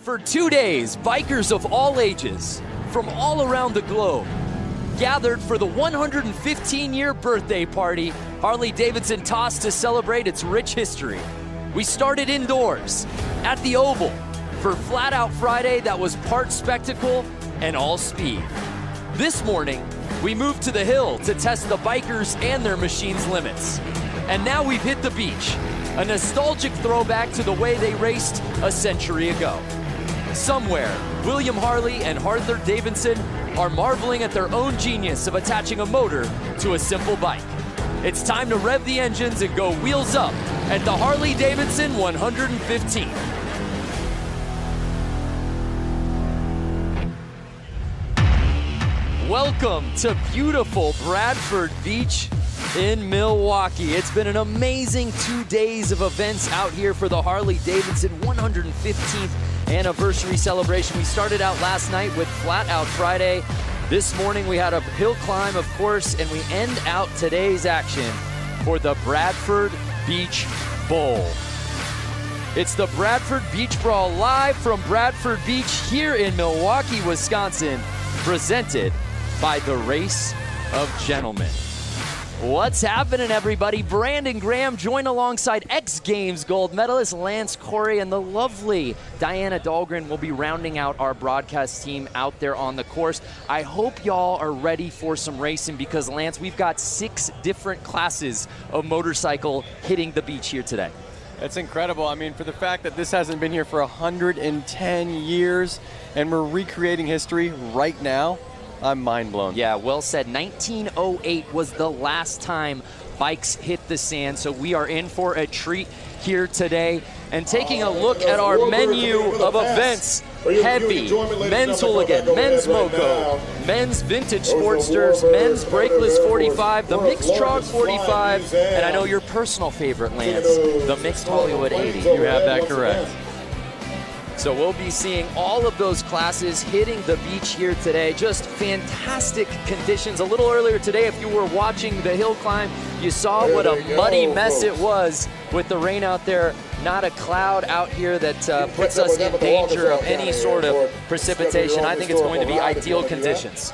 For 2 days, bikers of all ages from all around the globe gathered for the 115-year birthday party Harley-Davidson tossed to celebrate its rich history. We started indoors at the Oval for Flat Out Friday that was part spectacle and all speed. This morning, we moved to the hill to test the bikers and their machines' limits. And now we've hit the beach, a nostalgic throwback to the way they raced a century ago. Somewhere, William Harley and Arthur Davidson are marveling at their own genius of attaching a motor to a simple bike. It's time to rev the engines and go wheels up at the Harley-Davidson 115. Welcome to beautiful Bradford Beach in Milwaukee. It's been an amazing 2 days of events out here for the Harley-Davidson 115th anniversary celebration. We started out last night with Flat Out Friday. This morning we had a hill climb, of course, and we end out today's action for the Bradford Beach Bowl. It's the Bradford Beach Brawl live from Bradford Beach here in Milwaukee, Wisconsin, presented by the Race of Gentlemen. What's happening, everybody? Brandon Graham joined alongside X Games gold medalist Lance Corey, and the lovely Diana Dahlgren will be rounding out our broadcast team out there on the course. I hope y'all are ready for some racing because, Lance, we've got 6 different classes of motorcycle hitting the beach here today. It's incredible. I mean, for the fact that this hasn't been here for 110 years and we're recreating history right now, I'm mind blown. Yeah, well said. 1908 was the last time bikes hit the sand, so we are in for a treat here today. And taking a look at our menu of events, heavy, men's hooligan, men's moco, men's vintage sportsters, men's brakeless 45, the mixed trog 45, and I know your personal favorite, Lance, the mixed Hollywood 80. You have that correct. So we'll be seeing all of those classes hitting the beach here today. Just fantastic conditions. A little earlier today, if you were watching the hill climb, you saw what a muddy mess it was with the rain out there. Not a cloud out here that puts us in danger of any sort of precipitation. I think it's going to be ideal conditions.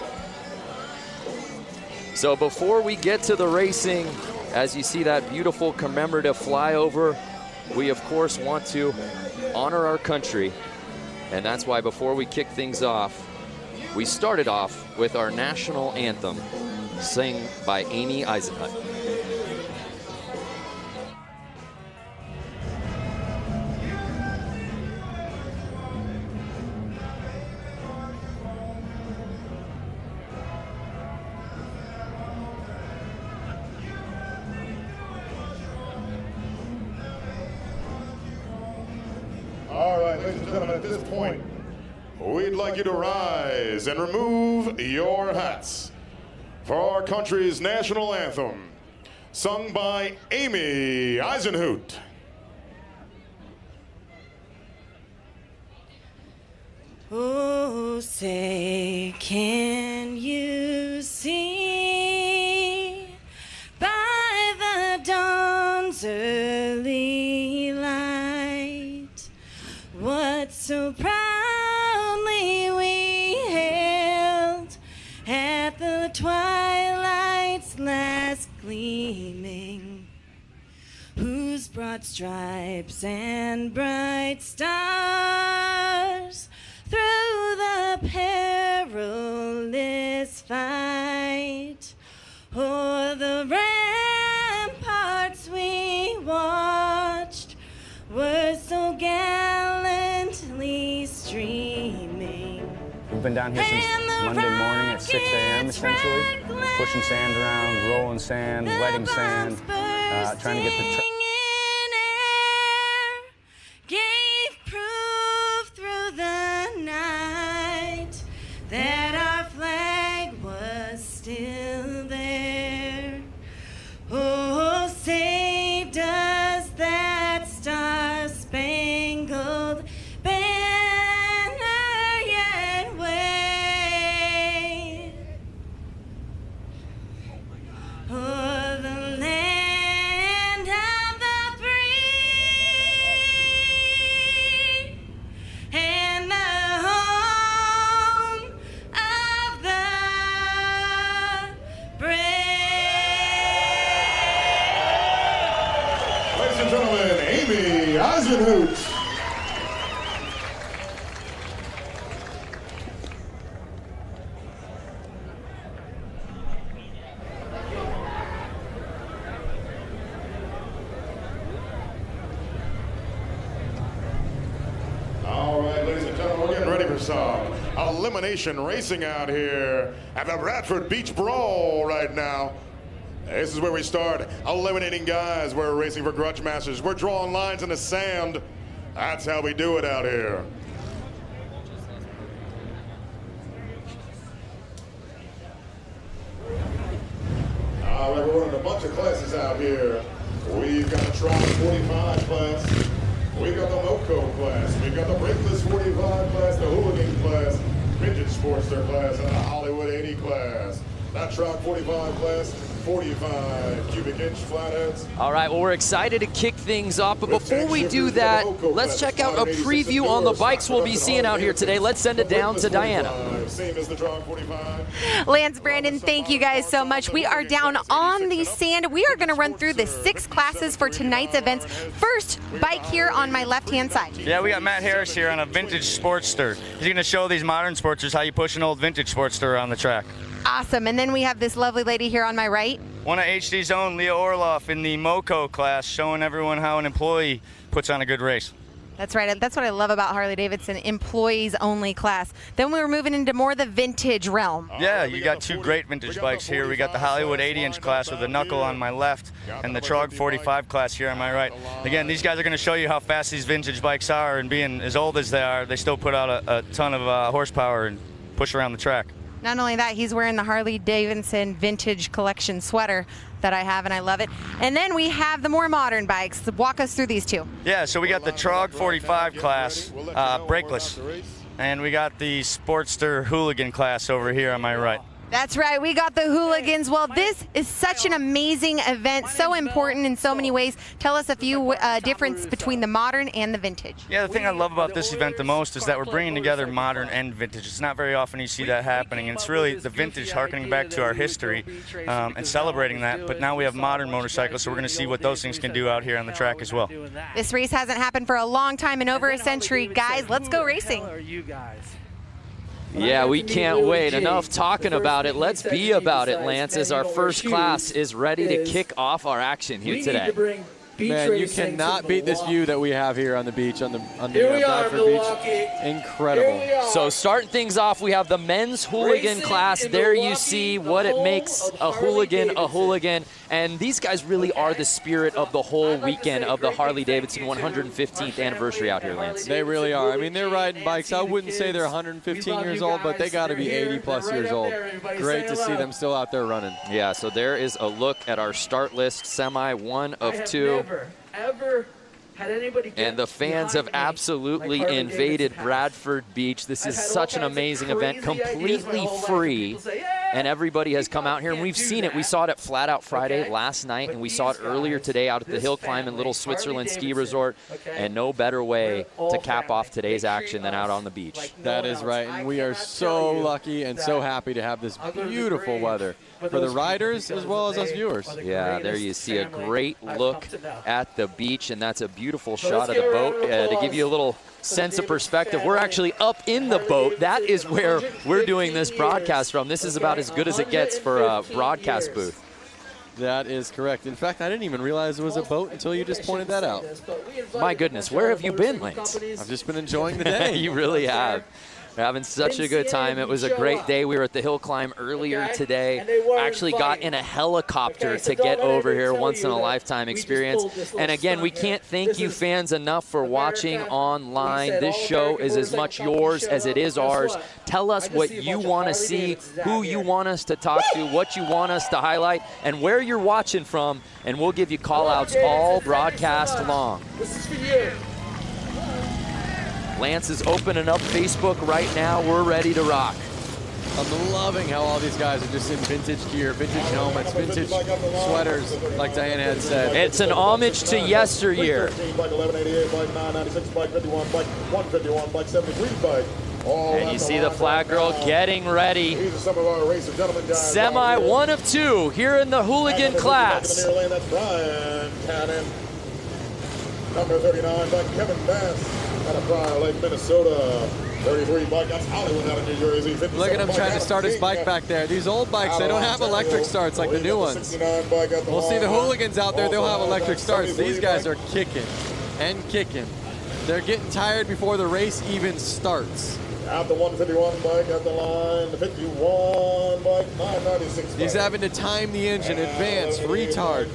So before we get to the racing, as you see that beautiful commemorative flyover, we of course want to honor our country, and that's why before we kick things off, we started off with our national anthem, sung by Amy Eisenhut. All right, ladies and gentlemen, at this point, we'd like you to rise and remove your hats for our country's national anthem, sung by Amy Eisenhut. Oh, say, can you see by the dawn's early light what so proudly we hailed at the twilight's last gleaming, whose broad stripes and bright stars through the perilous fight o'er the ramparts we watched were so gallantly streaming. We've been down here since Monday morning at 6 a.m. essentially, pushing sand around, rolling sand, wetting sand, trying to get the gave proof through the night that our flag was still there. Oh, say does that star-spangled banner yet wave o'er the land of Eisenhoot. All right, ladies and gentlemen, we're getting ready for some elimination racing out here at the Bradford Beach Brawl right now. This is where we start eliminating guys. We're racing for grudge masters. We're drawing lines in the sand. That's how we do it out here. All right, we're running a bunch of classes out here. We've got the Tron 45 class. We've got the Moco class. We've got the Brakeless 45 class, the Hooligan class, Vintage Sportster class, and the Hollywood 80 class. That Tron 45 class, 45 cubic inch flatheads. All right, well, we're excited to kick things off, but before we do that, let's check out a preview on the bikes we'll be seeing out here today. Let's send it down to Diana. Same as the Tron 45. Lance, Brandon, thank you guys so much. We are down on the sand. We are going to run through the 6 classes for tonight's events. First, bike here on my left-hand side. Yeah, we got Matt Harris here on a vintage Sportster. He's going to show these modern Sportsters how you push an old vintage Sportster around the track. Awesome. And then we have this lovely lady here on my right. One of HD's own, Leah Orloff, in the Moco class, showing everyone how an employee puts on a good race. That's right. That's what I love about Harley-Davidson, employees only class. Then we were moving into more the vintage realm. Yeah, you got 2 great vintage bikes here. We got the Hollywood 80-inch class with the Knuckle on my left and the Trog 45 class here on my right. Again, these guys are going to show you how fast these vintage bikes are, and being as old as they are, they still put out a ton of horsepower and push around the track. Not only that, he's wearing the Harley-Davidson vintage collection sweater that I have, and I love it. And then we have the more modern bikes. Walk us through these 2. Yeah, so we got the Trog 45 class, brakeless, and we got the Sportster Hooligan class over here on my right. That's right, we got the hooligans. Well, this is such an amazing event, so important in so many ways. Tell us a few difference between the modern and the vintage. Yeah, the thing I love about this event the most is that we're bringing together modern and vintage. It's not very often you see that happening, and it's really the vintage harkening back to our history and celebrating that. But now we have modern motorcycles, so we're going to see what those things can do out here on the track as well. This race hasn't happened for a long time, in over a century. Guys, let's go racing. Yeah, we can't wait. Enough talking about it. Let's be about it, Lance, as our first class is ready to kick off our action here today. Man, you cannot beat this view that we have here on the beach, on the Bradford Beach. Incredible. So starting things off, we have the men's hooligan class. There you see what it makes a hooligan. And these guys really are the spirit of the whole weekend of the Harley-Davidson 115th anniversary out here, Lance. They really are. I mean, they're riding bikes. I wouldn't say they're 115 years old, but they got to be 80-plus years old. Great to see them still out there running. Yeah, so there is a look at our start list, semi 1 of 2. Ever had anybody and the fans have absolutely invaded Bradford Beach. This is such an amazing event, completely free, and everybody has come out here, and we've seen it. We saw it at Flat Out Friday last night, and we saw it earlier today out at the Hill Climb and Little Switzerland Ski Resort, and no better way to cap off today's action than out on the beach. That is right, and we are so lucky and so happy to have this beautiful weather for the riders as well as us viewers. Yeah, there you see a great look at the beach, and that's a beautiful shot of the boat. To give you a little sense of perspective, we're actually up in the boat. That is where we're doing this broadcast from. This is about as good as it gets for a broadcast booth. That is correct. In fact, I didn't even realize it was a boat until you just pointed that out. My goodness, where have you been, Lance? I've just been enjoying the day. You really have. We're having such a good time. It was a great day. We were at the hill climb earlier today. Actually got in a helicopter to get over here, once in a lifetime experience. And again, we can't thank you fans enough for watching online. This show is as much yours as it is ours. Tell us what you want to see, who you want us to talk to, what you want us to highlight, and where you're watching from, and we'll give you call-outs all broadcast long. This is for you. Lance is opening up Facebook right now. We're ready to rock. I'm loving how all these guys are just in vintage gear, vintage helmets, vintage sweaters, like Diana had said. It's an homage to yesteryear. And you see the flag girl getting ready. Semi 1 of 2 here in the hooligan class. Number 39 by Kevin Bass out of Prior Lake, Minnesota. 33 bike, that's Hollywood out of New Jersey. Look at him trying to start his bike back there. These old bikes, they don't have electric starts like the new ones. We'll see the hooligans out there, they'll have electric starts. These guys are kicking and kicking. They're getting tired before the race even starts. Out the 151 bike at the line, the 51 bike, 996 bike. He's having to time the engine, advance, retard,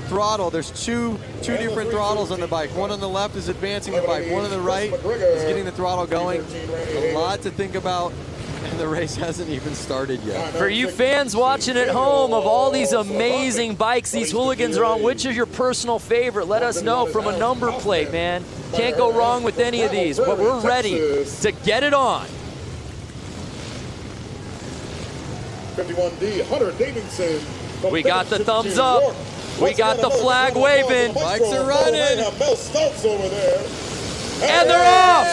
throttle. There's two different throttles on the bike. One on the left is advancing the bike. One on the right is getting the throttle going. A lot to think about, and the race hasn't even started yet. For you fans watching at home, of all these amazing bikes these hooligans are on, which is your personal favorite? Let us know from a number plate, man. Can't go wrong with any of these, but we're ready to get it on. 51D, Harley-Davidson. We got the thumbs up. We got the flag waving. Bikes are running. And they're off.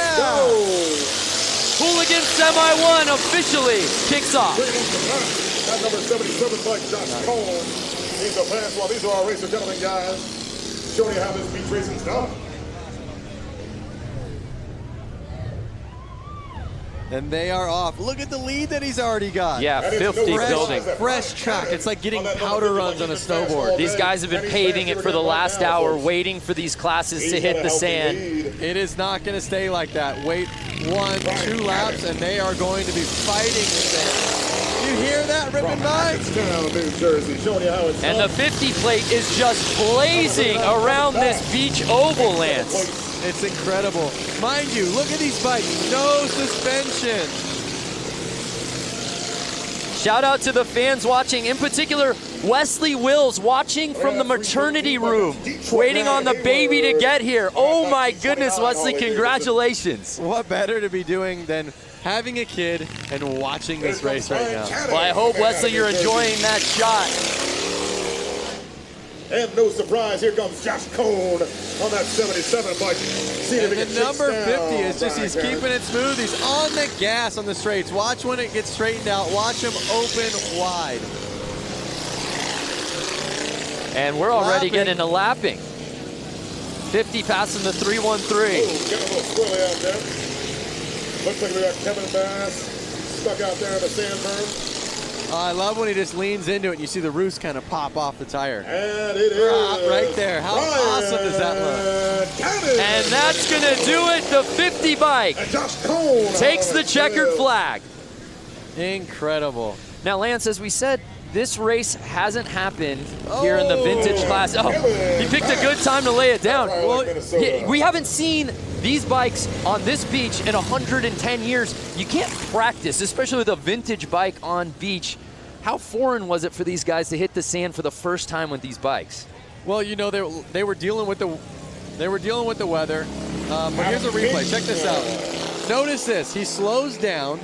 Hooligan Semi 1 officially kicks off. That number 77 bike, Josh Cole. He's a fast one. These are our racer gentlemen, guys. Showing you how this beach racing's done. And they are off. Look at the lead that he's already got. Yeah, 50 building. Fresh track. It's like getting powder runs on a snowboard. These guys have been paving it for the last hour, waiting for these classes to hit the sand. It is not going to stay like that. Wait 1, 2 laps, and they are going to be fighting the sand. You hear that, Ribbon Mike? And the 50 plate is just blazing around this beach oval, Lance. It's incredible. Mind you, look at these bikes. No suspension. Shout out to the fans watching, in particular, Wesley Wills watching from the maternity room, waiting on the baby to get here. Oh my goodness, Wesley, congratulations. What better to be doing than having a kid and watching this race right now? Well, I hope, Wesley, you're enjoying that shot. And no surprise, here comes Josh Cone on that 77 bike. And the number 50 is just, he's keeping it smooth. He's on the gas on the straights. Watch when it gets straightened out. Watch him open wide. And we're already getting a lapping. 50 passing the 313. Oh, getting a little squirrely out there. Looks like we got Kevin Bass stuck out there in the sand berm. I love when he just leans into it and you see the roost kind of pop off the tire. And it is right there. How awesome does that look? And that's going to do it. The 50 bike takes the checkered flag. Incredible. Now, Lance, as we said, this race hasn't happened here in the vintage class. Oh, he picked a good time to lay it down. Well, we haven't seen these bikes on this beach in 110 years. You can't practice, especially with a vintage bike on beach. How foreign was it for these guys to hit the sand for the first time with these bikes? Well, you know, they were dealing with the weather. But here's a replay. Check this out. Notice this. He slows down.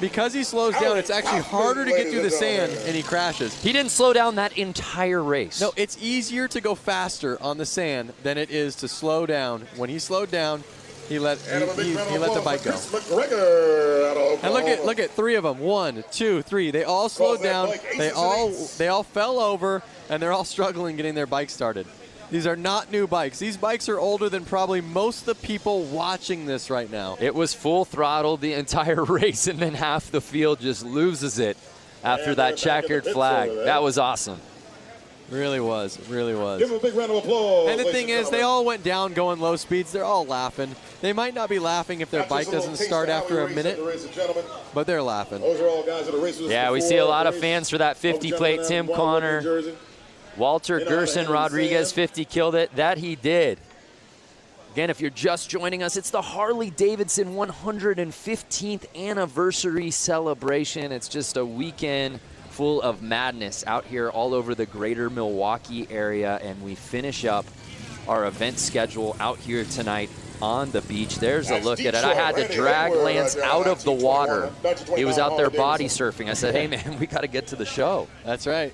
Because he slows down, it's actually harder to get through the sand, and he crashes. He didn't slow down that entire race. No, it's easier to go faster on the sand than it is to slow down. When he slowed down, he let the bike go. And look at 3 of them. 1, 2, 3. They all slowed down. They all fell over, and they're all struggling getting their bike started. These are not new bikes. These bikes are older than probably most of the people watching this right now. It was full throttle the entire race, and then half the field just loses it after that checkered flag. That was awesome. Really was. It really was. Give them a big round of applause. And the thing is, they all went down going low speeds. They're all laughing. They might not be laughing if their bike doesn't start after a minute, but they're laughing. Yeah, we see a lot of fans for that 50 plate. Tim Connor. Walter Gerson Rodriguez, 50, killed it. That he did. Again, if you're just joining us, it's the Harley-Davidson 115th anniversary celebration. It's just a weekend full of madness out here all over the greater Milwaukee area, and we finish up our event schedule out here tonight on the beach. There's a look at it. I had to drag Lance out of the water. He was out there body surfing. I said, hey, man, we got to get to the show. That's right.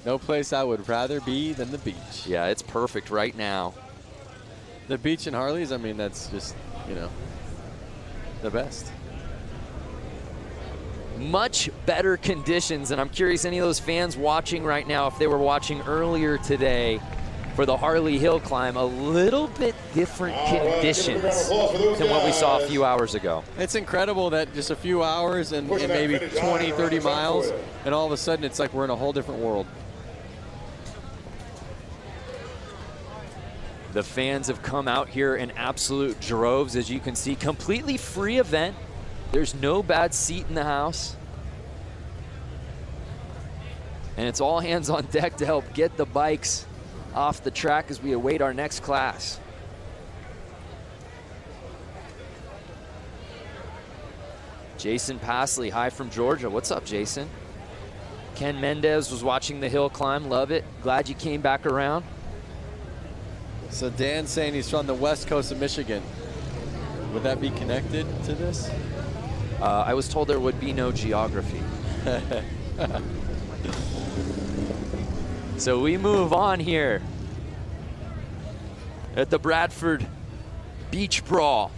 No place I would rather be than the beach. Yeah, it's perfect right now. The beach and Harleys, I mean, that's just, you know, the best. Much better conditions, and I'm curious, any of those fans watching right now, if they were watching earlier today, for the Harley Hill climb. A little bit different conditions than what we saw a few hours ago. It's incredible that just a few hours and maybe 20, 30 miles, and all of a sudden it's like we're in a whole different world. The fans have come out here in absolute droves, as you can see. Completely free event. There's no bad seat in the house. And it's all hands on deck to help get the bikes off the track as we await our next class. Jason Pasley, hi from Georgia. What's up, Jason? Ken Mendez was watching the hill climb. Love it. Glad you came back around. So Dan's saying he's from the west coast of Michigan. Would that be connected to this? I was told there would be no geography. So we move on here at the Bradford Beach Brawl.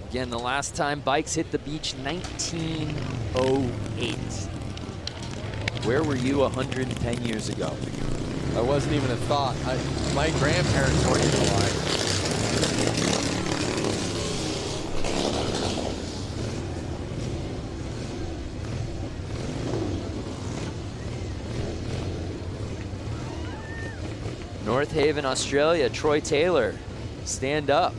Again, the last time bikes hit the beach, 1908. Where were you 110 years ago? I wasn't even a thought. My grandparents weren't even alive. North Haven, Australia, Troy Taylor, stand up.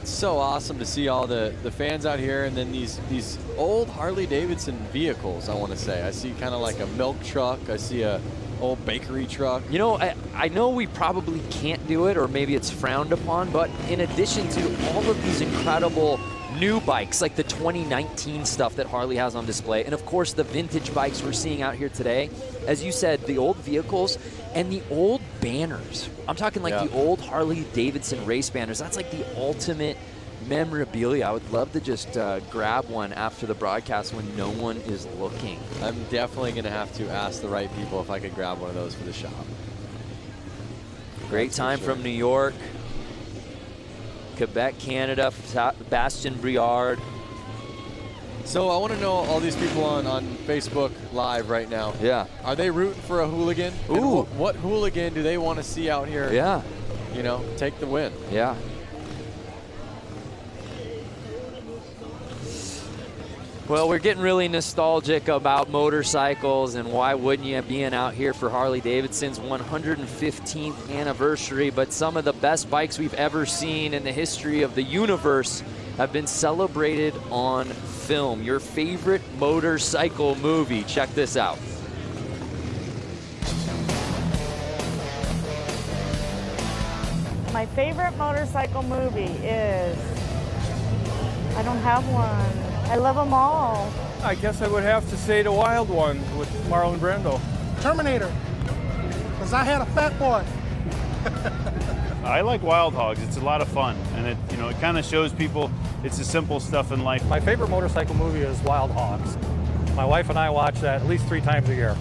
It's so awesome to see all the fans out here, and then these old Harley-Davidson vehicles, I want to say. I see kind of like a milk truck. I see a old bakery truck. You know, I know we probably can't do it, or maybe it's frowned upon, but in addition to all of these incredible new bikes, like the 2019 stuff that Harley has on display, and of course the vintage bikes we're seeing out here today, as you said, the old vehicles and the old banners. I'm talking like the old Harley-Davidson race banners. That's like the ultimate memorabilia. I would love to just grab one after the broadcast when no one is looking. I'm definitely going to have to ask the right people if I could grab one of those for the shop. Great time from New York, Quebec, Canada, Bastien Briard. So I want to know all these people on Facebook Live right now. Yeah. Are they rooting for a hooligan? Ooh. What hooligan do they want to see out here? Yeah. You know, take the win. Yeah. Well, we're getting really nostalgic about motorcycles, and why wouldn't you, being out here for Harley-Davidson's 115th anniversary. But some of the best bikes we've ever seen in the history of the universe have been celebrated on film. Your favorite motorcycle movie. Check this out. My favorite motorcycle movie is, I don't have one. I love them all. I guess I would have to say The Wild One with Marlon Brando. Terminator, because I had a fat boy. I like Wild Hogs. It's a lot of fun, and it kind of shows people it's the simple stuff in life. My favorite motorcycle movie is Wild Hogs. My wife and I watch that at least 3 times a year.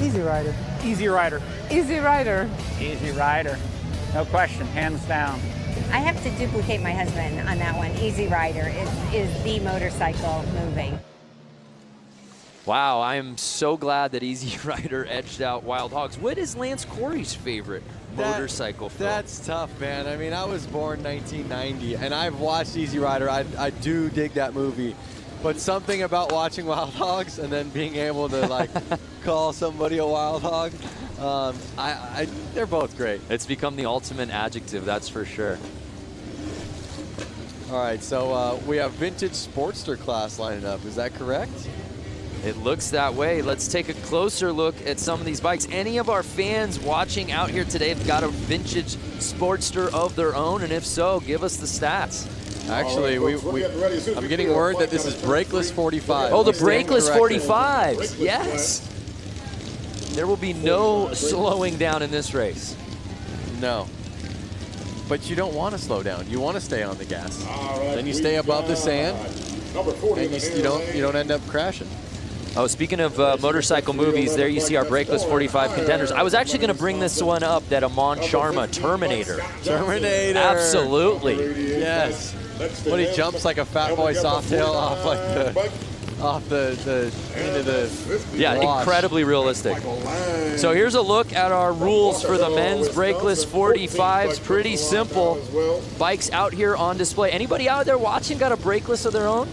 Easy Rider. Easy Rider. Easy Rider. Easy Rider. No question, hands down. I have to duplicate my husband on that one. Easy Rider is the motorcycle movie. Wow, I am so glad that Easy Rider edged out Wild Hogs. What is Lance Corey's favorite motorcycle film? That's tough, man. I mean, I was born 1990, and I've watched Easy Rider. I do dig that movie. But something about watching Wild Hogs and then being able to, like, call somebody a wild hog, they're both great. It's become the ultimate adjective, that's for sure. All right, so we have vintage Sportster class lining up. Is that correct? It looks that way. Let's take a closer look at some of these bikes. Any of our fans watching out here today have got a vintage Sportster of their own? And if so, give us the stats. Actually, I'm getting word that this is brakeless 45. Oh, the brakeless 45s. Yes. There will be no slowing down in this race. No. But you don't want to slow down. You want to stay on the gas. Then you stay above the sand, and you don't end up crashing. Oh, speaking of motorcycle movies, there you see our brakeless 45 contenders. I was actually going to bring this one up, that Amon Sharma Terminator. Terminator. Absolutely. Yes. When he jumps like a fat boy softail off like into the Yeah, wash. incredibly realistic. So here's a look at our rules for the men's brakeless 45s. Pretty simple. Bikes out here on display. Anybody out there watching got a brakeless of their own?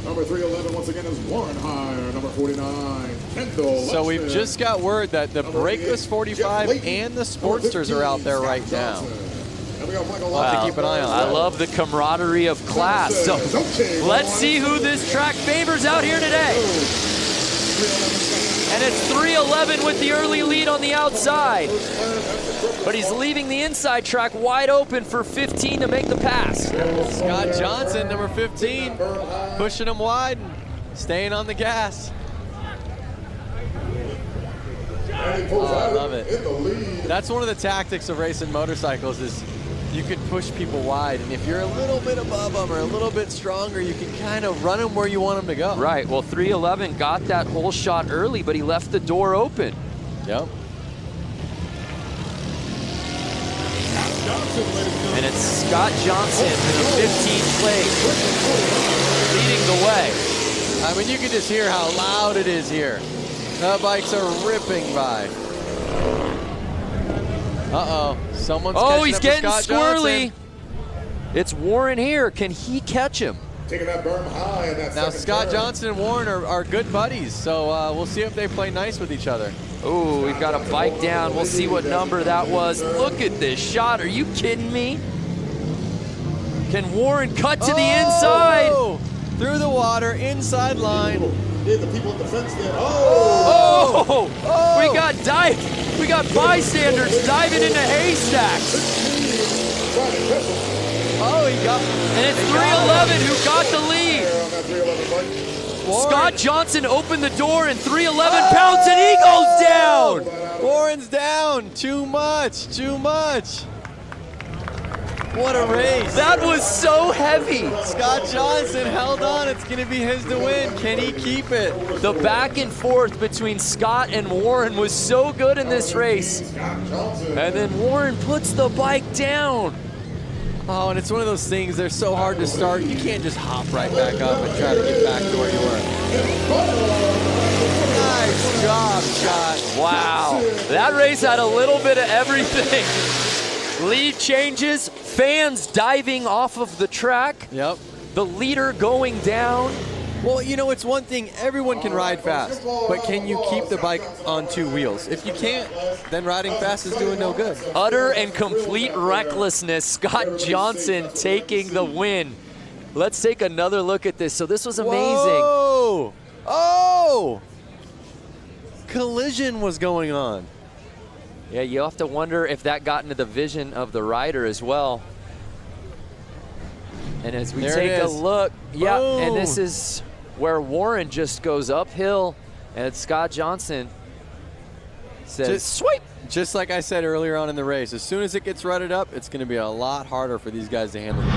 Number 311 once again is Warren Hire. Number 49, Kendall. So we've just got word that the brakeless 45 and the Sportsters are out there right now. We'll have to keep an eye on that. I love the camaraderie of class. So let's see who this track favors out here today. And it's 311 with the early lead on the outside. But he's leaving the inside track wide open for 15 to make the pass. Scott Johnson, number 15, pushing him wide and staying on the gas. Oh, I love it. That's one of the tactics of racing motorcycles is you can push people wide, and if you're a little bit above them or a little bit stronger, you can kind of run them where you want them to go. Right, well 311 got that whole shot early, but he left the door open. Yep. And it's Scott Johnson in the 15th place, leading the way. I mean, you can just hear how loud it is here. The bikes are ripping by. Uh-oh, someone's catching he's up getting Scott squirrely. Johnson. It's Warren here. Can he catch him? Taking that berm high in that Now, second Scott turn. Johnson and Warren are good buddies, so we'll see if they play nice with each other. Oh, we've got a bike down. We'll see what number that was. Look at this shot. Are you kidding me? Can Warren cut to the inside? Through the water, inside line. The people at the fence there. We got bystanders diving into haystacks. Oh, he got. And it's 311 who got the lead. Scott Johnson opened the door and 311 pounds and he goes down. Warren's down. Too much. Too much. What a race. That was so heavy. Scott Johnson held on. It's going to be his to win. Can he keep it? The back and forth between Scott and Warren was so good in this race. And then Warren puts the bike down. Oh, and it's one of those things, they're so hard to start. You can't just hop right back up and try to get back to where you were. Nice job, Scott. Wow. That race had a little bit of everything. Lead changes, fans diving off of the track. Yep. The leader going down. Well, you know, it's one thing, everyone can ride fast, but can you keep the bike on two wheels? If you can't, then riding fast is doing no good. Utter and complete recklessness. Scott Johnson taking the win. Let's take another look at this. So this was amazing. Whoa! Oh! Collision was going on. Yeah, you have to wonder if that got into the vision of the rider as well. And as we take a look, yeah, and this is where Warren just goes uphill, and Scott Johnson says, sweep. Just like I said earlier on in the race, as soon as it gets rutted up, it's going to be a lot harder for these guys to handle the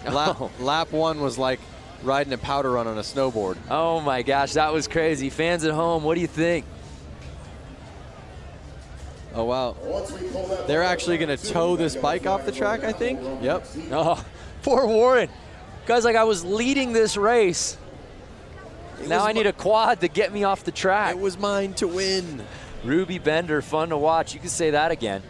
bike. Lap one was like riding a powder run on a snowboard. Oh my gosh, that was crazy. Fans at home, what do you think? Oh, wow. They're actually going to tow this bike off the track, I think. Yep. Oh, poor Warren. Guys, like I was leading this race. Now I need a quad to get me off the track. It was mine to win. Ruby Bender, fun to watch. You can say that again.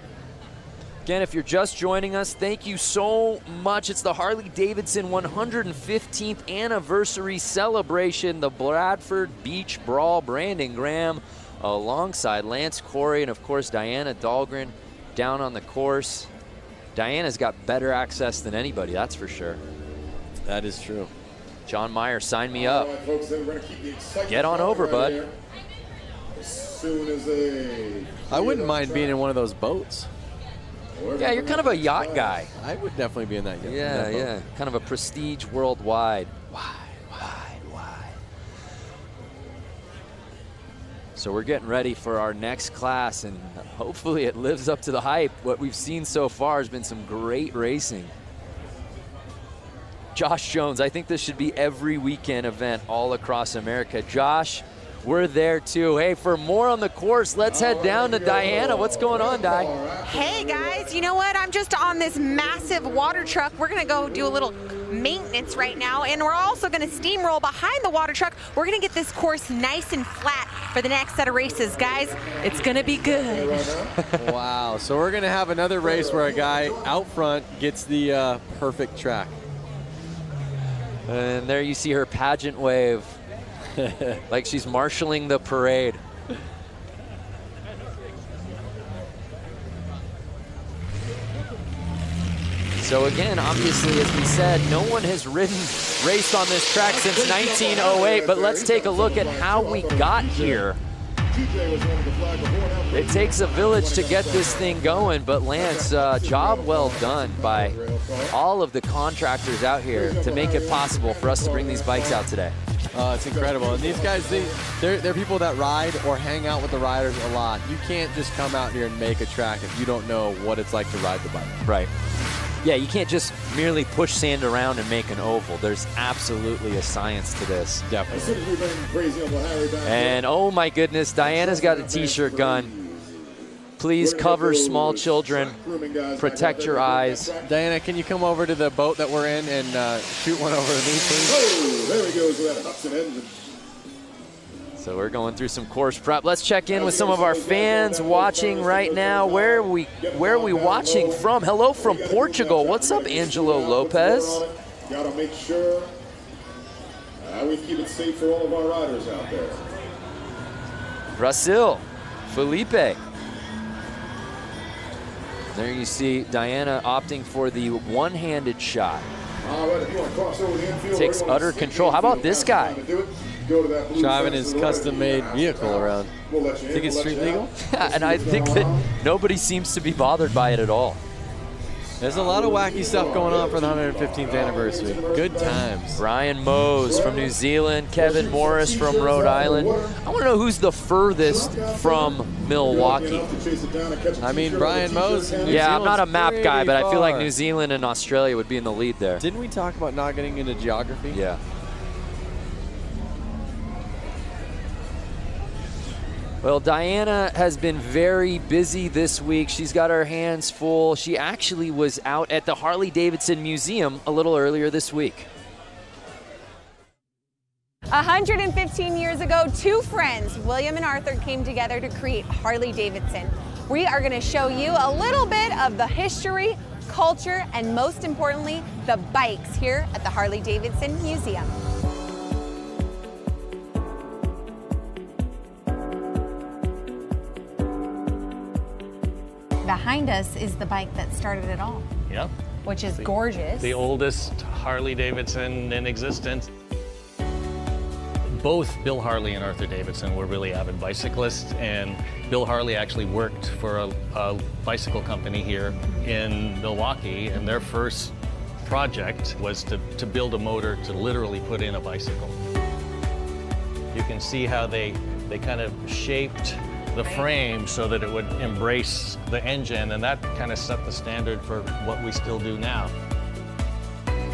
Again, if you're just joining us, thank you so much. It's the Harley-Davidson 115th anniversary celebration, the Bradford Beach Brawl. Brandon Graham alongside Lance Corey and, of course, Diana Dahlgren down on the course. Diana's got better access than anybody, that's for sure. That is true. John Meyer, sign me up. Right, folks, we're gonna keep the excitement Get on over, bud. here. As soon as I wouldn't mind being in one of those boats. Yeah, you're kind of a yacht guy. I would definitely be in that yacht. Yeah, yeah. Kind of a prestige worldwide. Wide. So we're getting ready for our next class, and hopefully it lives up to the hype. What we've seen so far has been some great racing. Josh Jones, I think this should be every weekend event all across America. Josh, we're there too. Hey, for more on the course, let's head down to Diana. What's going on, Di? Hey guys, you know what? I'm just on this massive water truck. We're gonna go do a little maintenance right now, and we're also gonna steamroll behind the water truck. We're gonna get this course nice and flat for the next set of races. Guys, it's gonna be good. Wow, so we're gonna have another race where a guy out front gets the perfect track. And there you see her pageant wave, like she's marshaling the parade. So again, obviously, as we said, no one has raced on this track since 1908, but let's take a look at how we got here. It takes a village to get this thing going, but Lance, job well done by all of the contractors out here to make it possible for us to bring these bikes out today. It's incredible. And these guys, they're people that ride or hang out with the riders a lot. You can't just come out here and make a track if you don't know what it's like to ride the bike. Right. Yeah, you can't just merely push sand around and make an oval. There's absolutely a science to this. Definitely. And oh my goodness, Diana's got a t-shirt gun. Please cover small children. Protect your eyes. Diana, can you come over to the boat that we're in and shoot one over to me, please? Oh, there he goes with that Hudson engine. So we're going through some course prep. Let's check in with some of our fans watching right now. Where are we watching from? Hello from Portugal. What's up, Angelo Lopez? Gotta make sure we keep it safe for all of our riders out there. Brazil, Felipe. There you see Diana opting for the one-handed shot. Takes utter control. How about this guy? Driving his custom-made vehicle around. Think it's street legal? And I think that nobody seems to be bothered by it at all. There's a lot of wacky stuff going on for the 115th anniversary. Good times. Brian Mose from New Zealand, Kevin Morris from Rhode Island. I want to know who's the furthest from Milwaukee. I mean, Brian Mose. Yeah, I'm not a map guy, but I feel like New Zealand and Australia would be in the lead there. Didn't we talk about not getting into geography? Yeah. Well, Diana has been very busy this week. She's got her hands full. She actually was out at the Harley-Davidson Museum a little earlier this week. 115 years ago, two friends, William and Arthur, came together to create Harley-Davidson. We are going to show you a little bit of the history, culture, and most importantly, the bikes here at the Harley-Davidson Museum. Behind us is the bike that started it all. Yep. Which is gorgeous. The oldest Harley-Davidson in existence. Both Bill Harley and Arthur Davidson were really avid bicyclists, and Bill Harley actually worked for a bicycle company here in Milwaukee, and their first project was to build a motor to literally put in a bicycle. You can see how they kind of shaped the frame so that it would embrace the engine, and that kind of set the standard for what we still do now.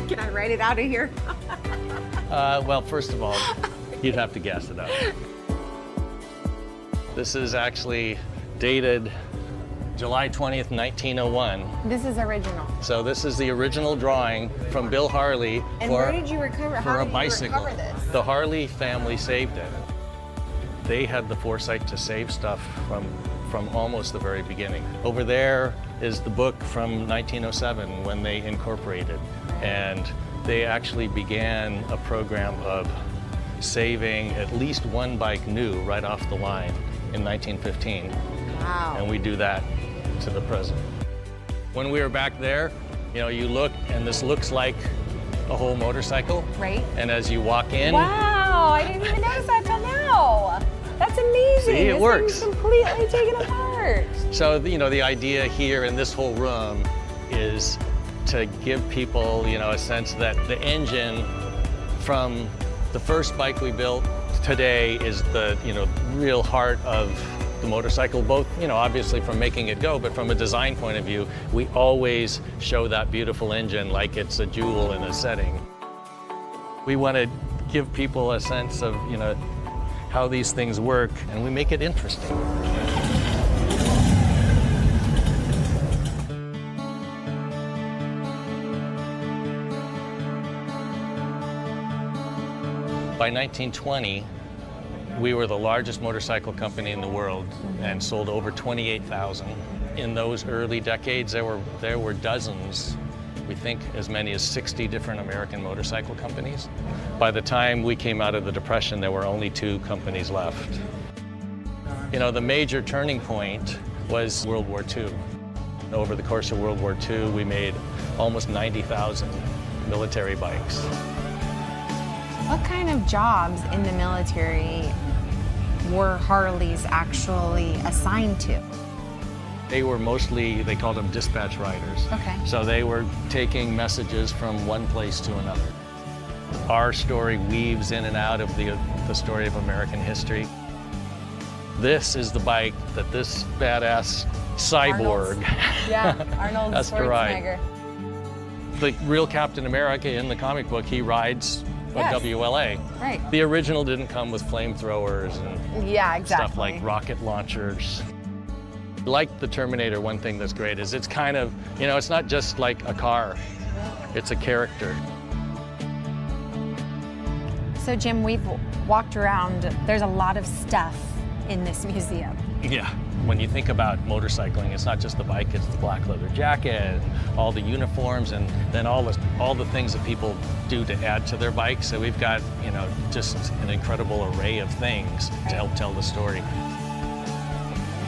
Can I write it out of here? Well, first of all, you'd have to guess it out. This is actually dated July 20th, 1901. This is original. So this is the original drawing from Bill Harley for a bicycle. The Harley family saved it. They had the foresight to save stuff from almost the very beginning. Over there is the book from 1907 when they incorporated, and they actually began a program of saving at least one bike new right off the line in 1915. Wow. And we do that to the present. When we were back there, you know, you look and this looks like a whole motorcycle. Right. And as you walk in. Wow, I didn't even notice that till now. That's amazing. See, it works. This thing's completely taken apart. So, you know, the idea here in this whole room is to give people, you know, a sense that the engine from the first bike we built today is the, you know, real heart of the motorcycle, both, you know, obviously from making it go, but from a design point of view, we always show that beautiful engine like it's a jewel in a setting. We want to give people a sense of, you know, how these things work, and we make it interesting. By 1920, we were the largest motorcycle company in the world and sold over 28,000. In those early decades, there were dozens, we think as many as 60 different American motorcycle companies. By the time we came out of the Depression, there were only 2 companies left. You know, the major turning point was World War II. Over the course of World War II, we made almost 90,000 military bikes. What kind of jobs in the military were Harleys actually assigned to? They were mostly, they called them dispatch riders. Okay. So they were taking messages from one place to another. Our story weaves in and out of the story of American history. This is the bike that this badass cyborg Arnold has to ride. Schwarzenegger. The real Captain America in the comic book, he rides a WLA. Right. The original didn't come with flamethrowers and stuff like rocket launchers. Like the Terminator, one thing that's great is it's kind of, you know, it's not just like a car, it's a character. So Jim, we've walked around, there's a lot of stuff in this museum. Yeah. When you think about motorcycling, it's not just the bike, it's the black leather jacket, all the uniforms, and then all the things that people do to add to their bike. So we've got, you know, just an incredible array of things to help tell the story.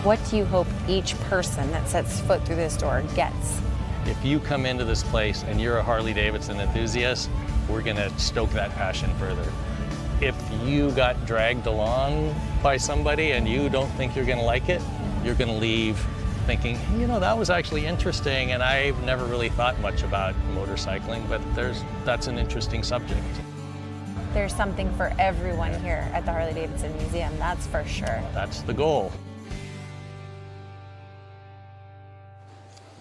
What do you hope each person that sets foot through this door gets? If you come into this place and you're a Harley-Davidson enthusiast, we're gonna stoke that passion further. If you got dragged along by somebody and you don't think you're gonna like it, you're gonna leave thinking, you know, that was actually interesting and I've never really thought much about motorcycling, but that's an interesting subject. There's something for everyone here at the Harley-Davidson Museum, that's for sure. That's the goal.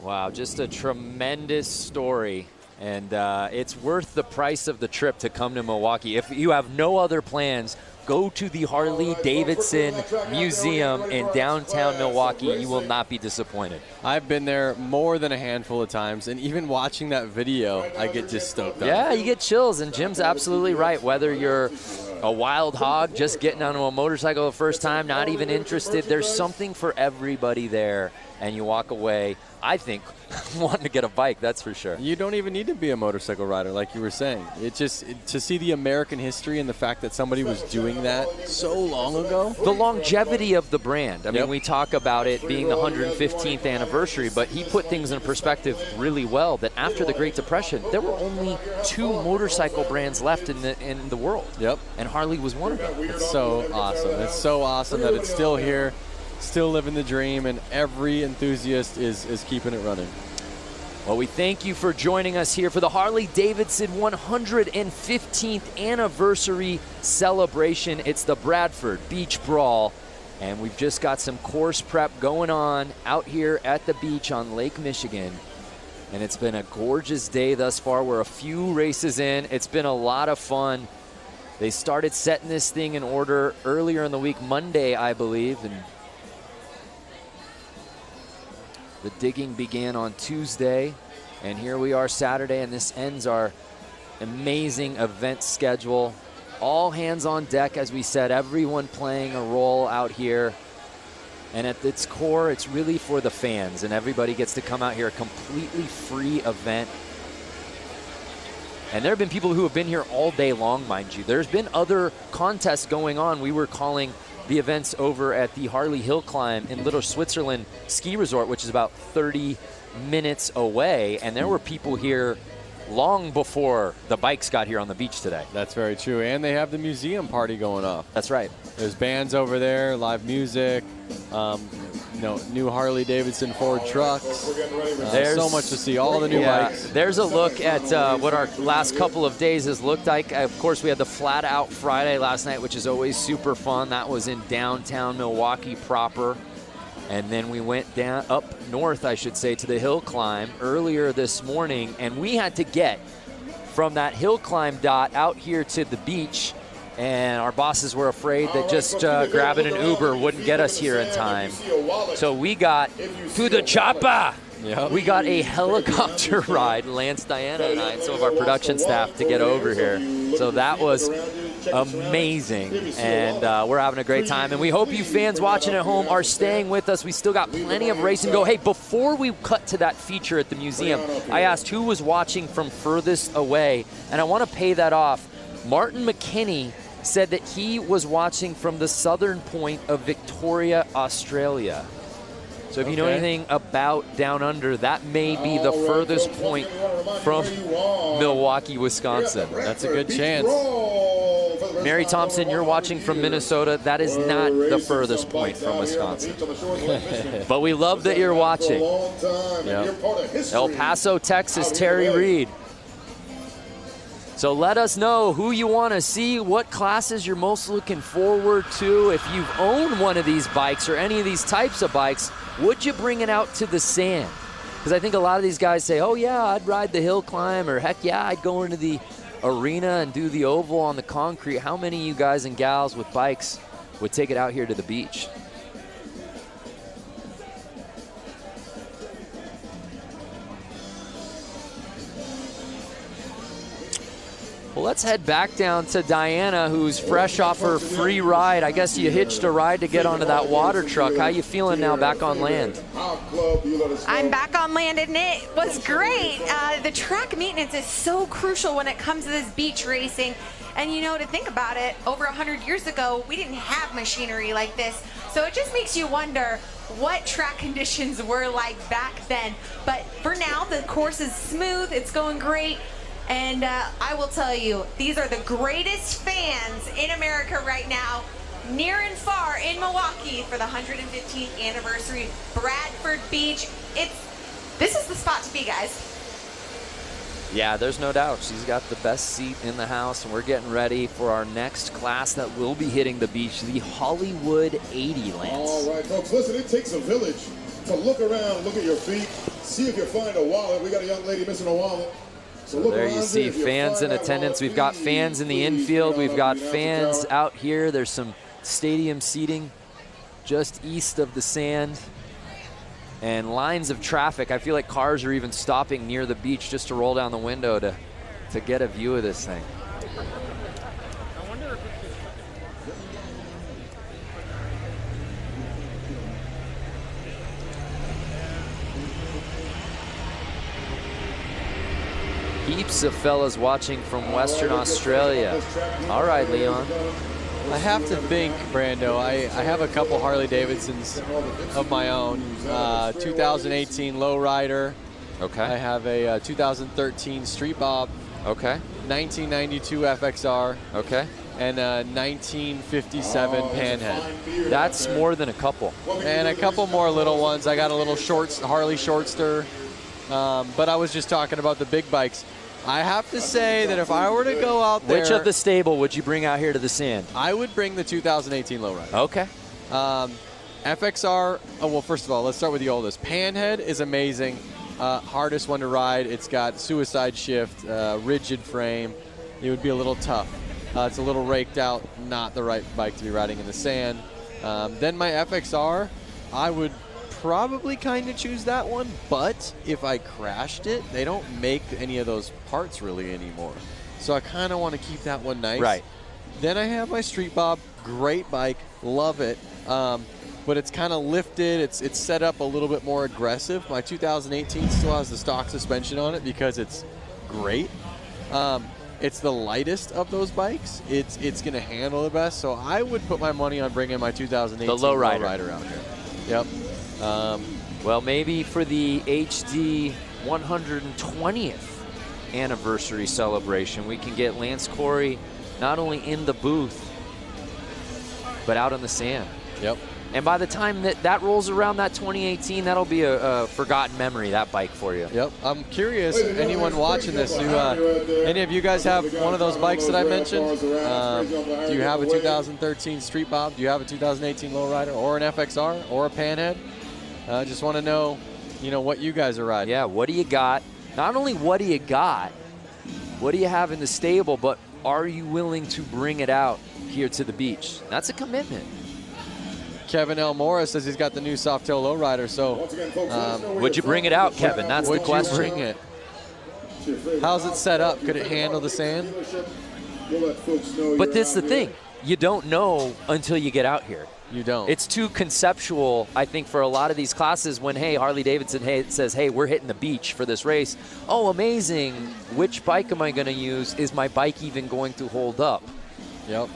Wow, just a tremendous story. And it's worth the price of the trip to come to Milwaukee. If you have no other plans, go to the Harley-Davidson Museum in downtown Milwaukee. You will not be disappointed. I've been there more than a handful of times, and even watching that video, I get just stoked on. Yeah, you get chills, and Jim's absolutely right. Whether you're a wild hog, just getting onto a motorcycle the first time, not even interested, there's something for everybody there, and you walk away, I think, wanting to get a bike, that's for sure. You don't even need to be a motorcycle rider, like you were saying. To see the American history and the fact that somebody was doing that so long ago. The longevity of the brand. I mean, we talk about it being the 115th anniversary, but he put things in perspective really well, that after the Great Depression, there were only 2 motorcycle brands left in the world. Yep. And Harley was one of them. It's so awesome. It's so awesome that it's still here, still living the dream, and every enthusiast is keeping it running. Well, we thank you for joining us here for the Harley-Davidson 115th anniversary celebration. It's the Bradford Beach Brawl, and we've just got some course prep going on out here at the beach on Lake Michigan. And it's been a gorgeous day thus far. We're a few races in. It's been a lot of fun. They started setting this thing in order earlier in the week, Monday, I believe, and the digging began on Tuesday, and here we are Saturday, and this ends our amazing event schedule. All hands on deck, as we said, everyone playing a role out here. And at its core, it's really for the fans, and everybody gets to come out here, a completely free event. And there have been people who have been here all day long, mind you. There's been other contests going on. We were calling the events over at the Harley Hill Climb in Little Switzerland Ski Resort, which is about 30 minutes away. And there were people here long before the bikes got here on the beach today. That's very true. And they have the museum party going off. That's right. There's bands over there, live music, new Harley-Davidson Ford trucks. There's so much to see, all the new bikes. There's a look at what our last couple of days has looked like. Of course, we had the Flat Out Friday last night, which is always super fun. That was in downtown Milwaukee proper. And then we went down up north, I should say, to the hill climb earlier this morning. And we had to get from that hill climb dot out here to the beach and our bosses were afraid that just grabbing an Uber wouldn't get us here in time. So we got to the chopper. Yep. We got a helicopter ride, Lance, Diana, and I, and some of our production staff to get over here. So that was amazing, and we're having a great time. And we hope you fans watching at home are staying with us. We still got plenty of racing to go. Hey, before we cut to that feature at the museum, I asked who was watching from furthest away, and I want to pay that off. Martin McKinney said that he was watching from the southern point of Victoria, Australia. So if you know anything about Down Under, that may be the furthest point from Milwaukee, Wisconsin. That's a good chance. Mary Thompson, you're watching from Minnesota. That is not the furthest point from Wisconsin. But we love that you're watching. El Paso, Texas, Terry Reed. So let us know who you want to see, what classes you're most looking forward to. If you've owned one of these bikes or any of these types of bikes, would you bring it out to the sand? Because I think a lot of these guys say, oh yeah, I'd ride the hill climb, or heck yeah, I'd go into the arena and do the oval on the concrete. How many of you guys and gals with bikes would take it out here to the beach? Well, let's head back down to Diana, who's fresh off her free ride. I guess you hitched a ride to get onto that water truck. How you feeling now back on land? I'm back on land, and it was great. The track maintenance is so crucial when it comes to this beach racing. And you know, to think about it, over 100 years ago, we didn't have machinery like this. So it just makes you wonder what track conditions were like back then. But for now, the course is smooth, it's going great. And I will tell you, these are the greatest fans in America right now, near and far in Milwaukee for the 115th anniversary Bradford Beach. This is the spot to be, guys. Yeah, there's no doubt. She's got the best seat in the house, and we're getting ready for our next class that will be hitting the beach, the Hollywood 80, Lance. All right, folks, listen, it takes a village to look around, look at your feet, see if you find a wallet. We got a young lady missing a wallet. So there you see fans in attendance. We've got fans in the infield. We've got fans out here. There's some stadium seating just east of the sand. And lines of traffic. I feel like cars are even stopping near the beach just to roll down the window to get a view of this thing. Heaps of fellas watching from Western Australia. All right, Leon. I have to think, Brando, I have a couple Harley-Davidsons of my own. 2018 Lowrider. Okay. I have a 2013 Street Bob. Okay. 1992 FXR. Okay. And a 1957 Panhead. That's more than a couple. And a couple more little ones. I got a little Harley Shortster. But I was just talking about the big bikes. I have to say that if I were to go out there... Which of the stable would you bring out here to the sand? I would bring the 2018 Lowrider. Okay. FXR, well, first of all, let's start with the oldest. Panhead is amazing. Hardest one to ride. It's got suicide shift, rigid frame. It would be a little tough. It's a little raked out, not the right bike to be riding in the sand. Then my FXR, I would probably kind of choose that one, but if I crashed it, they don't make any of those parts really anymore. So I kind of want to keep that one nice. Right. Then I have my Street Bob, great bike, love it. But it's kind of lifted, it's set up a little bit more aggressive. My 2018 still has the stock suspension on it because it's great. It's the lightest of those bikes. It's going to handle the best. So I would put my money on bringing my 2018 Lowrider out here. Yep. Well, maybe for the HD 120th anniversary celebration, we can get Lance Corey not only in the booth, but out on the sand. Yep. And by the time that rolls around, that 2018, that'll be a forgotten memory, that bike for you. Yep. I'm curious, anyone watching this, do any of you guys have one of those bikes that I mentioned? Do you have a 2013 Street Bob? Do you have a 2018 Lowrider or an FXR or a Panhead? Just want to know, what you guys are riding. Yeah, what do you got? Not only what do you got, what do you have in the stable, but are you willing to bring it out here to the beach? That's a commitment. Kevin L. Morris says he's got the new Softail lowrider, so would you bring it out, Kevin? That's the question. Would you bring it? How's it set up? Could it handle the sand? But this is the thing. You don't know until you get out here. You don't. It's too conceptual, I think, for a lot of these classes when, hey, Harley-Davidson says, hey, we're hitting the beach for this race. Oh, amazing. Which bike am I going to use? Is my bike even going to hold up? Yep.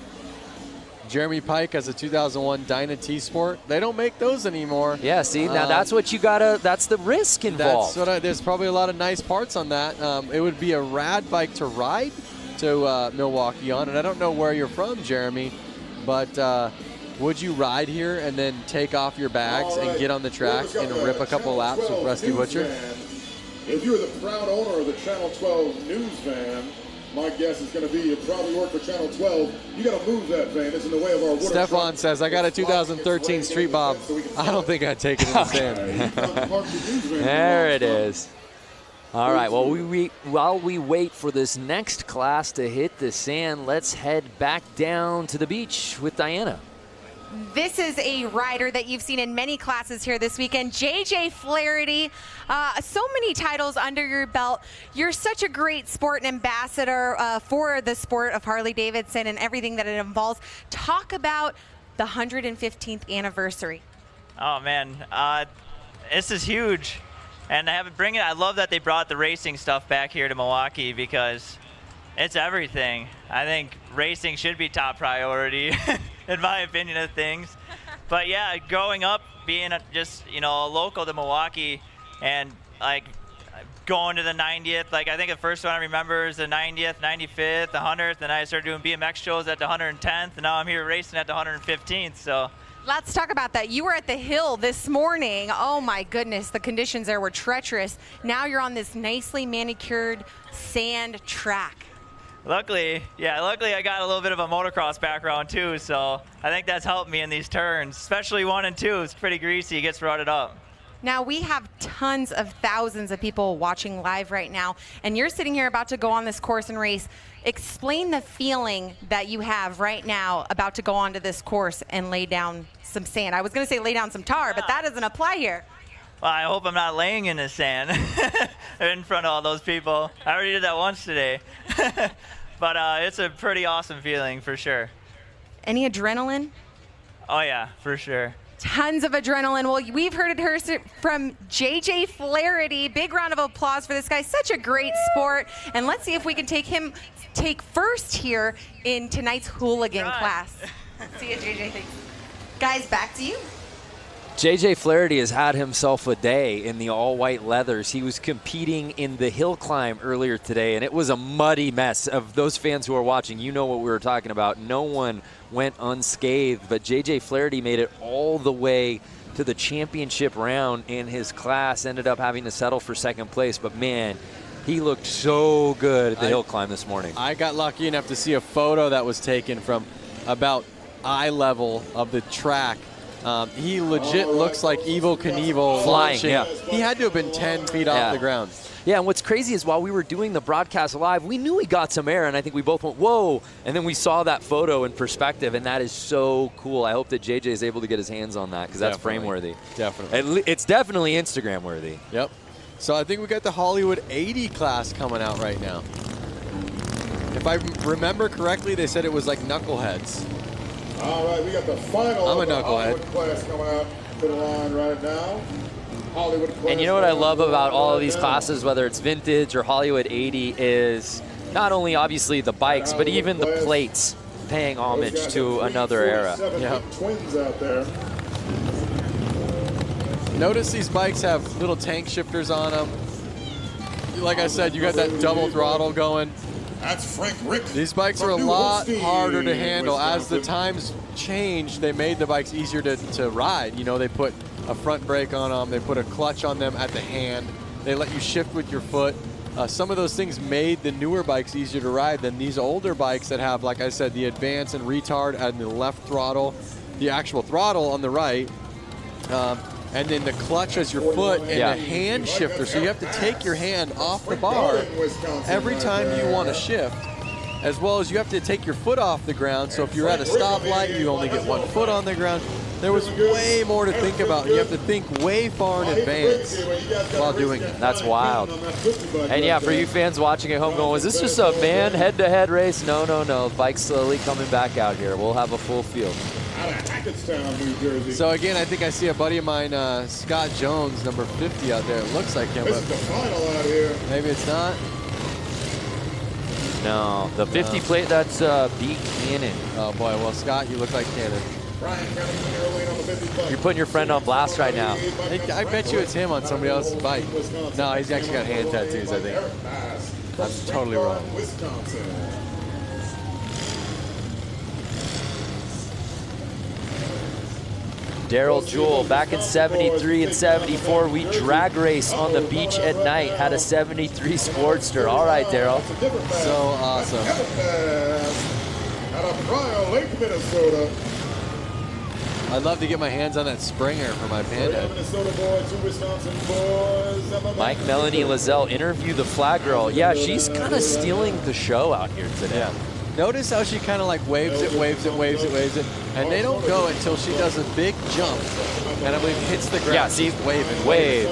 Jeremy Pike has a 2001 Dyna T-Sport. They don't make those anymore. Yeah, see, now that's what you gotta, that's the risk involved. There's probably a lot of nice parts on that. It would be a rad bike to ride to Milwaukee on, and I don't know where you're from, Jeremy, but would you ride here and then take off your bags and get on the track and rip a couple laps with Rusty Butcher? If you're the proud owner of the Channel 12 news van, my guess is going to be you probably work for Channel 12. You got to move that van. It's in the way of our water. Stefan says, I got a 2013 Street Bob. I don't think I'd take it in the sand. There it is. All right, well, while we wait for this next class to hit the sand, let's head back down to the beach with Diana. This is a rider that you've seen in many classes here this weekend, JJ Flaherty. So many titles under your belt. You're such a great sport and ambassador for the sport of Harley-Davidson and everything that it involves. Talk about the 115th anniversary. Oh man, this is huge, and I love that they brought the racing stuff back here to Milwaukee because it's everything. I think racing should be top priority. In my opinion of things. But yeah, growing up, being just, local to Milwaukee and like going to the 90th, like I think the first one I remember is the 90th, 95th, the 100th, and I started doing BMX shows at the 110th, and now I'm here racing at the 115th, so. Let's talk about that. You were at the hill this morning. Oh my goodness, the conditions there were treacherous. Now you're on this nicely manicured sand track. Luckily I got a little bit of a motocross background too, so I think that's helped me in these turns, especially 1 and 2. It's pretty greasy, it gets rutted up. Now we have tons of thousands of people watching live right now, and you're sitting here about to go on this course and race. Explain the feeling that you have right now about to go onto this course and lay down some sand. I was gonna say lay down some tar, but that doesn't apply here. Well, I hope I'm not laying in the sand in front of all those people. I already did that once today. But it's a pretty awesome feeling for sure. Any adrenaline? Oh yeah, for sure. Tons of adrenaline. Well, we've heard it from JJ Flaherty. Big round of applause for this guy. Such a great sport. And let's see if we can take first here in tonight's hooligan class. See you, JJ. Thanks. Guys, back to you. JJ Flaherty has had himself a day in the all-white leathers. He was competing in the hill climb earlier today, and it was a muddy mess. Of those fans who are watching, you know what we were talking about. No one went unscathed, but JJ Flaherty made it all the way to the championship round in his class, ended up having to settle for second place, but man, he looked so good at the hill climb this morning. I got lucky enough to see a photo that was taken from about eye level of the track. He legit looks like Evel Knievel flying. Launching. Yeah. He had to have been 10 feet off the ground. Yeah, and what's crazy is while we were doing the broadcast live, we knew he got some air, and I think we both went, whoa, and then we saw that photo in perspective, and that is so cool. I hope that JJ is able to get his hands on that because that's frame-worthy. Definitely. It's definitely Instagram-worthy. Yep. So I think we got the Hollywood 80 class coming out right now. If I remember correctly, they said it was like knuckleheads. All right, we got the final Hollywood class coming out to the line right now. Hollywood class. And you know what I love about all of these classes, whether it's vintage or Hollywood 80, is not only obviously the bikes, but even the plates paying homage to another era. Yep. Twins out there. Notice these bikes have little tank shifters on them. Like I said, you got that double throttle going. That's Frank Rick. These bikes are a lot harder to handle. As the times changed, they made the bikes easier to ride. You know, they put a front brake on them. They put a clutch on them at the hand. They let you shift with your foot. Some of those things made the newer bikes easier to ride than these older bikes that have, like I said, the advance and retard on the left throttle, the actual throttle on the right, and then the clutch as your foot and the hand shifter. So you have to take your hand off the bar every time you want to shift. as well as you have to take your foot off the ground. So if you're at a stoplight, you only get 1 foot on the ground. There was way more to think about. You have to think way far in advance while doing it. That's wild. And yeah, for you fans watching at home going, was this just a man head-to-head race? No, no, no. Bike's slowly coming back out here. We'll have a full field. So again, I think I see a buddy of mine, Scott Jones, number 50 out there. It looks like him, but maybe it's not. No, the 50 plate, that's beat Cannon. Oh boy, well Scott, you look like Cannon. You're putting your friend on blast right now. I bet you it's him on somebody else's bike. No, he's actually got hand tattoos, I think. I'm totally wrong. Daryl Jewell, back in 73 and 74, we drag race on the beach at night, had a 73 Sportster. All right, Daryl. So awesome. Out of Brawl, Lake, Minnesota. I'd love to get my hands on that Springer for my Panda. Mike Melanie Lazelle interview the flag girl. Yeah, she's kind of stealing the show out here today. Yeah. Notice how she kind of like waves it, and they don't go until she does a big jump, and I believe hits the ground. Yeah, see, waving. Wave.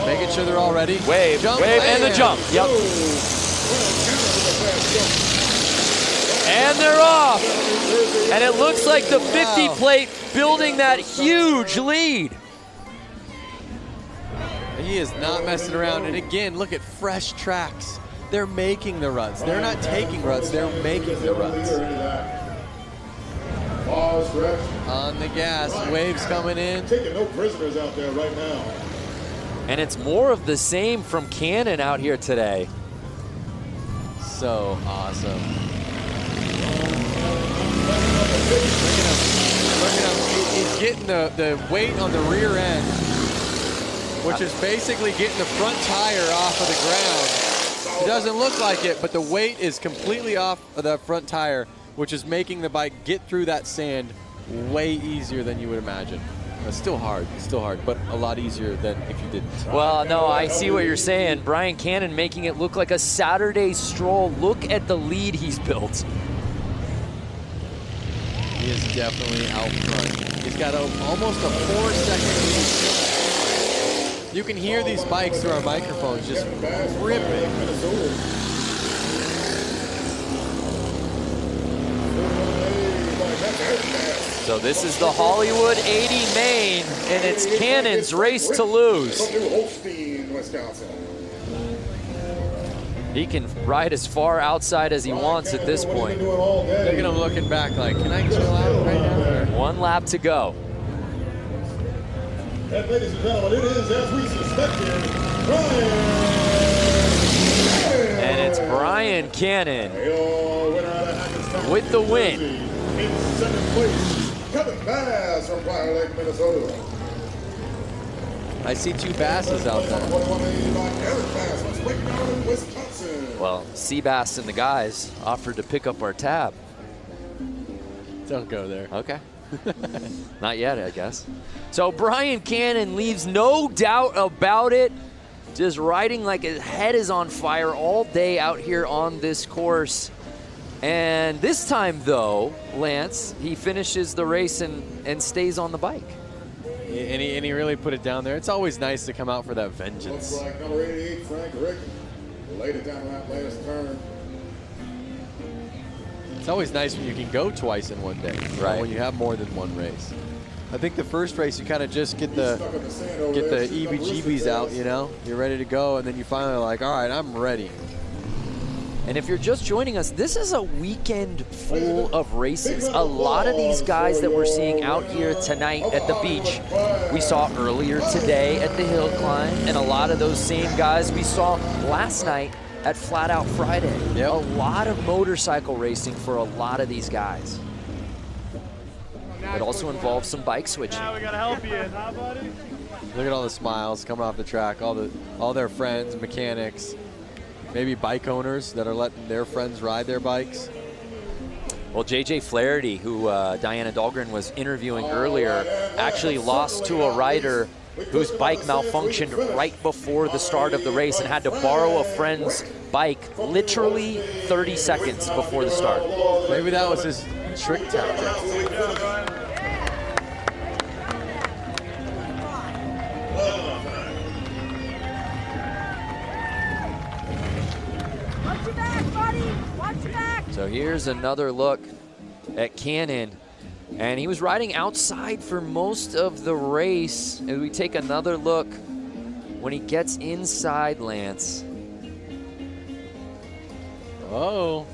Making sure they're all ready. Wave, jump, wave, and the jump. Yep. And they're off. And it looks like the 50 plate building that huge lead. He is not messing around. And again, look at fresh tracks. They're making the ruts. They're not taking ruts, they're making the ruts. On the gas, waves coming in. Taking no prisoners out there right now. And it's more of the same from Cannon out here today. So awesome. Look at him. He's getting the weight on the rear end, which is basically getting the front tire off of the ground. It doesn't look like it, but the weight is completely off of the front tire, which is making the bike get through that sand way easier than you would imagine. It's still hard, but a lot easier than if you didn't. Well, no, I see what you're saying. Brian Cannon making it look like a Saturday stroll. Look at the lead he's built. He is definitely out front. He's got almost a 4-second lead. You can hear these bikes through our microphones just ripping. So this is the Hollywood 80 main, and it's Cannon's race to lose. He can ride as far outside as he wants at this point. Look at him looking back like, can I chill out right now? 1 lap to go. And ladies and gentlemen, it is, as we suspected, Brian. And it's Brian Cannon with the win. In 2nd place, Kevin Bass from Prior Lake, Minnesota. I see 2 Basses out there. Well, Seabass and the guys offered to pick up our tab. Don't go there. Okay. Not yet, I guess. So Brian Cannon leaves no doubt about it. Just riding like his head is on fire all day out here on this course. And this time, though, Lance, he finishes the race and stays on the bike. And he really put it down there. It's always nice to come out for that vengeance. Looks like number 88, Frank Rick, laid it down that last turn. It's always nice when you can go twice in one day, right? When you have more than one race. I think the first race you kind of just get the EBGBs out, you know? You're ready to go, and then you finally like, all right, I'm ready. And if you're just joining us, this is a weekend full of races. A lot of these guys that we're seeing out here tonight at the beach, we saw earlier today at the hill climb, and a lot of those same guys we saw last night at Flat Out Friday. Yep. A lot of motorcycle racing for a lot of these guys. It also involves some bike switching. Now we gotta help you, huh, buddy? Look at all the smiles coming off the track, all their friends, mechanics, maybe bike owners that are letting their friends ride their bikes. Well, JJ Flaherty, who Diana Dahlgren was interviewing earlier, actually lost to a rider whose bike malfunctioned right before the start of the race and had to borrow a friend's bike literally 30 seconds before the start. Maybe that was his trick tactic. So here's another look at Cannon. And he was riding outside for most of the race. And we take another look when he gets inside, Lance. Oh.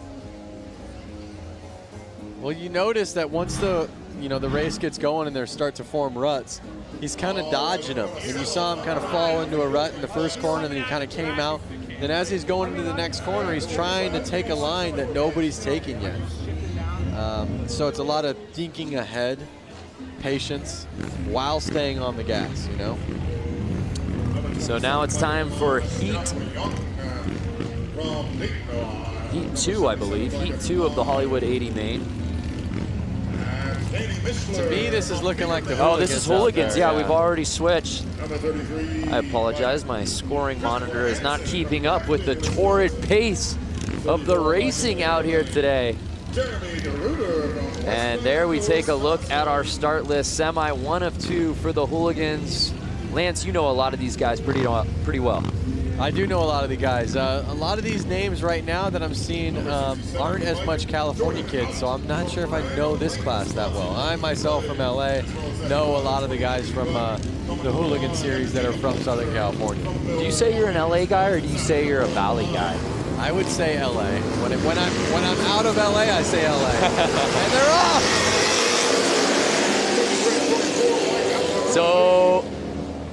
Well, you notice that once the race gets going and there start to form ruts, he's kind of dodging them. And you saw him kind of fall into a rut in the first corner, and then he kind of came out. Then as he's going into the next corner, he's trying to take a line that nobody's taking yet. So it's a lot of thinking ahead, patience, while staying on the gas, you know? So now it's time for Heat 2, I believe. Heat 2 of the Hollywood 80 main. To me, this is looking like the Hooligans. Oh, this is Hooligans. Yeah, we've already switched. I apologize. My scoring monitor is not keeping up with the torrid pace of the racing out here today. And there we take a look at our start list. Semi 1 of 2 for the Hooligans. Lance, you know a lot of these guys pretty well. I do know a lot of the guys. A lot of these names right now that I'm seeing aren't as much California kids, so I'm not sure if I know this class that well. I myself from LA know a lot of the guys from the Hooligan series that are from Southern California. Do you say you're an LA guy, or do you say you're a Valley guy? I would say LA. When I'm out of LA, I say LA. And they're off! So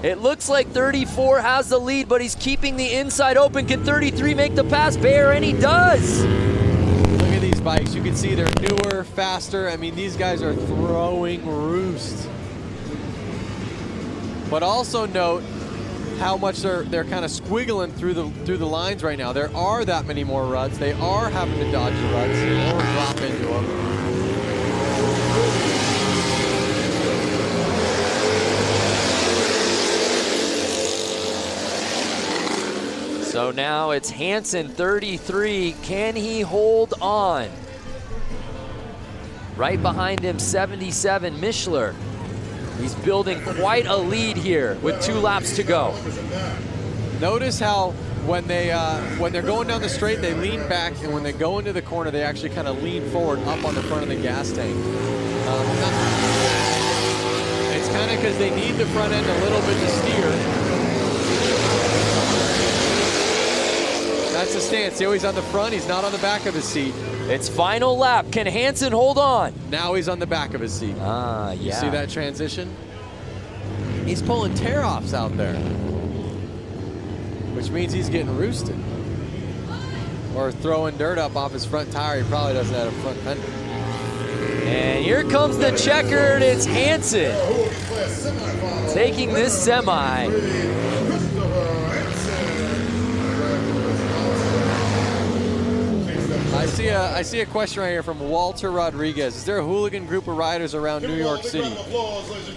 it looks like 34 has the lead, but he's keeping the inside open. Can 33 make the pass, Bear? And he does. Look at these bikes. You can see they're newer, faster. I mean, these guys are throwing roost. But also note how much they're kind of squiggling through the lines right now. There are that many more ruts. They are having to dodge the ruts or drop into them. So now it's Hansen, 33. Can he hold on? Right behind him, 77, Mishler. He's building quite a lead here with 2 laps to go. Notice how when they're going down the straight, they lean back, and when they go into the corner, they actually kind of lean forward up on the front of the gas tank. It's kind of because they need the front end a little bit to steer. That's the stance. See how he's on the front? He's not on the back of his seat. It's final lap. Can Hansen hold on? Now he's on the back of his seat. Ah, yeah. You see that transition? He's pulling tear-offs out there, which means he's getting roosted. Or throwing dirt up off his front tire. He probably doesn't have a front fender. And here comes the checkered. It's Hansen taking this semi. I see a question right here from Walter Rodriguez. Is there a hooligan group of riders around New York City?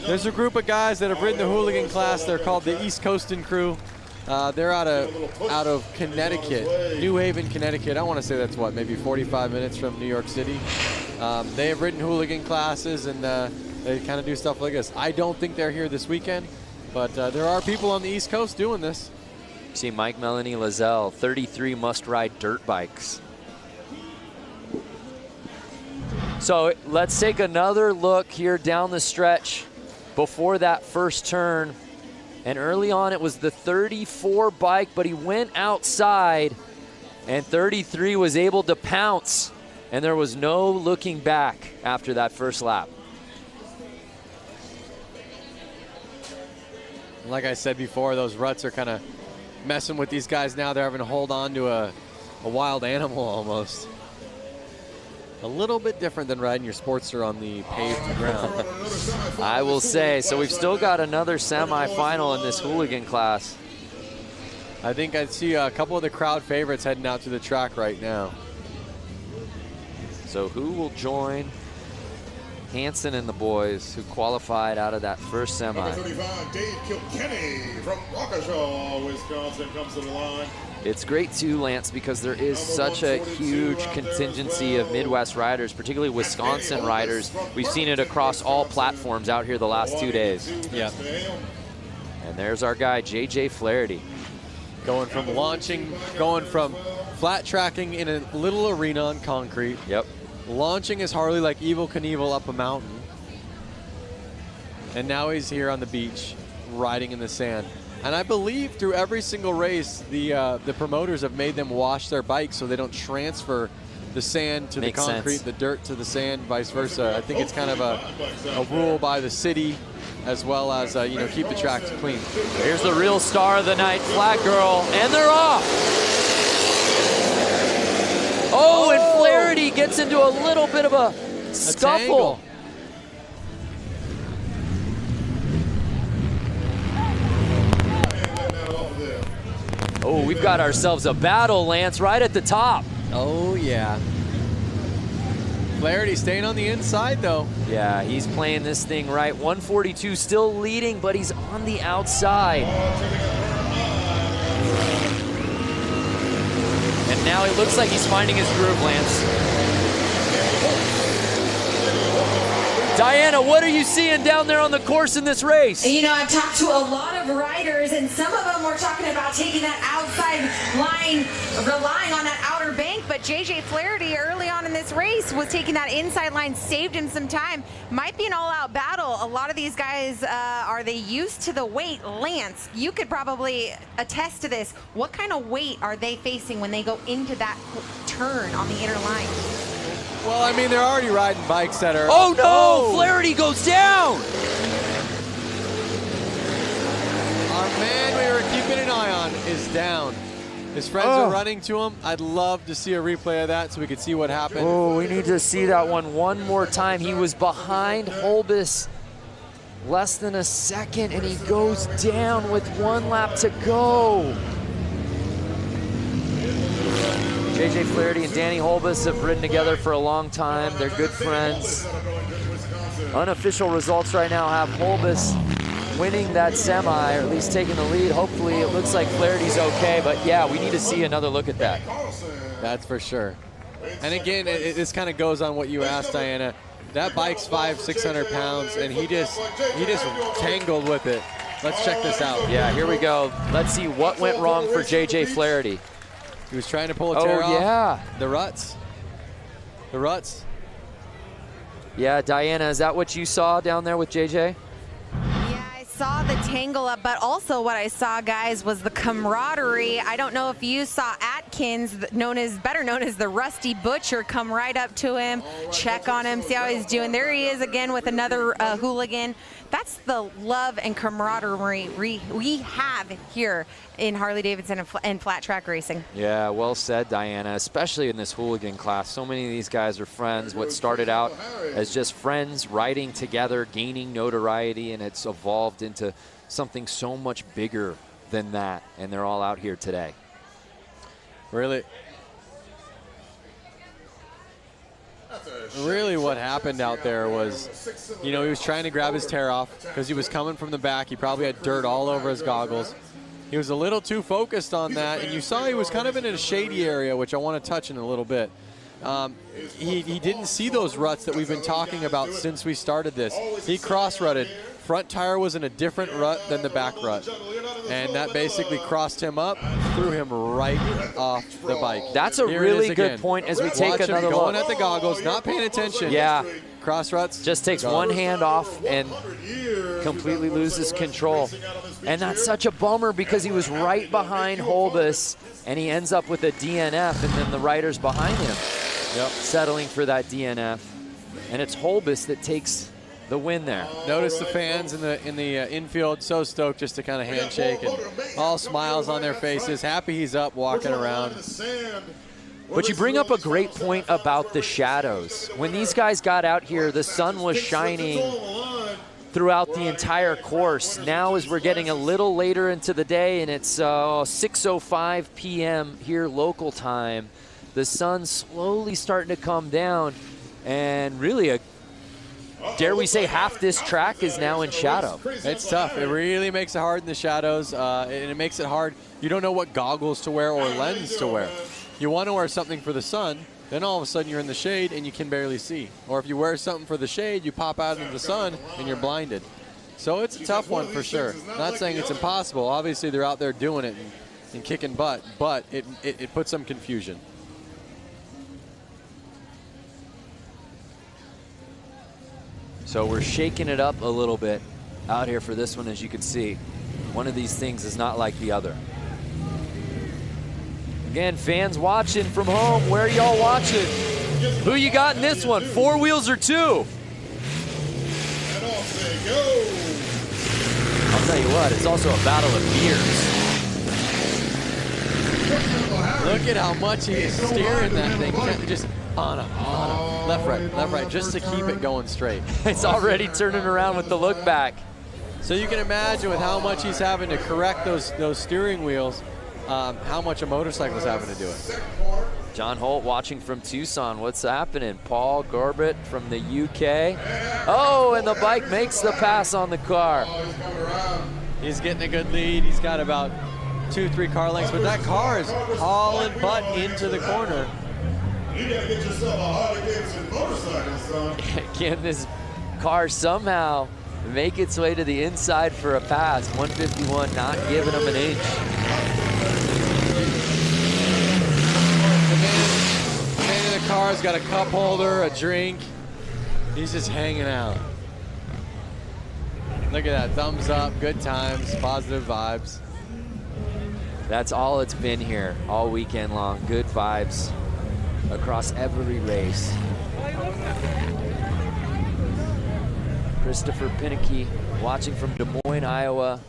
There's a group of guys that have ridden the hooligan class. They're called the East Coastin' Crew. They're out of Connecticut, New Haven, Connecticut. I want to say that's what, maybe 45 minutes from New York City. They have ridden hooligan classes, and they kind of do stuff like this. I don't think they're here this weekend, but there are people on the East Coast doing this. See Mike Melanie Lazelle, 33 must-ride dirt bikes. So let's take another look here down the stretch before that first turn. And early on, it was the 34 bike, but he went outside, and 33 was able to pounce, and there was no looking back after that first lap. Like I said before, those ruts are kind of messing with these guys now. They're having to hold on to a wild animal almost. A little bit different than riding your Sportster on the paved ground. I will say. So we've still got another semi-final in this hooligan class. I think I see a couple of the crowd favorites heading out to the track right now. So who will join Hansen and the boys who qualified out of that first semi? 35, Dave Kilkenny from Waukesha, Wisconsin comes to the line. It's great too, Lance, because there is such a huge contingency of Midwest riders, particularly Wisconsin riders. We've seen it across all platforms out here the last 2 days. Yeah. And there's our guy, J.J. Flaherty. Going from flat tracking in a little arena on concrete. Yep. Launching his Harley like Evel Knievel up a mountain. And now he's here on the beach, riding in the sand. And I believe through every single race, the promoters have made them wash their bikes so they don't transfer the sand to the concrete, the dirt to the sand, vice versa. I think it's kind of a rule by the city, as well as you know, keep the tracks clean. Here's the real star of the night, Flat Girl, and they're off. Oh, and Flaherty gets into a little bit of a scuffle. Oh, we've got ourselves a battle, Lance, right at the top. Oh, yeah. Flaherty staying on the inside, though. Yeah, he's playing this thing right. 142 still leading, but he's on the outside. And now it looks like he's finding his groove, Lance. Diana, what are you seeing down there on the course in this race? You know, I've talked to a lot of riders, and some of them were talking about taking that outside line, relying on that outer bank, but J.J. Flaherty early on in this race was taking that inside line, saved him some time. Might be an all-out battle. A lot of these guys, are they used to the weight? Lance, you could probably attest to this. What kind of weight are they facing when they go into that turn on the inner line? Well, I mean, they're already riding bikes that are... Oh, no! Oh. Flaherty goes down! Our man we were keeping an eye on is down. His friends are running to him. I'd love to see a replay of that so we could see what happened. Oh, we need to see that one more time. He was behind Holbus less than a second, and he goes down with 1 lap to go. J.J. Flaherty and Danny Holbus have ridden together for a long time. They're good friends. Unofficial results right now have Holbus winning that semi, or at least taking the lead. Hopefully it looks like Flaherty's okay, but yeah, we need to see another look at that. That's for sure. And again, this kind of goes on what you asked, Diana. That bike's 500-600 pounds, and he just tangled with it. Let's check this out. Yeah, here we go. Let's see what went wrong for J.J. Flaherty. He was trying to pull a tear off. Oh, yeah. The ruts. The ruts. Yeah, Diana, is that what you saw down there with JJ? Yeah, I saw the tangle up, but also what I saw, guys, was the camaraderie. I don't know if you saw Atkins, better known as the Rusty Butcher, come right up to him, check on him, see how he's doing. There he is again with another hooligan. That's the love and camaraderie we have here in Harley-Davidson and flat track racing. Yeah, well said, Diana, especially in this hooligan class. So many of these guys are friends. What started out as just friends riding together, gaining notoriety, and it's evolved into something so much bigger than that, and they're all out here today. Really what happened out there was, you know, he was trying to grab his tear off because he was coming from the back. He probably had dirt all over his goggles. He was a little too focused on that, and you saw he was kind of in a shady area, which I want to touch in a little bit. He didn't see those ruts that we've been talking about since we started this. He cross-rutted. Front tire was in a different rut than the back rut, and that basically crossed him up, threw him right off the bike. That's a really good point as we take another look. Going at the goggles, not paying attention. Yeah. Cross ruts. Just takes one hand off and completely loses control. And that's such a bummer because he was right behind Holbus, and he ends up with a DNF, and then the riders behind him settling for that DNF. And it's Holbus that takes the win there. Notice the fans in the infield, so stoked just to kind of handshake and all smiles on their faces. Happy he's up, walking around. But you bring up a great point about the shadows. When these guys got out here, the sun was shining throughout the entire course. Now as we're getting a little later into the day and it's 6:05 p.m. here local time, the sun's slowly starting to come down, and really a dare we say, half this track is now in shadow. It's tough. It really makes it hard in the shadows, and it makes it hard. You don't know what goggles to wear or lens to wear. You want to wear something for the sun, then all of a sudden you're in the shade and you can barely see. Or if you wear something for the shade, you pop out into the sun and you're blinded. So it's a tough one for sure. Not saying it's impossible. Obviously they're out there doing it and kicking butt, but it puts some confusion. So we're shaking it up a little bit out here for this one, as you can see. One of these things is not like the other. Again, fans watching from home, where are y'all watching? Who you got in this one, 4 wheels or 2? I'll tell you what, it's also a battle of gears. Look at how much he is steering that thing. Just on, left, right, just to keep it going straight. It's already turning around with the look back. So you can imagine with how much he's having to correct those steering wheels, how much a motorcycle's having to do it. John Holt watching from Tucson. What's happening? Paul Gorbett from the UK. Oh, and the bike makes the pass on the car. He's getting a good lead. He's got about 2-3 car lengths, but that car is hauling butt into the corner. You gotta get yourself a Harley-Davidson motorcycle, son. Can this car somehow make its way to the inside for a pass? 151 not giving him an inch. The man in the car's got a cup holder, a drink. He's just hanging out. Look at that, thumbs up, good times, positive vibes. That's all it's been here all weekend long. Good vibes across every race. Christopher Pinnicky watching from Des Moines, Iowa.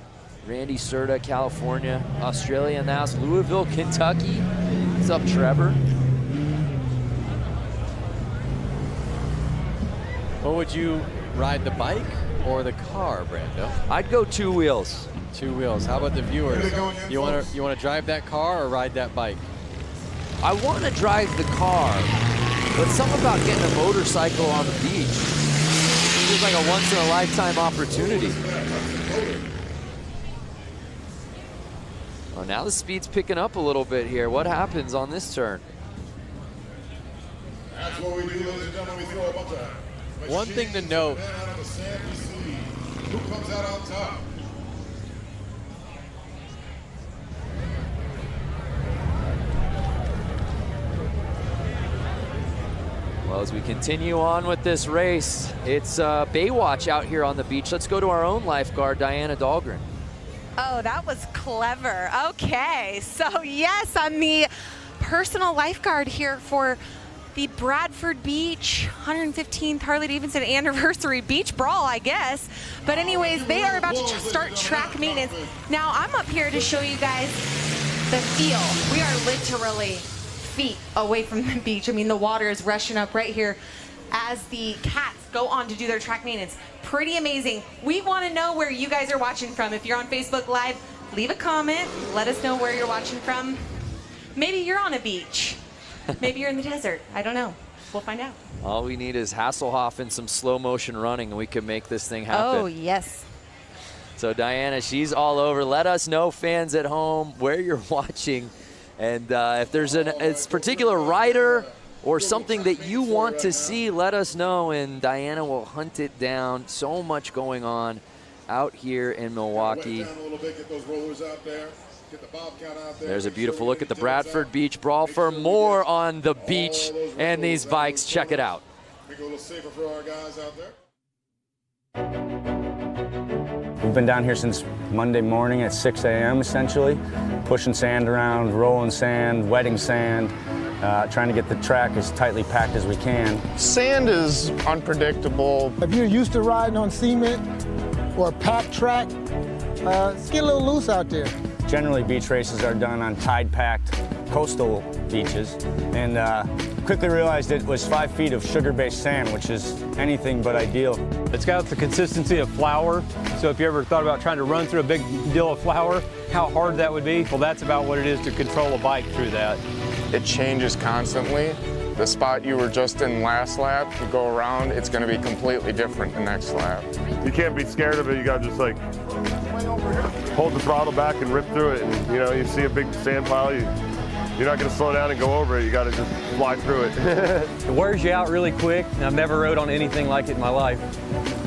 Randy Serta, California. Australia in the house. Louisville, Kentucky. What's up, Trevor? What would you ride, the bike or the car, Brando? I'd go 2 wheels. 2 wheels. How about the viewers? You want to drive that car or ride that bike? I want to drive the car, but something about getting a motorcycle on the beach feels like a once-in-a-lifetime opportunity. Oh, now the speed's picking up a little bit here. What happens on this turn? That's what we do, ladies and gentlemen. We throw a bunch of one thing to note. Who comes out on top? Well, as we continue on with this race, it's Baywatch out here on the beach. Let's go to our own lifeguard, Diana Dahlgren. Oh, that was clever. Okay, so yes, I'm the personal lifeguard here for the Bradford Beach 115th Harley-Davidson anniversary beach brawl, I guess. But anyways, they are about to start track maintenance. Now, I'm up here to show you guys the feel. We are literally feet away from the beach. I mean, the water is rushing up right here as the cats go on to do their track maintenance. Pretty amazing. We want to know where you guys are watching from. If you're on Facebook Live, leave a comment. Let us know where you're watching from. Maybe you're on a beach. Maybe you're in the desert. I don't know. We'll find out. All we need is Hasselhoff and some slow motion running, and we can make this thing happen. Oh, yes. So Diana, she's all over. Let us know, fans at home, where you're watching. And if there's a particular rider or something that you want to see, let us know, and Diana will hunt it down. So much going on out here in Milwaukee. There's a beautiful look at the Bradford Beach Brawl. For more on the beach and these bikes, check it out. Make it a little safer for our guys out there. We've been down here since Monday morning at 6 a.m. essentially, pushing sand around, rolling sand, wetting sand, trying to get the track as tightly packed as we can. Sand is unpredictable. If you're used to riding on cement or a packed track, it's get a little loose out there. Generally, beach races are done on tide-packed coastal beaches, and quickly realized it was 5 feet of sugar-based sand, which is anything but ideal. It's got the consistency of flour, so if you ever thought about trying to run through a big deal of flour, how hard that would be, well, that's about what it is to control a bike through that. It changes constantly, The spot you were just in last lap, you go around, it's going to be completely different the next lap. You can't be scared of it. You got to just like hold the throttle back and rip through it. And you know, you see a big sand pile, you're not going to slow down and go over it. You got to just fly through it. It wears you out really quick, and I've never rode on anything like it in my life.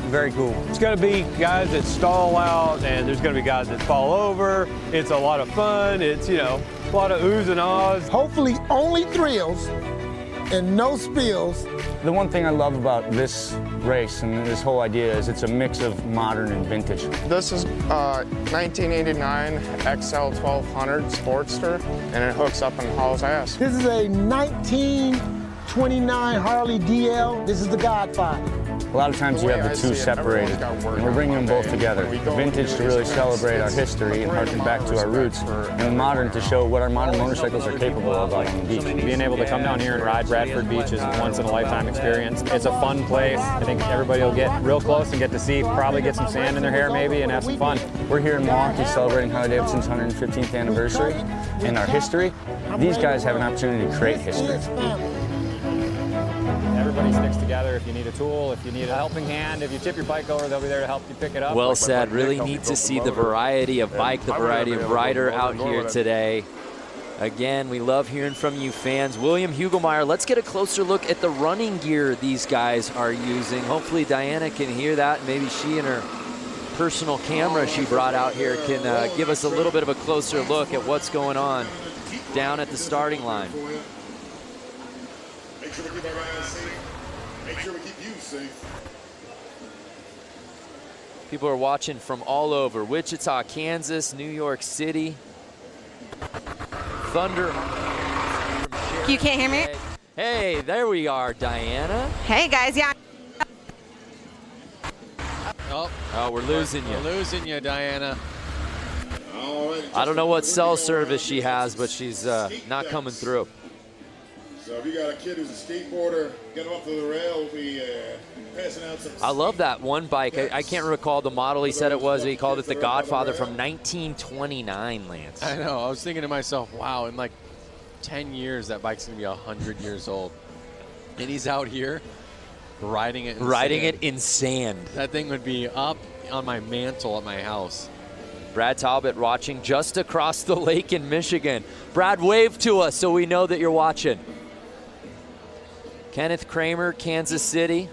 Very cool. It's going to be guys that stall out, and there's going to be guys that fall over. It's a lot of fun. It's, you know, a lot of oohs and ahs. Hopefully only thrills and no spills. The one thing I love about this race and this whole idea is it's a mix of modern and vintage. This is 1989 XL 1200 Sportster, and it hooks up and hauls ass. This is a 1929 Harley DL. This is the Godfather. A lot of times you have the two separated, and we're bringing them both together. Vintage to really celebrate our history and harken back to our roots, and modern to show what our modern motorcycles are capable of out on the beach. Being able to come down here and ride Bradford Beach is a once-in-a-lifetime experience. It's a fun place. I think everybody will get real close and get to see, probably get some sand in their hair maybe, and have some fun. We're here in Milwaukee celebrating Harley-Davidson's 115th anniversary and our history. These guys have an opportunity to create history. Everybody sticks together. If you need a tool, if you need a helping hand, if you tip your bike over, they'll be there to help you pick it up. Well said. Really neat to see the variety of bike, the variety of rider out here today. Again, we love hearing from you fans. William Hugelmeyer, let's get a closer look at the running gear these guys are using. Hopefully Diana can hear that. Maybe she and her personal camera she brought out here can give us a little bit of a closer look at what's going on down at the starting line. Make sure we keep our guys safe. Make sure we keep you safe. People are watching from all over. Wichita, Kansas, New York City. Thunder. You can't hear me? Hey, there we are, Diana. Hey, guys. Yeah. Oh, we're losing you. We're losing you, Diana. I don't know what cell service she has, but she's not coming through. So if you got a kid who's a skateboarder, get him up to the rail. We'll be passing out some. I love that one bike. I can't recall the model he said it was. He called it the Godfather from 1929, Lance. I know. I was thinking to myself, wow, in like 10 years, that bike's going to be 100 years old. And he's out here riding it in sand. In sand. That thing would be up on my mantle at my house. Brad Talbot watching just across the lake in Michigan. Brad, wave to us so we know that you're watching. Kenneth Kramer, Kansas City.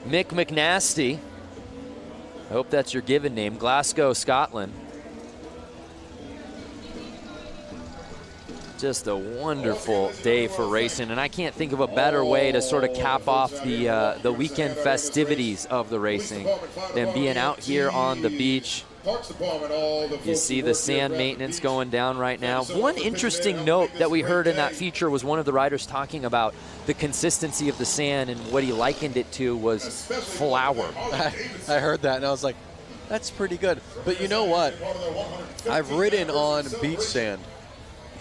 Mick McNasty, I hope that's your given name, Glasgow, Scotland. Just a wonderful day for racing, and I can't think of a better way to sort of cap off the weekend festivities of the racing than being out here on the beach. You see the sand maintenance going down right now. One interesting note that we heard in that feature was one of the riders talking about the consistency of the sand, and what he likened it to was flour. I heard that, and I was like, that's pretty good. But you know what? I've ridden on beach sand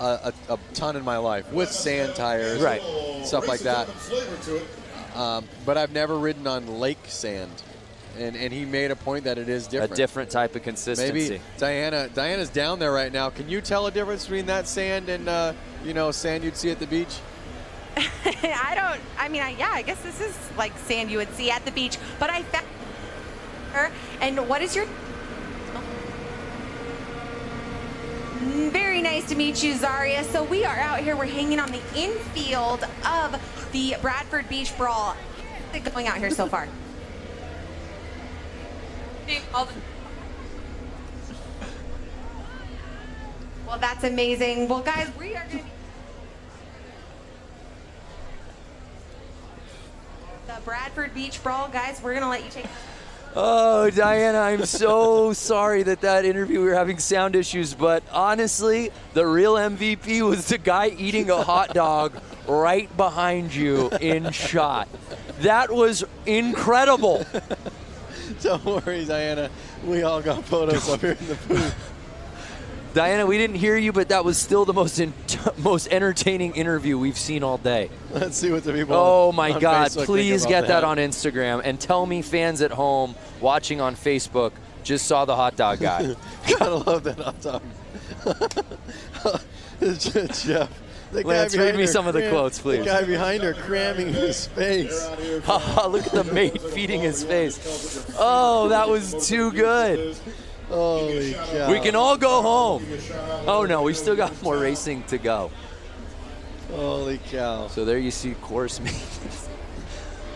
a ton in my life with sand tires, right, stuff like that. But I've never ridden on lake sand. And he made a point that it is different. A different type of consistency. Maybe Diana's down there right now. Can you tell a difference between that sand and sand you'd see at the beach? I guess this is like sand you would see at the beach. But I found her. And what is your? Very nice to meet you, Zaria. So we are out here. We're hanging on the infield of the Bradford Beach Brawl. How's it going out here so far? Well, that's amazing. Well, guys, we are going to be the Bradford Beach Brawl. Guys, we're going to let you take. Oh, Diana, I'm so sorry that interview, we were having sound issues, but honestly, the real MVP was the guy eating a hot dog right behind you in shot. That was incredible. Don't worry, Diana. We all got photos up here in the booth. Diana, we didn't hear you, but that was still the most entertaining interview we've seen all day. Let's see what the people Oh, my God. Facebook Please get that on Instagram. And tell me fans at home watching on Facebook just saw the hot dog guy. Gotta love that hot dog. Lance, read me some of the quotes, please. The guy behind her cramming his face. Look at the mate feeding his face. Oh, that was too good. Holy cow. We can all go home. Oh, no, we still got more racing to go. Holy cow. So there you see course maintenance.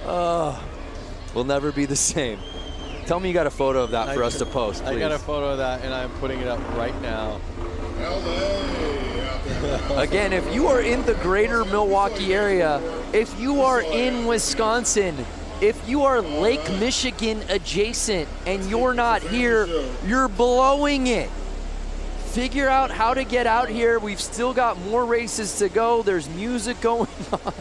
Oh, we'll never be the same. Tell me you got a photo of that for us to post, please. I got a photo of that, and I'm putting it up right now. Again, if you are in the greater Milwaukee area, if you are in Wisconsin, if you are Lake Michigan adjacent and you're not here, you're blowing it. Figure out how to get out here. We've still got more races to go. There's music going on.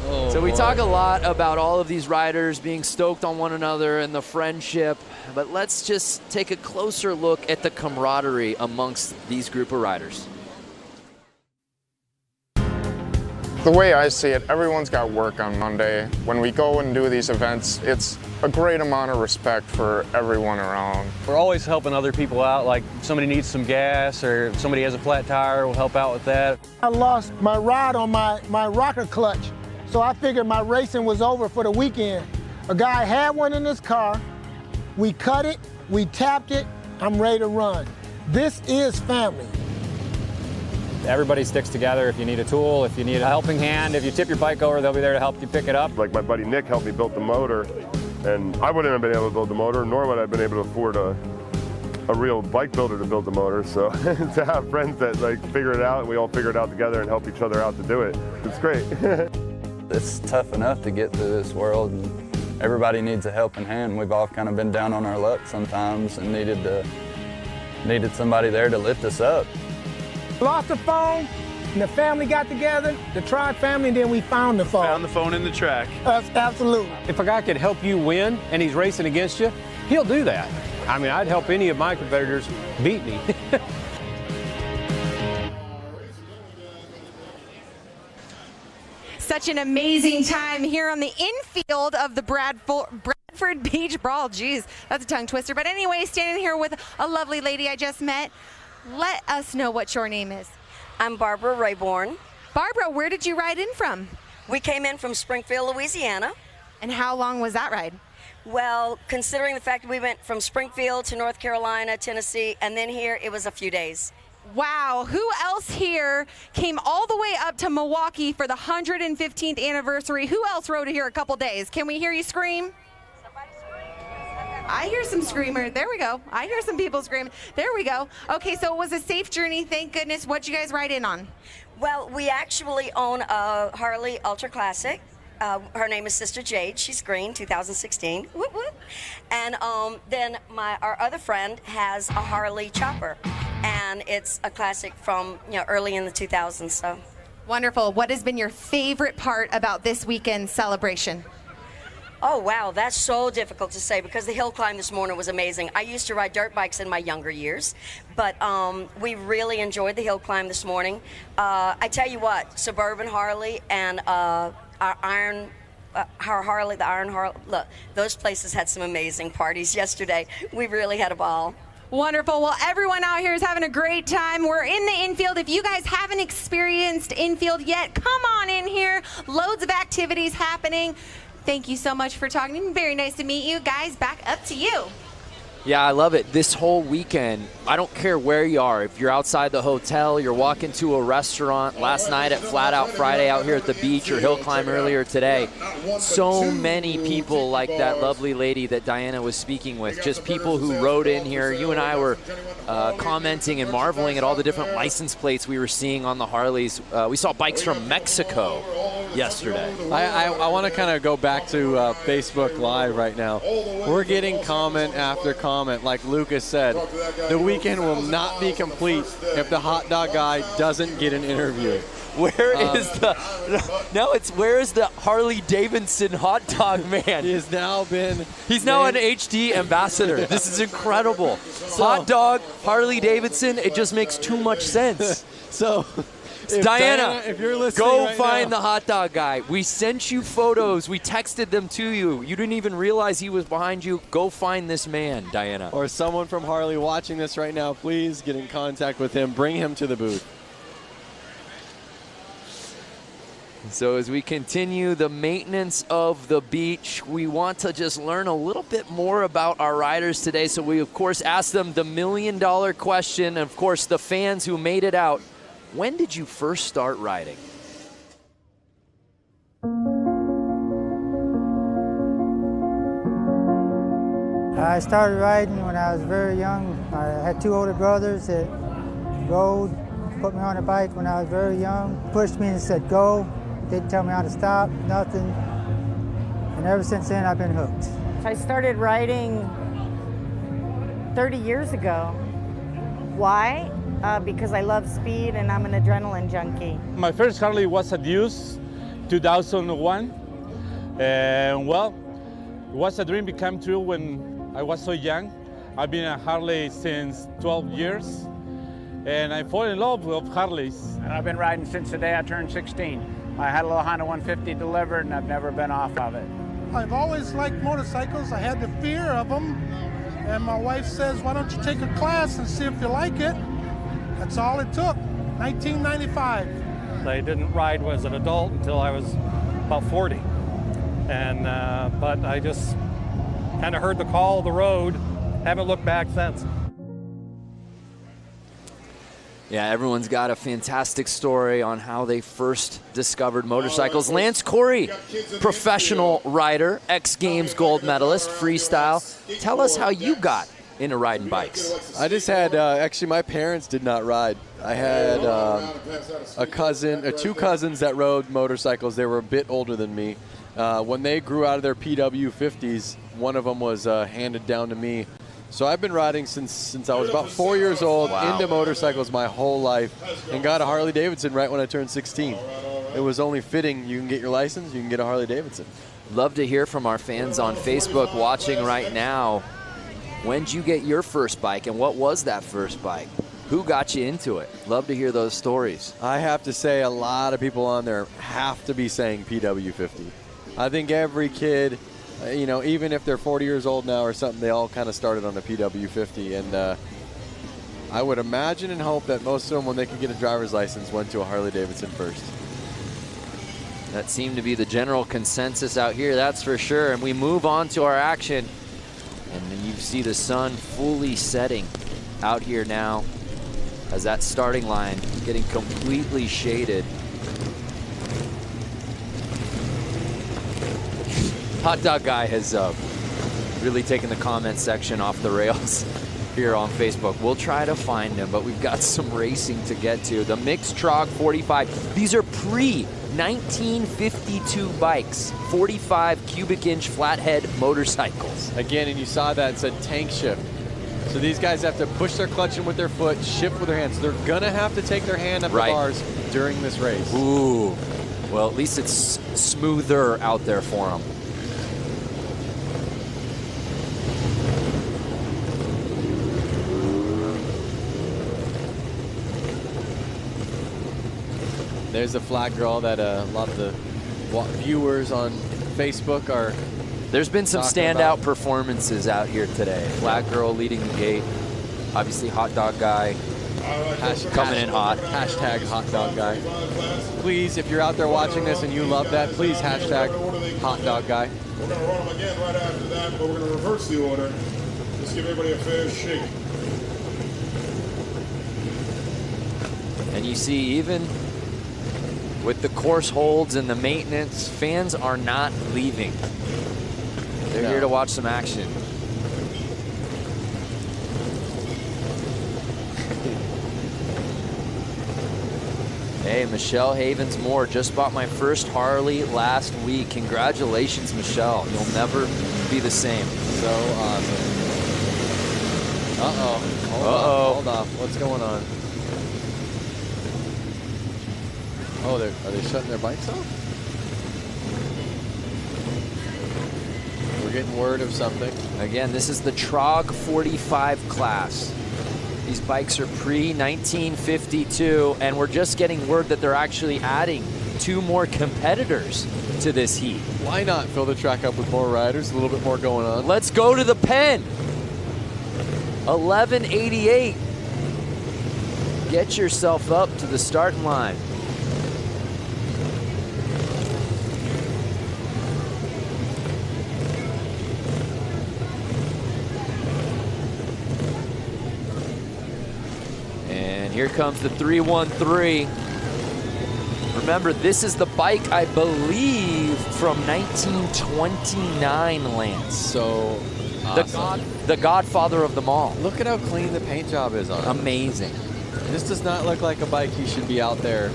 Oh, so we boy. talk a lot about all of these riders being stoked on one another and the friendship, but let's just take a closer look at the camaraderie amongst these group of riders. The way I see it, everyone's got work on Monday. When we go and do these events, it's a great amount of respect for everyone around. We're always helping other people out, like if somebody needs some gas or if somebody has a flat tire, we'll help out with that. I lost my rod on my rocker clutch, so I figured my racing was over for the weekend. A guy had one in his car, we cut it, we tapped it, I'm ready to run. This is family. Everybody sticks together. If you need a tool, if you need a helping hand, if you tip your bike over, they'll be there to help you pick it up. Like my buddy Nick helped me build the motor, and I wouldn't have been able to build the motor, nor would I have been able to afford a real bike builder to build the motor. So to have friends that like figure it out, and we all figure it out together and help each other out to do it, it's great. It's tough enough to get through this world, and everybody needs a helping hand. We've all kind of been down on our luck sometimes and needed somebody there to lift us up. Lost the phone, and the family got together, the Tribe family, and then we found the phone. Found the phone in the track. Absolutely. If a guy could help you win and he's racing against you, he'll do that. I mean, I'd help any of my competitors beat me. Such an amazing time here on the infield of the Bradford Beach Brawl. Geez, that's a tongue twister. But anyway, standing here with a lovely lady I just met. Let us know what your name is. I'm Barbara Rayborn. Barbara, where did you ride in from? We came in from Springfield, Louisiana. And how long was that ride? Well, considering the fact that we went from Springfield to North Carolina, Tennessee, and then here, it was a few days. Wow, who else here came all the way up to Milwaukee for the 115th anniversary? Who else rode here a couple days? Can we hear you scream? I hear some screamers. There we go. I hear some people screaming. There we go. Okay, so it was a safe journey. Thank goodness. What'd you guys ride in on? Well, we actually own a Harley Ultra Classic. Her name is Sister Jade. She's green, 2016. Whoop, whoop. And then our other friend has a Harley Chopper, and it's a classic from early in the 2000s. So wonderful. What has been your favorite part about this weekend's celebration? Oh, wow, that's so difficult to say because the hill climb this morning was amazing. I used to ride dirt bikes in my younger years, but we really enjoyed the hill climb this morning. I tell you what, Suburban Harley and our Harley, the Iron Harley, look, those places had some amazing parties yesterday. We really had a ball. Wonderful. Well, everyone out here is having a great time. We're in the infield. If you guys haven't experienced infield yet, come on in here. Loads of activities happening. Thank you so much for talking. Very nice to meet you guys. Back up to you. Yeah, I love it. This whole weekend, I don't care where you are. If you're outside the hotel, you're walking to a restaurant, last night at Flat Out Friday out here at the beach, or hill climb earlier today. So many people like that lovely lady that Diana was speaking with, just people who rode in here. You and I were commenting and marveling at all the different license plates we were seeing on the Harleys. We saw bikes from Mexico yesterday. I want to kind of go back to Facebook Live right now. We're getting comment after comment. Like Lucas said, the weekend will not be complete if the hot dog guy doesn't get an interview. Where is the Harley-Davidson hot dog man? He's now an HD ambassador. This is incredible. Hot dog, Harley-Davidson, it just makes too much sense. So Diana, if you're listening go right find now. the hot dog guy. We sent you photos. We texted them to you. You didn't even realize he was behind you. Go find this man, Diana. Or someone from Harley watching this right now, please get in contact with him. Bring him to the booth. So as we continue the maintenance of the beach, we want to just learn a little bit more about our riders today. So we, of course, asked them the $1 million question. And, of course, the fans who made it out. When did you first start riding? I started riding when I was very young. I had 2 older brothers that rode, put me on a bike when I was very young, pushed me and said go, didn't tell me how to stop, nothing. And ever since then, I've been hooked. I started riding 30 years ago. Why? Because I love speed and I'm an adrenaline junkie. My first Harley was a Deuce, 2001. And well, it was a dream become true when I was so young. I've been a Harley since 12 years. And I fall in love with Harleys. And I've been riding since the day I turned 16. I had a little Honda 150 delivered and I've never been off of it. I've always liked motorcycles. I had the fear of them. And my wife says, why don't you take a class and see if you like it? That's all it took, 1995. I didn't ride as an adult until I was about 40. And, but I just kind of heard the call of the road, haven't looked back since. Yeah, everyone's got a fantastic story on how they first discovered motorcycles. Lance Corey, professional rider, X Games gold medalist, freestyle. Tell us how you got into riding bikes. I just had, actually my parents did not ride. I had a cousin, 2 cousins that rode motorcycles. They were a bit older than me. When they grew out of their PW 50s, one of them was handed down to me. So I've been riding since I was about 4 years old, into motorcycles my whole life, and got a Harley-Davidson right when I turned 16. It was only fitting. You can get your license, you can get a Harley-Davidson. Love to hear from our fans on Facebook watching right now. When did you get your first bike, and what was that first bike? Who got you into it? Love to hear those stories. I have to say a lot of people on there have to be saying PW50. I think every kid, you know, even if they're 40 years old now or something, they all kind of started on a PW50. And I would imagine and hope that most of them, when they could get a driver's license, went to a Harley-Davidson first. That seemed to be the general consensus out here, that's for sure. And we move on to our action. And then you see the sun fully setting out here now as that starting line getting completely shaded. Hot Dog Guy has really taken the comment section off the rails here on Facebook. We'll try to find him, but we've got some racing to get to. The mixed Trog 45. These are pre-1952 bikes, 45 cubic inch flathead motorcycles. Again, and you saw that it said tank shift. So these guys have to push their clutch in with their foot, shift with their hands. They're gonna have to take their hand up the bars during this race. Ooh, well, at least it's smoother out there for them. There's a flat girl that a lot of the viewers on Facebook are. There's been some standout performances out here today. Flat girl leading the gate. Obviously, Hot Dog Guy coming in hot. Hashtag Hot Dog Guy. Please, if you're out there watching this and you love that, please hashtag Hot Dog Guy. We're going to run them again right after that, but we're going to reverse the order. Just give everybody a fair shake. And you see, even with the course holds and the maintenance, fans are not leaving. They're here to watch some action. Hey, Michelle Havens-Moore just bought my first Harley last week. Congratulations, Michelle. You'll never be the same. So awesome. Uh-oh. Hold off. What's going on? Oh, are they shutting their bikes off? We're getting word of something. Again, this is the Trog 45 class. These bikes are pre-1952, and we're just getting word that they're actually adding 2 more competitors to this heat. Why not fill the track up with more riders? A little bit more going on. Let's go to the pen. 1188. Get yourself up to the starting line. And here comes the 313. Remember, this is the bike, I believe, from 1929, Lance. So awesome. The godfather of them all. Look at how clean the paint job is on it. Amazing. This does not look like a bike he should be out there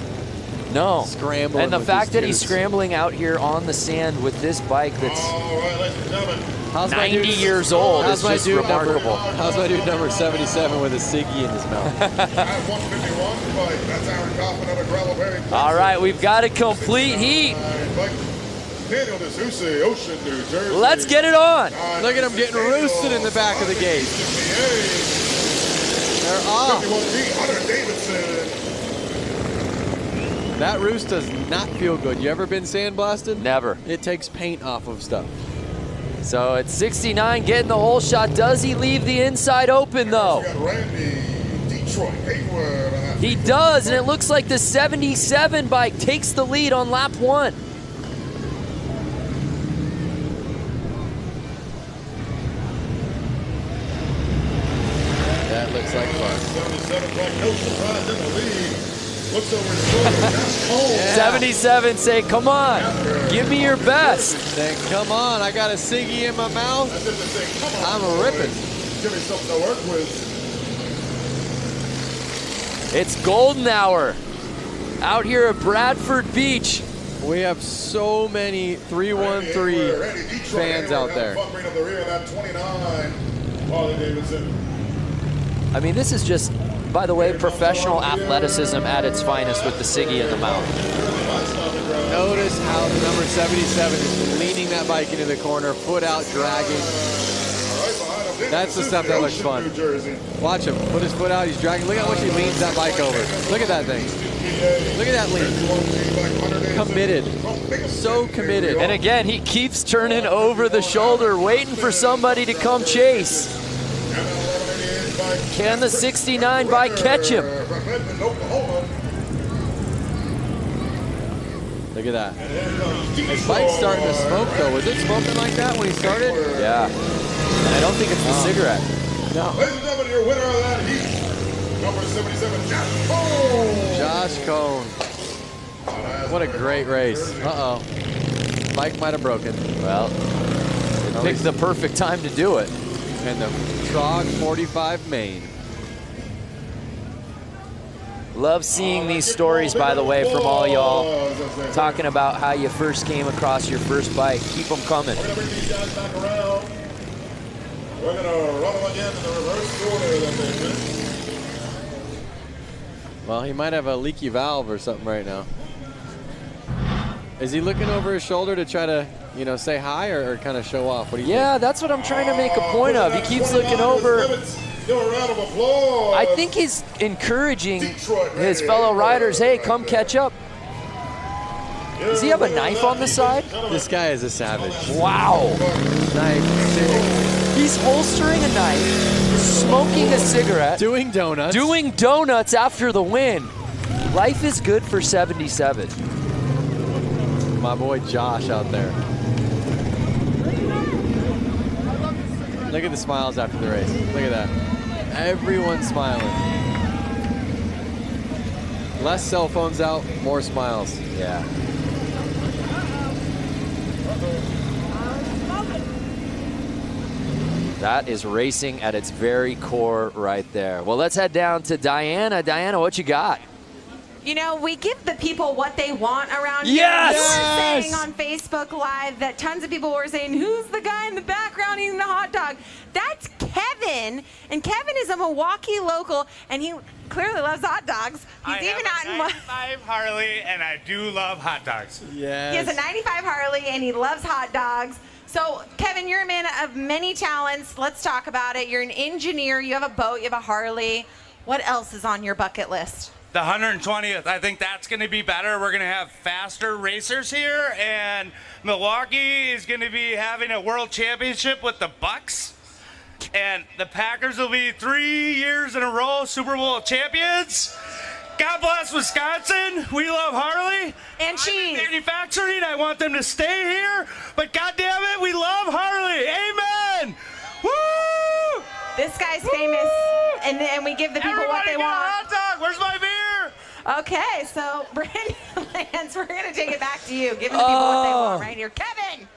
scrambling. And the with fact that these he's tubes. scrambling out here on the sand with this bike that's All right, ladies and gentlemen. 90 years old is just remarkable. How's my dude number 77 with a ciggy in his mouth? At 151, bike. That's Aaron Kaufman out of Gravel Berry. All right, we've got a complete heat. Daniel D'Souza, Ocean, New Jersey. Let's get it on. Look at him getting roosted in the back of the gate. They're off. Harley-Davidson. That roost does not feel good. You ever been sandblasted? Never. It takes paint off of stuff. So it's 69 getting the hole shot. Does he leave the inside open though? He does, and it looks like the 77 bike takes the lead on lap 1. That looks like fun. 77 bike, no surprise in the lead. Looks over his shoulder. That's cold. 77 say, come on, give me your best. Say, come on, I got a ciggy in my mouth. I'm a ripping. Give me something to work with. It's golden hour out here at Bradford Beach. We have so many 313 fans out there. I mean, this is just, by the way, professional athleticism at its finest with the ciggy in the mouth. Notice how the number 77 is leaning that bike into the corner, foot out, dragging. That's the stuff that looks fun. Watch him, put his foot out, he's dragging. Look how much he leans that bike over. Look at that thing. Look at that lean. Committed, so committed. And again, he keeps turning over the shoulder, waiting for somebody to come chase. Can the 69 bike catch him? Look at that. His bike's starting to smoke though. Was it smoking like that when he started? Yeah. And I don't think it's the cigarette. No. Ladies and gentlemen, your winner of that heat, number 77, Josh Cone. Josh Cone. What a great race. Uh-oh. Bike might have broken. Well, it picked the perfect time to do it. And the Trog 45 main. Love seeing these stories, by the way, from all y'all talking about how you first came across your first bike. Keep them coming. We're going to bring these guys back around. We're going to run them again in the reverse order that they've been. Well, he might have a leaky valve or something right now. Is he looking over his shoulder to try to, you know, say hi or kind of show off? What do you think? That's what I'm trying to make a point of. He keeps looking over. Give a round of applause. I think he's encouraging his fellow riders, hey, come catch up. Does he have a knife on the side? This guy is a savage. Wow. Knife. He's holstering a knife, smoking a cigarette. Doing donuts. Doing donuts after the win. Life is good for 77. My boy Josh out there. Look at the smiles after the race. Look at that. Everyone's smiling. Less cell phones out, more smiles. Yeah. That is racing at its very core right there. Well, let's head down to Diana. Diana, what you got? You know, we give the people what they want around here. Yes! We were saying on Facebook Live that tons of people were saying, who's the guy in the background eating the hot dog? That's Kevin. And Kevin is a Milwaukee local, and he clearly loves hot dogs. He's even out in 95 Harley, and I do love hot dogs. Yeah. He has a 95 Harley, and he loves hot dogs. So, Kevin, you're a man of many talents. Let's talk about it. You're an engineer. You have a boat. You have a Harley. What else is on your bucket list? The 120th, I think that's going to be better. We're going to have faster racers here, and Milwaukee is going to be having a world championship with the Bucks, and the Packers will be 3 years in a row Super Bowl champions. God bless Wisconsin. We love Harley. And cheese. Manufacturing, I want them to stay here, but God damn it, we love Harley. Amen. Woo! This guy's famous, and we give the people what they Everybody get a want. hot dog. Where's my beer? Okay, so Brandon Lance, we're going to take it back to you, giving the people what they want right here. Kevin!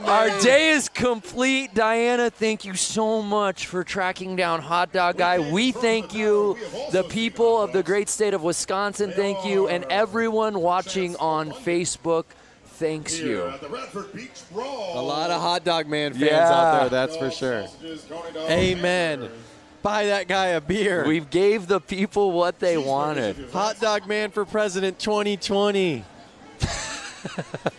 Our day is complete. Diana, thank you so much for tracking down Hot Dog Guy. We thank you. The people of the great state of Wisconsin, thank you. And everyone watching on Facebook, thanks you. A lot of Hot Dog Man fans out there, that's for sure. Amen. Buy that guy a beer. We gave the people what they wanted. Hot Dog Man for President 2020.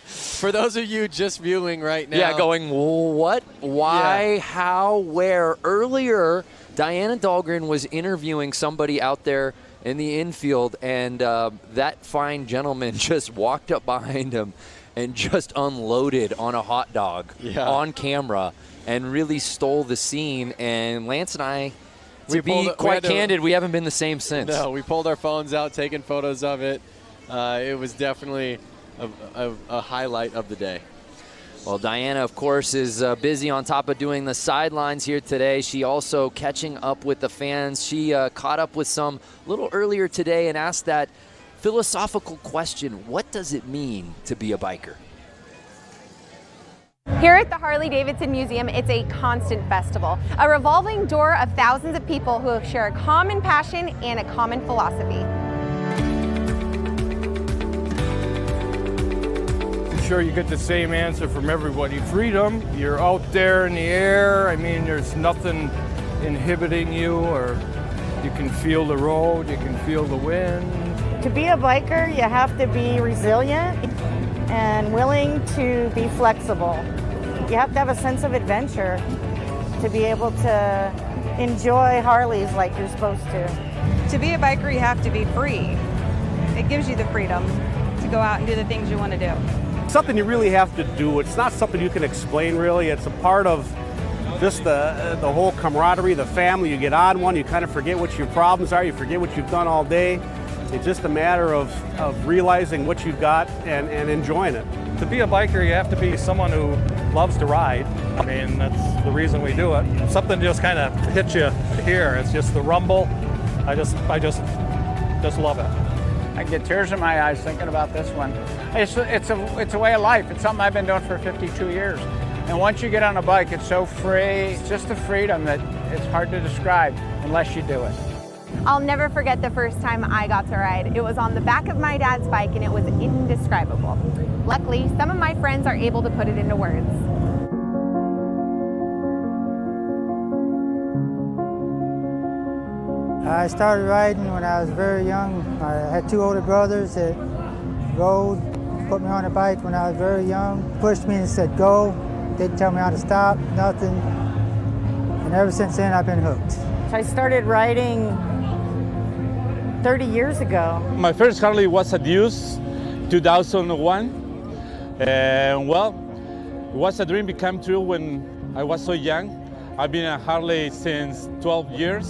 For those of you just viewing right now. Yeah, going, what, why, how, where? Earlier, Diana Dahlgren was interviewing somebody out there in the infield, and that fine gentleman just walked up behind him and just unloaded on a hot dog on camera and really stole the scene. And Lance and I, to be quite candid, we haven't been the same since. No, we pulled our phones out, taking photos of it. It was definitely a highlight of the day. Well, Diana, of course, is busy on top of doing the sidelines here today. She also catching up with the fans. She caught up with some a little earlier today and asked that philosophical question, what does it mean to be a biker? Here at the Harley-Davidson Museum, it's a constant festival, a revolving door of thousands of people who share a common passion and a common philosophy. I'm sure you get the same answer from everybody. Freedom, you're out there in the air. I mean, there's nothing inhibiting you, or you can feel the road, you can feel the wind. To be a biker, you have to be resilient and willing to be flexible. You have to have a sense of adventure to be able to enjoy Harleys like you're supposed to. To be a biker, you have to be free. It gives you the freedom to go out and do the things you want to do. Something you really have to do. It's not something you can explain, really. It's a part of just the whole camaraderie, the family. You get on one, you kind of forget what your problems are, you forget what you've done all day. It's just a matter of realizing what you've got and enjoying it. To be a biker, you have to be someone who loves to ride. I mean, that's the reason we do it. Something just kind of hits you here. It's just the rumble. I just love it. I get tears in my eyes thinking about this one. It's a way of life. It's something I've been doing for 52 years. And once you get on a bike, it's so free. It's just a freedom that it's hard to describe unless you do it. I'll never forget the first time I got to ride. It was on the back of my dad's bike, and it was indescribable. Luckily, some of my friends are able to put it into words. I started riding when I was very young. I had two older brothers that rode, put me on a bike when I was very young, pushed me and said go, didn't tell me how to stop, nothing. And ever since then, I've been hooked. I started riding 30 years ago. My first Harley was a Deuce, 2001. And well, it was a dream become true when I was so young. I've been a Harley since 12 years.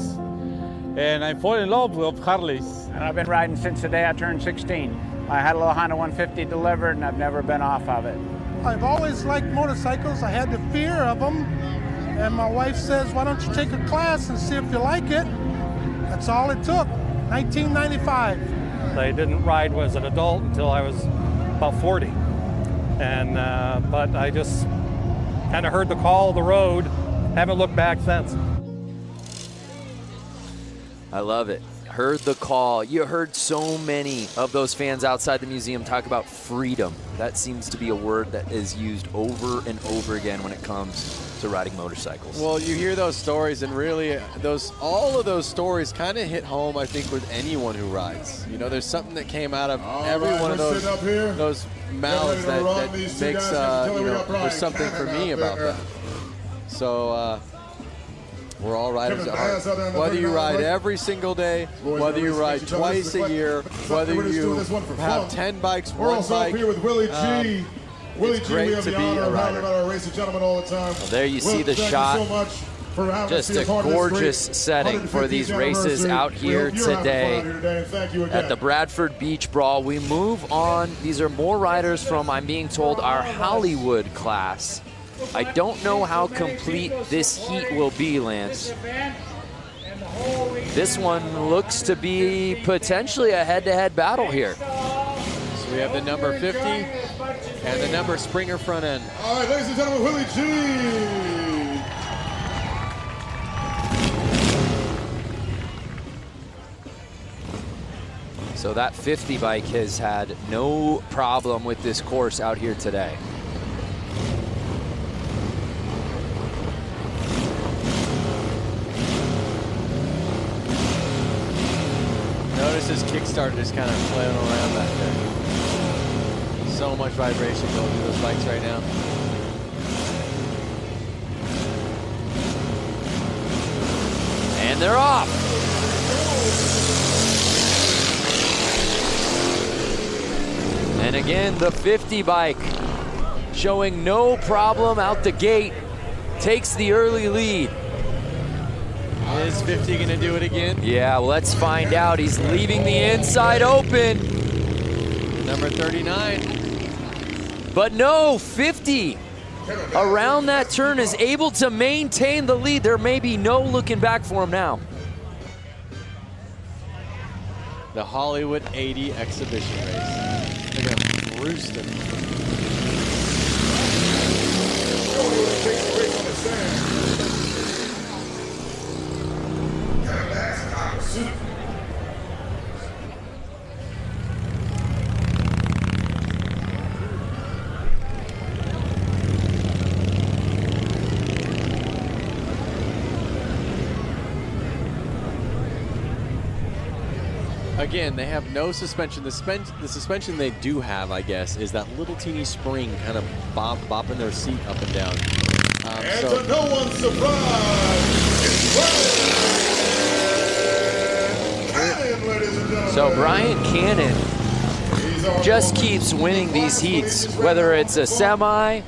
And I fall in love with Harleys. And I've been riding since the day I turned 16. I had a little Honda 150 delivered, and I've never been off of it. I've always liked motorcycles. I had the fear of them. And my wife says, why don't you take a class and see if you like it? That's all it took, 1995. I didn't ride as an adult until I was about 40. And but I just kind of heard the call of the road, haven't looked back since. I love it. heard the call. You heard so many of those fans outside the museum talk about freedom. That seems to be a word that is used over and over again when it comes to riding motorcycles. Well, you hear those stories, and really, all of those stories kind of hit home, I think, with anyone who rides. You know, there's something that came out of every one of those mouths that makes, you know, there's something for me about that. So, we're all riders at heart. Whether you ride every single day, whether you ride twice a year, whether you have 10 bikes, one bike, here with Willie G. Willie it's G, great we have to the be honor a of having rider. our racing gentlemen all the time. Well, there you see the thank shot. You so much for having Just us be a part of this gorgeous great setting for these 150th races anniversary. out We here hope you're having fun today out here today, and thank you at again. the Bradford Beach Brawl. We move on. These are more riders from, I'm being told, our Hollywood class. I don't know how complete this heat will be, Lance. This one looks to be potentially a head-to-head battle here. So we have the number 50 and the number Springer front end. All right, ladies and gentlemen, Willie G. So that 50 bike has had no problem with this course out here today. Notice his Kickstarter is kind of flailing around back there. So much vibration going through those bikes right now. And they're off. And again, the 50 bike showing no problem out the gate, takes the early lead. Is 50 going to do it again? Yeah, well, let's find out. He's leaving the inside open. Number 39. But no, 50 around that turn is able to maintain the lead. There may be no looking back for him now. The Hollywood 80 exhibition race. Look at him roosting. Again, they have no suspension. The suspension they do have, I guess, is that little teeny spring kind of bopping their seat up and down. And to no one's surprise, it's Brian Cannon, ladies and gentlemen. So Brian Cannon just keeps winning these heats, whether it's a semi,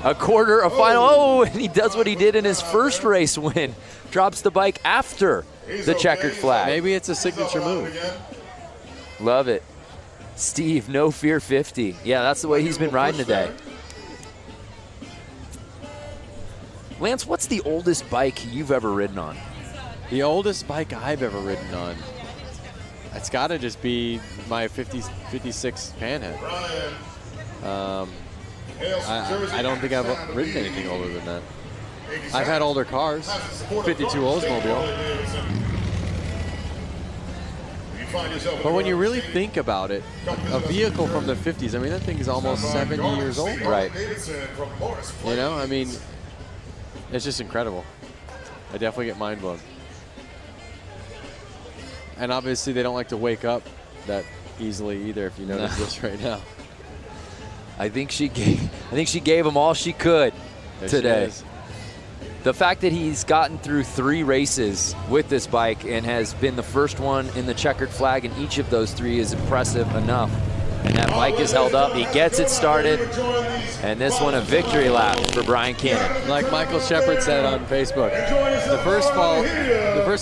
a quarter, a final. Oh, and he does what he did in his first race win. Drops the bike after the checkered flag. Maybe it's a signature move. Love it. Steve, no fear 50. Yeah, that's the way he's been riding today. Lance, what's the oldest bike you've ever ridden on? The oldest bike I've ever ridden on. It's got to just be my 56 Panhead. I don't think I've ridden anything older than that. I've had older cars. 52 Oldsmobile. But when you really think about it, a vehicle from the 50s, I mean, that thing is almost 70 years old. Right. You know, I mean, it's just incredible. I definitely get mind blown. And obviously they don't like to wake up that easily either, if you notice this right now. I think she gave him all she could today. The fact that he's gotten through 3 races with this bike and has been the first one in the checkered flag in each of those 3 is impressive enough. And that bike is held up. He gets it started. And this one a victory lap for Brian Cannon. Like Michael Shepard said on Facebook, the first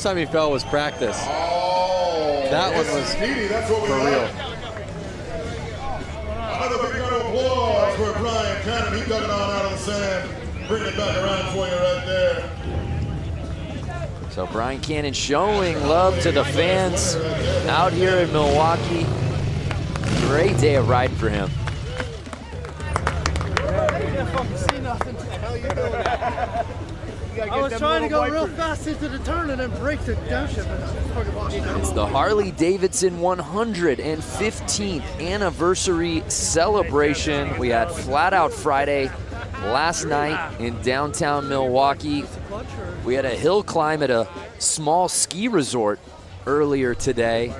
time he fell was practice. That one was for real. Another big round of applause for Brian Cannon. He dug it on out of the sand. Bring it back around for you right there. So Brian Cannon showing love to the fans out here in Milwaukee. Great day of riding for him. I was trying to go real fast into the turn and then break the downshift, but it's fucking lost down. It's the Harley-Davidson 115th anniversary celebration. We had Flat Out Friday last night in downtown Milwaukee. We had a hill climb at a small ski resort earlier today,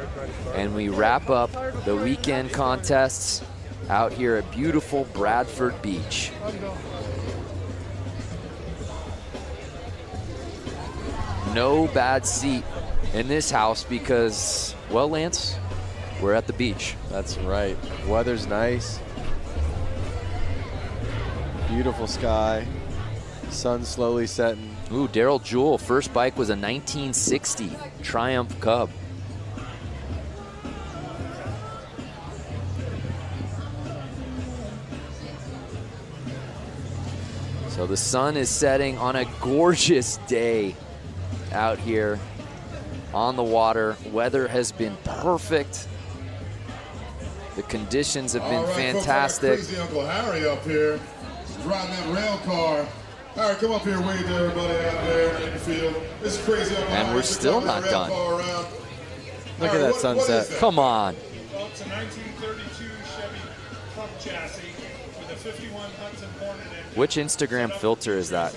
and we wrap up the weekend contests out here at beautiful Bradford Beach. No bad seat in this house because, well, Lance, we're at the beach. That's right. Weather's nice. Beautiful sky. Sun slowly setting. Ooh, Daryl Jewell, first bike was a 1960 Triumph Cub. So the sun is setting on a gorgeous day out here on the water. Weather has been perfect. The conditions have been fantastic. Folks, crazy Uncle Harry up here. He's riding that rail car. Harry, come up here, wave to everybody out there in the field. This is crazy Uncle Harry. And we're still not done. Look at that sunset. Come on. Well, it's a 1932 Chevy Club chassis with a 51 Hudson Hornet engine. Which Instagram filter is that?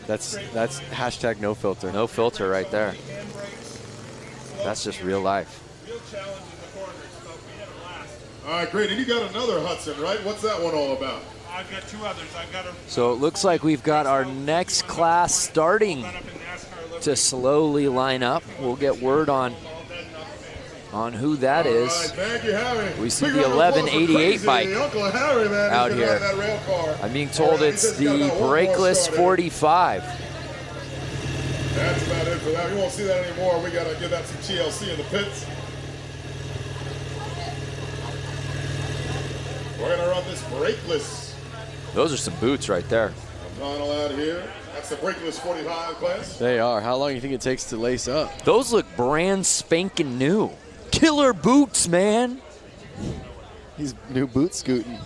That's hashtag no filter. No filter right there. That's just real life. Real challenge in the corners, but we had a blast. All right, great. And you got another Hudson, right? What's that one all about? I've got two others. I've got a So it looks like we've got our next class starting to slowly line up. We'll get word on who that is. Thank you, Harry. We see the 1188 bike Uncle Harry, man, out he's here. been riding that rail car. I'm being told it's the brakeless 45. That's about it for that. We won't see that anymore. We got to give that some TLC in the pits. We're going to run this brakeless. Those are some boots right there. Final out here. That's the brakeless 45 class. They are. How long do you think it takes to lace up? Those look brand spanking new. Killer boots, man. He's new boot scooting.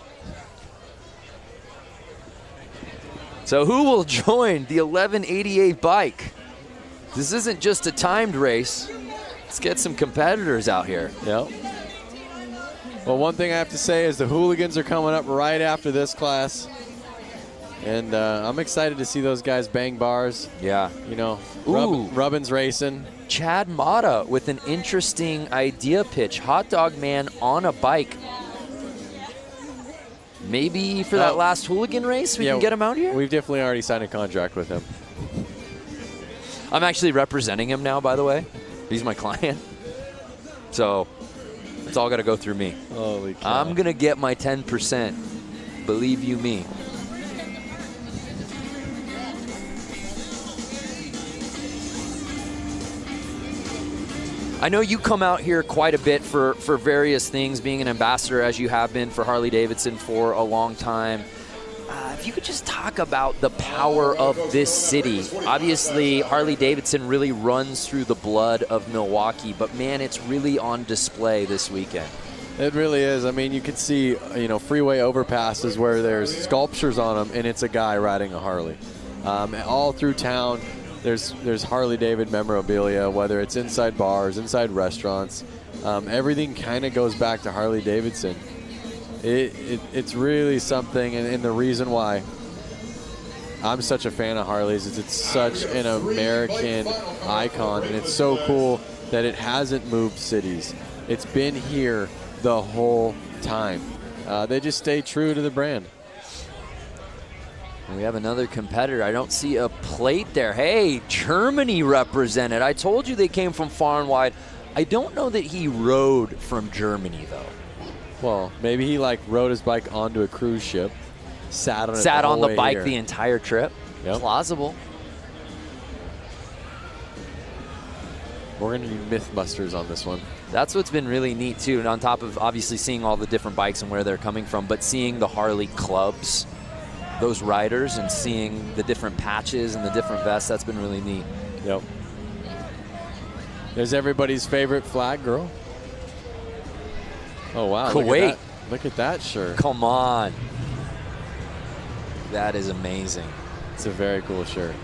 So who will join the 1188 bike? This isn't just a timed race. Let's get some competitors out here. Yep. Well, one thing I have to say is the hooligans are coming up right after this class. And I'm excited to see those guys bang bars. Yeah. You know, Ooh. Rubbin's racing. Chad Mata with an interesting idea pitch. Hot Dog Man on a bike. Maybe for that last hooligan race, we can get him out here? We've definitely already signed a contract with him. I'm actually representing him now, by the way. He's my client. So it's all got to go through me. Holy cow. I'm going to get my 10%. Believe you me. I know you come out here quite a bit for various things, being an ambassador as you have been for Harley-Davidson for a long time. If you could just talk about the power of this city. Obviously, Harley-Davidson really runs through the blood of Milwaukee, but man, it's really on display this weekend. It really is. I mean, you can see, you know, freeway overpasses where there's sculptures on them, and it's a guy riding a Harley. All through town, there's Harley-David memorabilia, whether it's inside bars, inside restaurants. Everything kind of goes back to Harley-Davidson. It's really something, and the reason why I'm such a fan of Harleys is it's such an American icon, and it's so cool that it hasn't moved cities. It's been here the whole time. They just stay true to the brand. And we have another competitor. I don't see a plate there. Hey, Germany represented. I told you they came from far and wide. I don't know that he rode from Germany, though. Well, maybe he like rode his bike onto a cruise ship, sat on it Sat the on whole the way bike here. the entire trip. Yep. Plausible. We're going to need Mythbusters on this one. That's what's been really neat, too. And on top of obviously seeing all the different bikes and where they're coming from, but seeing the Harley clubs, those riders, and seeing the different patches and the different vests, that's been really neat. Yep. There's everybody's favorite flag girl. Oh, wow. Kuwait. Look at that shirt. Come on. That is amazing. It's a very cool shirt.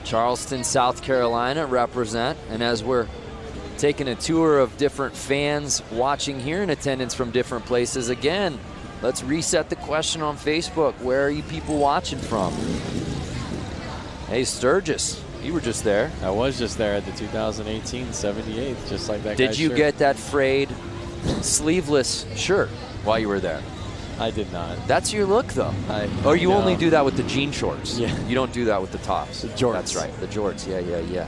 Charleston, South Carolina represent, and as we're taking a tour of different fans watching here in attendance from different places, again, let's reset the question on Facebook. Where are you people watching from? Hey, Sturgis, you were just there. I was just there at the 2018 78th, just like that. Did you get that frayed sleeveless shirt while you were there? I did not. That's your look, though. Or you only do that with the jean shorts. Yeah. You don't do that with the tops. The jorts. That's right, the jorts. Yeah.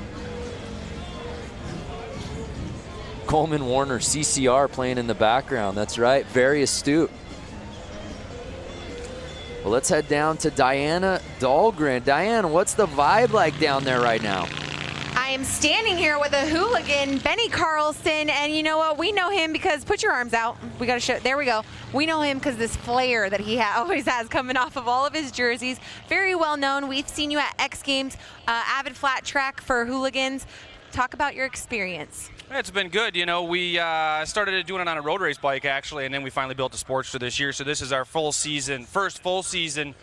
Coleman Warner, CCR playing in the background. That's right, very astute. Well, let's head down to Diana Dahlgren. Diana, what's the vibe like down there right now? I am standing here with a hooligan, Benny Carlson, and you know what? We know him because, put your arms out. We got to show, there we go. We know him because this flair that he always has coming off of all of his jerseys. Very well known. We've seen you at X Games, avid flat track for hooligans. Talk about your experience. It's been good. You know, we started doing it on a road race bike, actually, and then we finally built a Sportster this year. So this is our first full season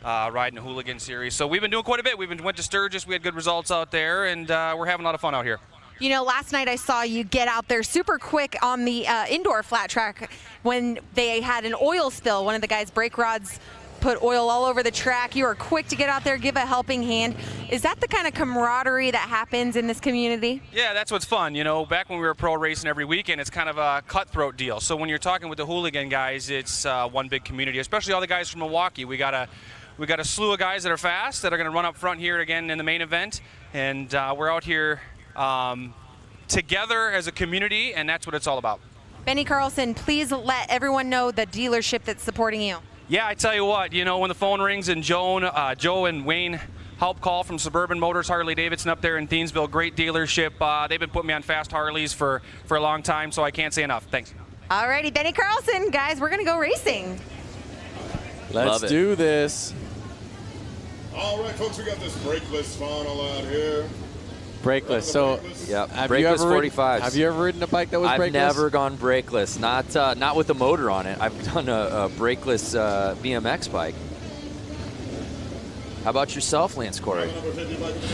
riding the Hooligan Series. So we've been doing quite a bit. Went to Sturgis. We had good results out there, and we're having a lot of fun out here. You know, last night I saw you get out there super quick on the indoor flat track when they had an oil spill. One of the guys' brake rods put oil all over the track. You were quick to get out there, give a helping hand. Is that the kind of camaraderie that happens in this community? Yeah, that's what's fun. You know, back when we were pro racing every weekend, it's kind of a cutthroat deal. So when you're talking with the hooligan guys, it's one big community, especially all the guys from Milwaukee. We got a slew of guys that are fast that are going to run up front here again in the main event, and we're out here together as a community, and that's what it's all about. Benny Carlson, please let everyone know the dealership that's supporting you. Yeah, I tell you what, you know, when the phone rings and Joe and Wayne help call from Suburban Motors, Harley-Davidson up there in Thiensville, great dealership. They've been putting me on fast Harleys for a long time, so I can't say enough. Thanks. All righty, Benny Carlson, guys, we're going to go racing. Let's do this. All right, folks, we got this brakeless funnel out here. Brakeless. So, yeah, brakeless 45s. Have you ever ridden a bike that was brakeless? I've never gone brakeless. Not with a motor on it. I've done a brakeless BMX bike. How about yourself, Lance Corey?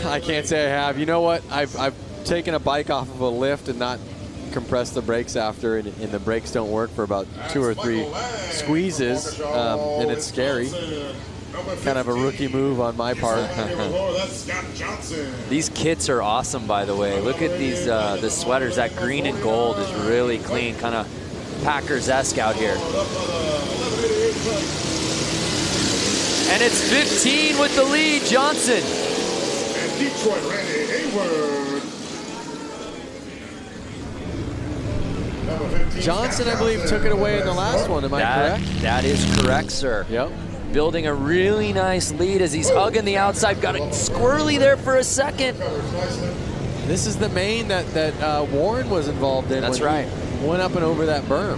I can't say I have. You know what? I've taken a bike off of a lift and not compressed the brakes after, and the brakes don't work for about 2 or 3 squeezes, and it's scary. Kind of a rookie move on my part. These kits are awesome, by the way. Look at these the sweaters. That green and gold is really clean, kind of Packers-esque out here. And it's 15 with the lead, Johnson. And Detroit, Randy Hayward. Johnson, I believe, took it away in the last one. Am I correct? That is correct, sir. Yep. Building a really nice lead as he's hugging the outside. Got it squirrely there for a second. This is the main that Warren was involved in. That's when right. He went up and over that berm.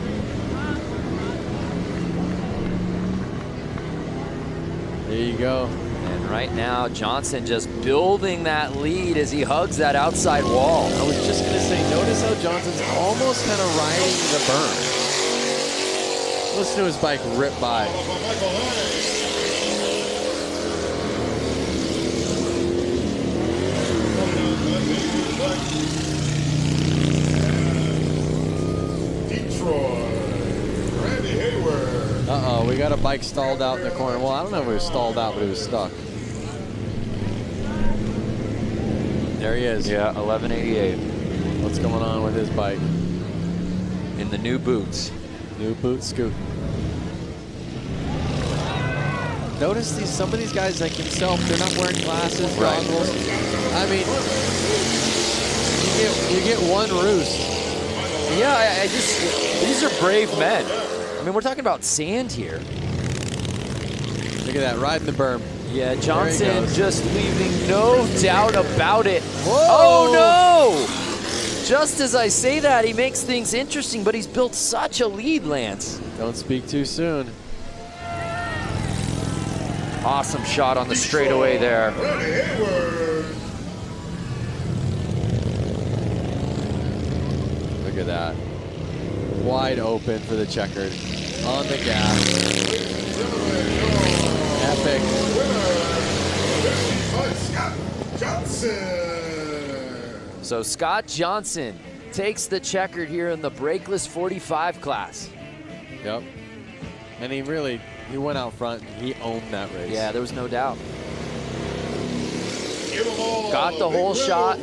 There you go. And right now, Johnson just building that lead as he hugs that outside wall. I was just going to say, notice how Johnson's almost kind of riding the berm. Listen to his bike rip by. Detroit, Randy Hayward. Uh-oh, we got a bike stalled out in the corner. Well, I don't know if it was stalled out, but it was stuck. There he is. Yeah, 1188. What's going on with his bike? In the new boots. New boot scoot. Notice some of these guys like himself, they're not wearing glasses, goggles. I mean, you get one roost. Yeah, these are brave men. I mean, we're talking about sand here. Look at that, riding the berm. Yeah, Johnson just leaving no doubt about it. Whoa. Oh, no! Just as I say that, he makes things interesting, but he's built such a lead, Lance. Don't speak too soon. Awesome shot on the straightaway there. Look at that. wide open for the checkered. On the gas. Epic. Scott Johnson. So Scott Johnson takes the checkered here in the brakeless 45 class. Yep. And he went out front. He owned that race. Yeah, there was no doubt. Got the whole shot.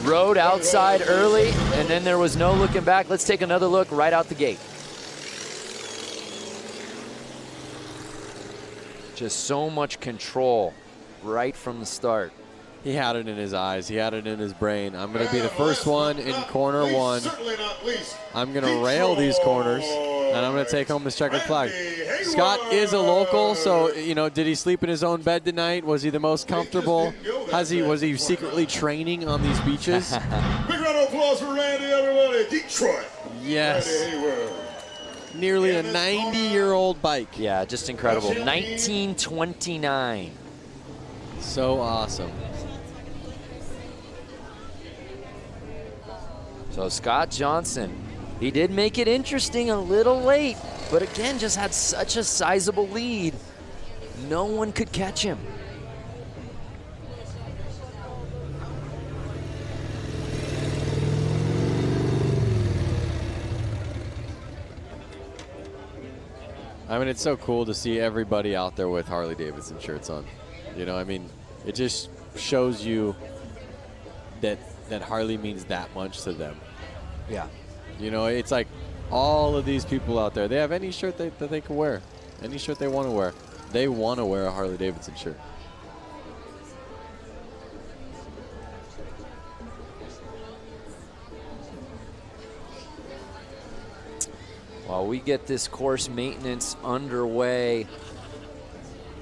Rode outside early, and then there was no looking back. Let's take another look right out the gate. Just so much control right from the start. He had it in his eyes. He had it in his brain. I'm going to be the first one in corner one. I'm going to rail these corners, and I'm going to take home this checkered flag. Scott is a local, so, you know, did he sleep in his own bed tonight? Was he the most comfortable? Was he secretly training on these beaches? Big round of applause for Randy, everybody. Detroit. Yes. Nearly a 90-year-old bike. Yeah, just incredible. 1929. So awesome. So Scott Johnson, he did make it interesting a little late, but again, just had such a sizable lead. No one could catch him. I mean, it's so cool to see everybody out there with Harley-Davidson shirts on. You know, I mean, it just shows you that Harley means that much to them. Yeah. You know, it's like all of these people out there, they have any shirt that they can wear, any shirt they want to wear. They want to wear a Harley-Davidson shirt. While we get this course maintenance underway,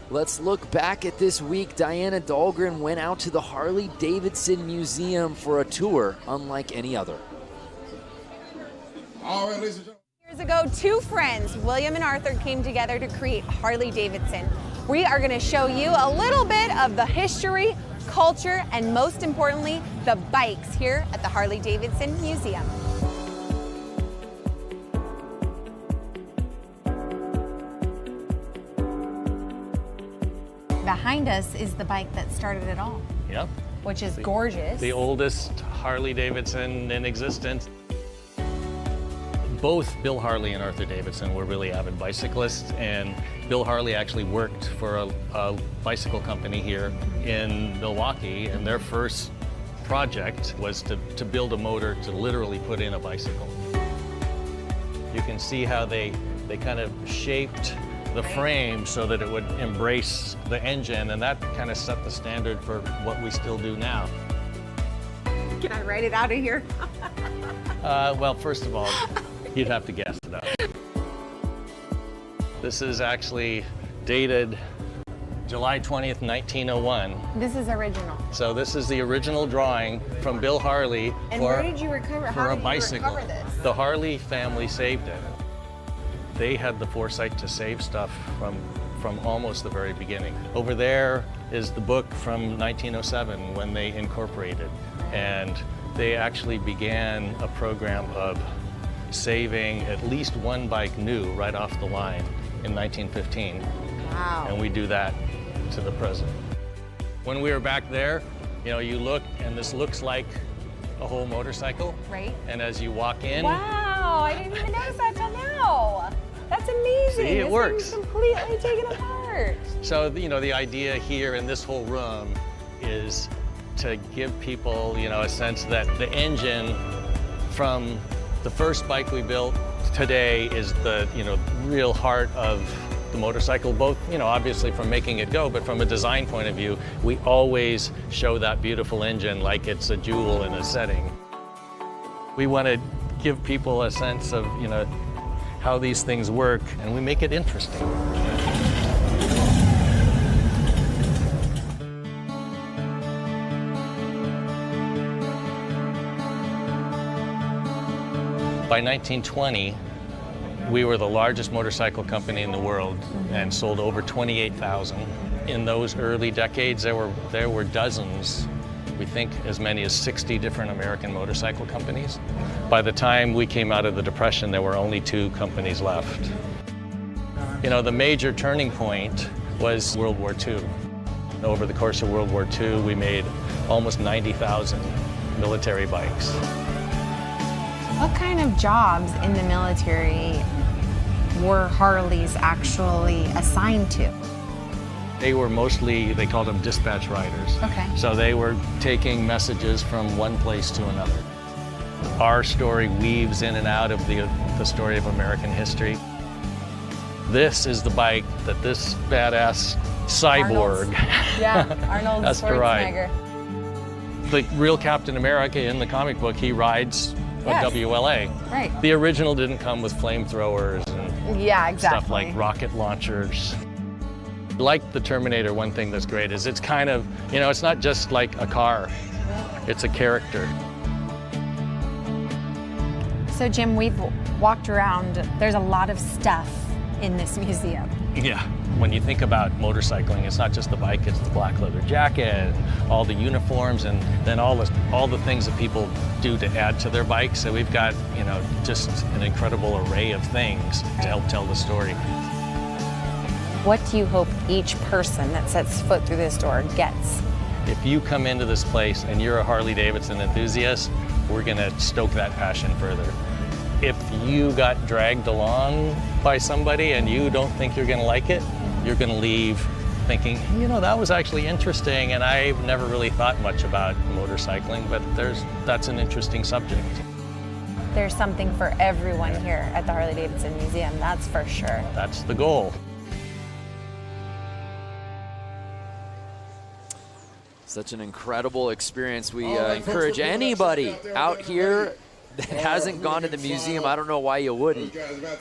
let's look back at this week. Diana Dahlgren went out to the Harley-Davidson Museum for a tour unlike any other. All right, ladies and gentlemen. Years ago, two friends, William and Arthur, came together to create Harley-Davidson. We are going to show you a little bit of the history, culture, and most importantly, the bikes here at the Harley-Davidson Museum. Behind us is the bike that started it all. Yep. Which is gorgeous. The oldest Harley-Davidson in existence. Both Bill Harley and Arthur Davidson were really avid bicyclists, and Bill Harley actually worked for a bicycle company here in Milwaukee, and their first project was to build a motor to literally put in a bicycle. You can see how they kind of shaped the frame so that it would embrace the engine, and that kind of set the standard for what we still do now. Can I write it out of here? Well, first of all, you'd have to guess it out. This is actually dated July 20th, 1901. This is original. So this is the original drawing from Bill Harley And where did you recover? for How a did bicycle. you recover this? The Harley family saved it. They had the foresight to save stuff from almost the very beginning. Over there is the book from 1907 when they incorporated, and they actually began a program of saving at least one bike new right off the line in 1915. Wow. And we do that to the present. When we were back there, you know, you look and this looks like a whole motorcycle. Right. And as you walk in, Wow, I didn't even notice that till now. That's amazing. See, it This works. thing's completely taken apart. so you know, the idea here in this whole room is to give people, you know, a sense that the engine from the first bike we built today is the, you know, real heart of the motorcycle, both, you know, obviously from making it go, but from a design point of view, we always show that beautiful engine like it's a jewel in a setting. We want to give people a sense of, you know, how these things work, and we make it interesting. By 1920, we were the largest motorcycle company in the world and sold over 28,000. In those early decades, there were dozens we think, as many as 60 different American motorcycle companies. By the time we came out of the Depression, there were only 2 companies left. You know, the major turning point was World War II. Over the course of World War II, we made almost 90,000 military bikes. What kind of jobs in the military were Harleys actually assigned to? They were mostly, they called them dispatch riders. Okay. So they were taking messages from one place to another. Our story weaves in and out of the story of American history. This is the bike that this badass cyborg Arnold has to ride. Schwarzenegger. The real Captain America in the comic book, he rides a WLA. Right. The original didn't come with flamethrowers and stuff like rocket launchers. Like the Terminator, one thing that's great is it's kind of, you know, it's not just like a car, it's a character. So Jim, we've walked around. There's a lot of stuff in this museum. Yeah. When you think about motorcycling, it's not just the bike, it's the black leather jacket, all the uniforms, and then all the things that people do to add to their bikes. So we've got, you know, just an incredible array of things to help tell the story. What do you hope each person that sets foot through this door gets? If you come into this place and you're a Harley-Davidson enthusiast, we're gonna stoke that passion further. If you got dragged along by somebody and you don't think you're gonna like it, you're gonna leave thinking, you know, that was actually interesting, and I've never really thought much about motorcycling, but that's an interesting subject. There's something for everyone here at the Harley-Davidson Museum, that's for sure. That's the goal. Such an incredible experience. We encourage anybody out here that hasn't gone to the museum, I don't know why you wouldn't,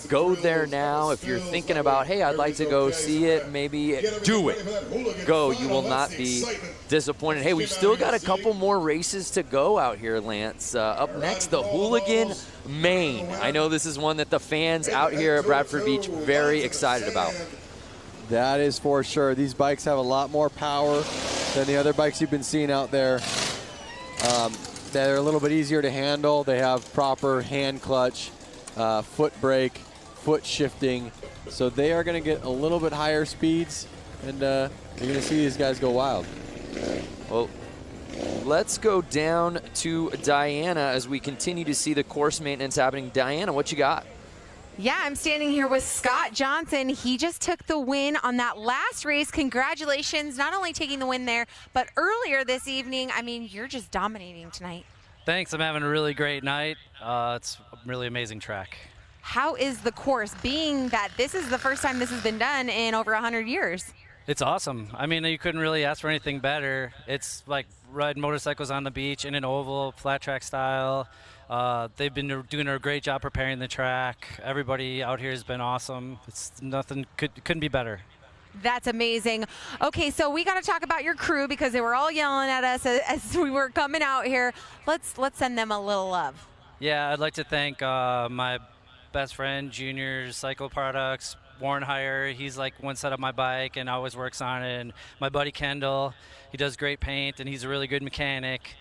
go there now. If you're thinking about, hey, I'd like to go see it, maybe do it. Go, you will not be disappointed. Hey, we've still got a couple more races to go out here, Lance. Up next, the Hooligan Main. I know this is one that the fans out here at Bradford Beach very excited about. That is for sure. These bikes have a lot more power than the other bikes you've been seeing out there. They're a little bit easier to handle. They have proper hand clutch, foot brake, foot shifting. So they are going to get a little bit higher speeds, and you're going to see these guys go wild. Well, let's go down to Diana as we continue to see the course maintenance happening. Diana, what you got? Yeah, I'm standing here with Scott Johnson. He just took the win on that last race. Congratulations, not only taking the win there, but earlier this evening. I mean, you're just dominating tonight. Thanks, I'm having a really great night. It's a really amazing track. How is the course, being that this is the first time this has been done in over 100 years? It's awesome. I mean, you couldn't really ask for anything better. It's like riding motorcycles on the beach in an oval, flat track style. They've been doing a great job preparing the track. Everybody out here has been awesome. It's nothing couldn't be better. That's amazing. Okay, so we got to talk about your crew because they were all yelling at us as we were coming out here. Let's send them a little love. Yeah, I'd like to thank my best friend, Junior Cycle Products, Warren Heyer. He's like one set up my bike and always works on it. And my buddy Kendall, he does great paint and he's a really good mechanic.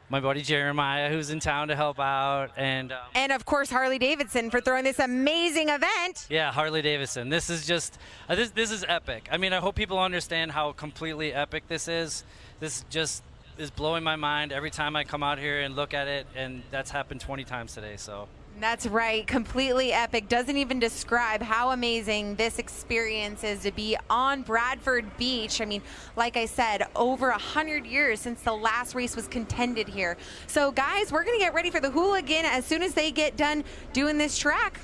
My buddy Jeremiah, who's in town to help out, and of course Harley-Davidson for throwing this amazing event. Yeah, Harley-Davidson. This is just this is epic. I mean, I hope people understand how completely epic this is. This just is blowing my mind every time I come out here and look at it, and that's happened 20 times today. So. That's right, completely epic. Doesn't even describe how amazing this experience is to be on Bradford Beach. I mean, like I said, over 100 years since the last race was contended here. So guys, we're gonna get ready for the Hooligan as soon as they get done doing this track.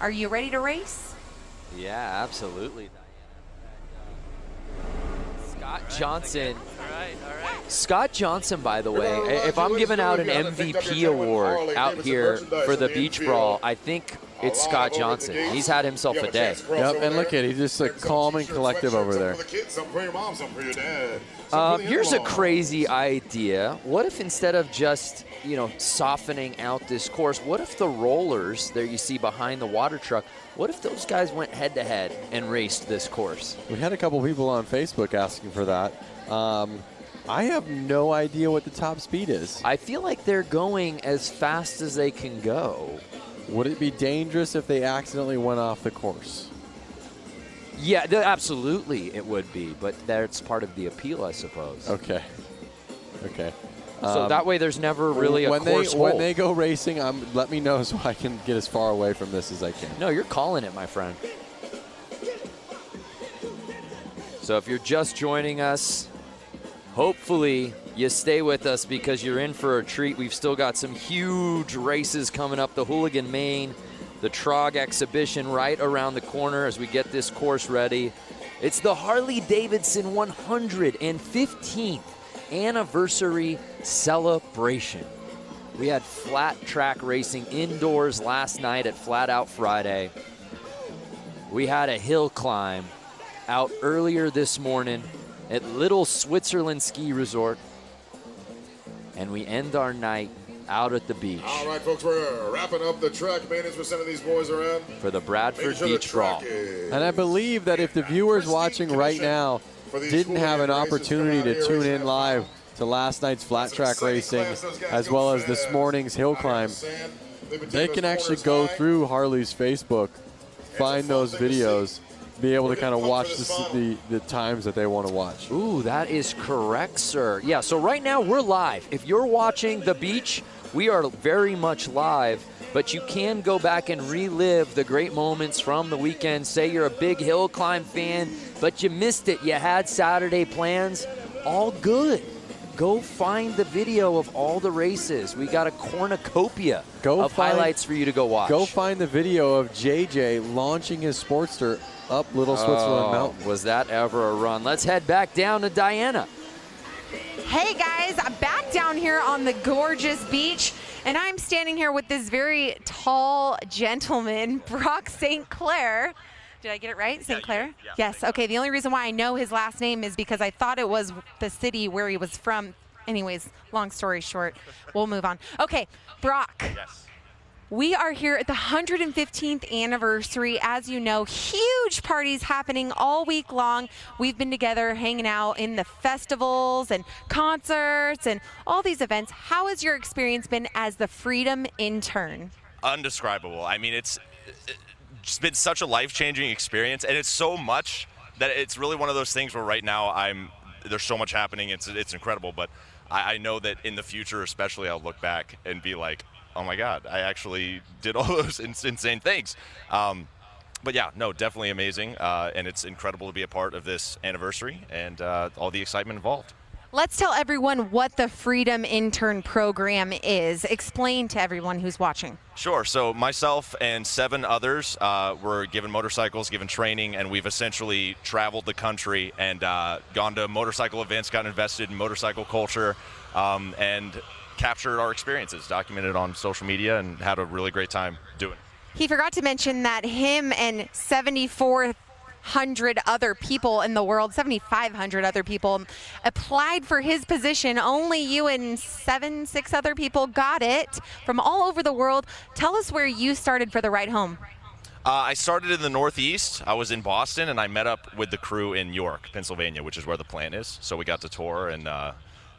Are you ready to race? Yeah, absolutely. Scott Johnson. All right. Scott Johnson, by the way, if I'm giving out an MVP award out here for the Beach Brawl, I think it's Scott Johnson. He's had himself a day. Yep, and look at it. He's just like calm and collective over there. Here's a crazy idea. What if instead of just, softening out this course, what if the rollers that you see behind the water truck, what if those guys went head-to-head and raced this course? We had a couple people on Facebook asking for that. I have no idea what the top speed is. I feel like they're going as fast as they can go. Would it be dangerous if they accidentally went off the course? Yeah, absolutely it would be, but that's part of the appeal, I suppose. Okay. Okay. So that way there's never really a course hold. When they go racing, let me know so I can get as far away from this as I can. No, you're calling it, my friend. So if you're just joining us, hopefully you stay with us because you're in for a treat. We've still got some huge races coming up. The Hooligan Main, the Trog exhibition right around the corner as we get this course ready. It's the Harley-Davidson 115th anniversary celebration. We had flat track racing indoors last night at Flat Out Friday. We had a hill climb out earlier this morning at Little Switzerland Ski Resort. And we end our night out at the beach. All right, folks, we're wrapping up the track maintenance. We're sending these boys around for the Bradford Beach Brawl. And I believe that if the viewers watching right now didn't have an opportunity to tune in live to last night's flat track racing as well as this morning's hill climb, they can actually go through Harley's Facebook, find those videos, be able to kind of watch the times that they want to watch. Ooh, that is correct, sir. Yeah, so right now we're live. If you're watching the beach, we are very much live, but you can go back and relive the great moments from the weekend. Say you're a big hill climb fan, but you missed it. You had Saturday plans. All good. Go find the video of all the races. We got a cornucopia of highlights for you to go watch. Go find the video of JJ launching his Sportster up Little Switzerland Mountain. Was that ever a run? Let's head back down to Diana. Hey guys, I'm back down here on the gorgeous beach, and I'm standing here with this very tall gentleman, Brock St. Clair. Did I get it right? St. Clair? Yeah. Yes. Okay. The only reason why I know his last name is because I thought it was the city where he was from. Anyways, long story short, we'll move on. Okay, Brock. Yes. We are here at the 115th anniversary. As you know, huge parties happening all week long. We've been together hanging out in the festivals and concerts and all these events. How has your experience been as the Freedom intern? Undescribable. I mean, it's been such a life-changing experience, and it's so much that it's really one of those things where right now there's so much happening. It's incredible, but I know that in the future, especially, I'll look back and be like, oh my God, I actually did all those insane things. But yeah, no, definitely amazing, and it's incredible to be a part of this anniversary and all the excitement involved. Let's tell everyone what the Freedom Intern Program is. Explain to everyone who's watching. Sure. So myself and 7 others were given motorcycles, given training, and we've essentially traveled the country and gone to motorcycle events, gotten invested in motorcycle culture, and captured our experiences, documented on social media, and had a really great time doing it. He forgot to mention that him and 7,400 other people in the world, 7,500 other people applied for his position. Only you and 6 other people got it from all over the world. Tell us where you started for the ride home. I started in the Northeast. I was in Boston, and I met up with the crew in York, Pennsylvania, which is where the plant is. So we got to tour, and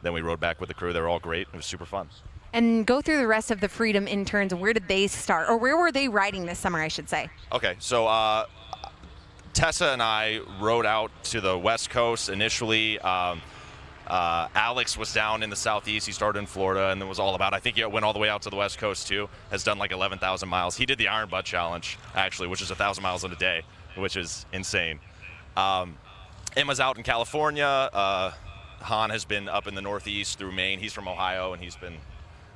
then we rode back with the crew. They were all great. It was super fun. And go through the rest of the Freedom interns. Where did they start? Or where were they riding this summer, I should say? Okay, so Tessa and I rode out to the West Coast initially. Alex was down in the Southeast. He started in Florida and then was all about, I think he went all the way out to the West Coast too. Has done like 11,000 miles. He did the Iron Butt Challenge, actually, which is 1,000 miles in a day, which is insane. Emma's out in California. Han has been up in the Northeast through Maine. He's from Ohio, and he's been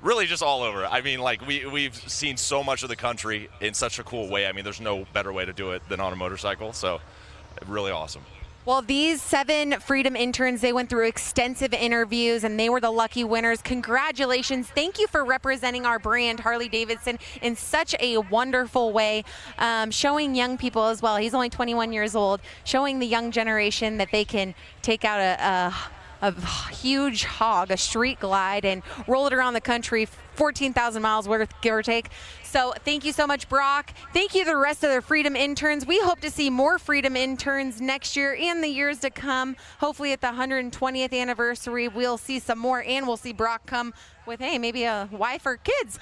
really just all over. I mean, like, we've seen so much of the country in such a cool way. I mean, there's no better way to do it than on a motorcycle, so really awesome. Well, these 7 Freedom interns, they went through extensive interviews, and they were the lucky winners. Congratulations. Thank you for representing our brand, Harley-Davidson, in such a wonderful way, showing young people as well. He's only 21 years old, showing the young generation that they can take out a a huge hog, a street glide, and roll it around the country, 14,000 miles worth, give or take. So thank you so much, Brock. Thank you to the rest of the Freedom interns. We hope to see more Freedom interns next year and the years to come. Hopefully at the 120th anniversary, we'll see some more, and we'll see Brock come with, hey, maybe a wife or kids.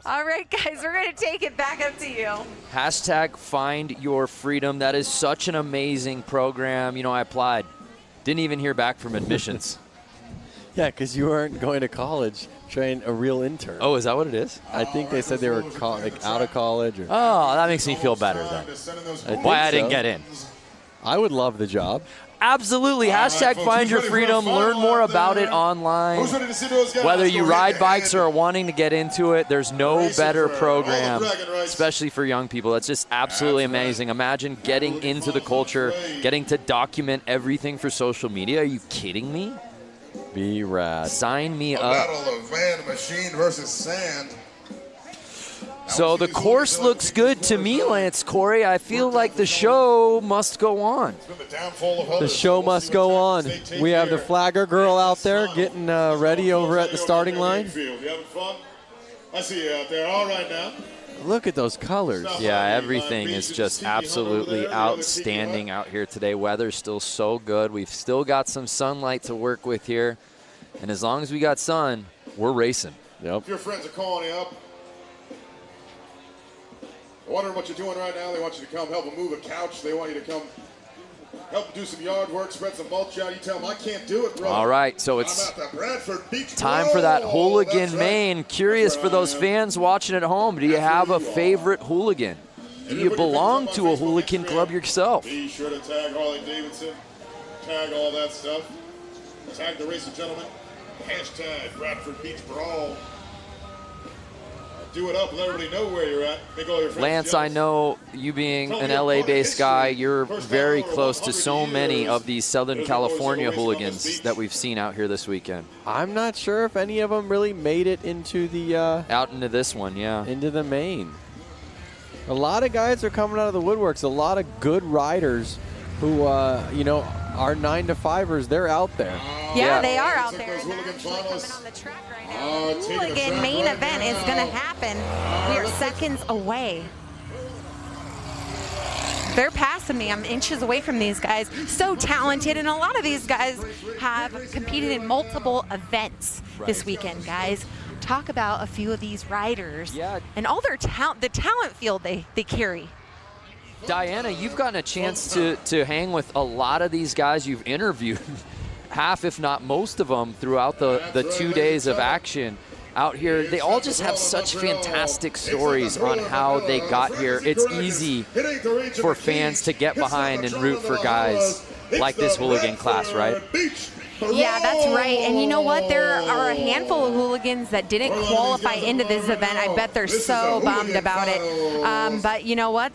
All right, guys, we're going to take it back up to you. Hashtag Find Your Freedom. That is such an amazing program. You know, I applied. Didn't even hear back from admissions. Yeah, because you weren't going to college, train a real intern. Oh, is that what it is? I think they said they were out of college. Or Oh, that makes me feel better then. Why I didn't get in. I would love the job. Absolutely. Hashtag Find Your Freedom. Learn more about it online. Whether you ride bikes or are wanting to get into it, there's no better program, especially for young people. It's just absolutely amazing. Imagine getting into the culture, getting to document everything for social media. Are you kidding me? Be rad. Sign me up. Battle of man, machine versus sand. So the course looks good to me, Lance Corey. I feel like the show must go on. The show must go on. We have the flagger girl out there getting ready over at the starting line. You having fun? I see you out there. All right now. Look at those colors. Yeah, everything is just absolutely outstanding out here today. Weather's still so good. We've still got some sunlight to work with here. And as long as we got sun, we're racing. Yep. If your friends are calling you up, wondering what you're doing right now, they want you to come help them move a couch. They want you to come help them do some yard work, spread some mulch out. You tell them, I can't do it, bro. All right, so it's I'm at the Bradford Beach time for that Brawl. hooligan That's right. main. Curious for those fans watching at home, do you have a favorite hooligan? Do you belong to a hooligan club yourself? Be sure to tag Harley-Davidson, tag all that stuff, tag the Race of Gentlemen, hashtag Bradford Beach Brawl. Do it up, let everybody know where you're at. Make all your friends Lance, jealous. I know you being an LA-based guy, you're very close to so many of these Southern California hooligans that we've seen out here this weekend. I'm not sure if any of them really made it into the out into this one, yeah. Into the main. A lot of guys are coming out of the woodworks. A lot of good riders who you know, are 9-to-5ers. They're out there. Yeah, they are out there. And they're actually coming on the track right now. The hooligan main event is going to happen. We are seconds away. They're passing me. I'm inches away from these guys. So talented, and a lot of these guys have competed in multiple events this weekend, guys. Talk about a few of these riders and all their talent, the talent field they carry. Diana, you've gotten a chance to hang with a lot of these guys you've interviewed, half if not most of them throughout the 2 days of action out here. They all just have such fantastic stories on how they got here. It's easy for fans to get behind and root for guys like this hooligan class, right? Yeah, that's right. And you know what? There are a handful of hooligans that didn't qualify into this event. I bet they're so bummed about it. But you know what?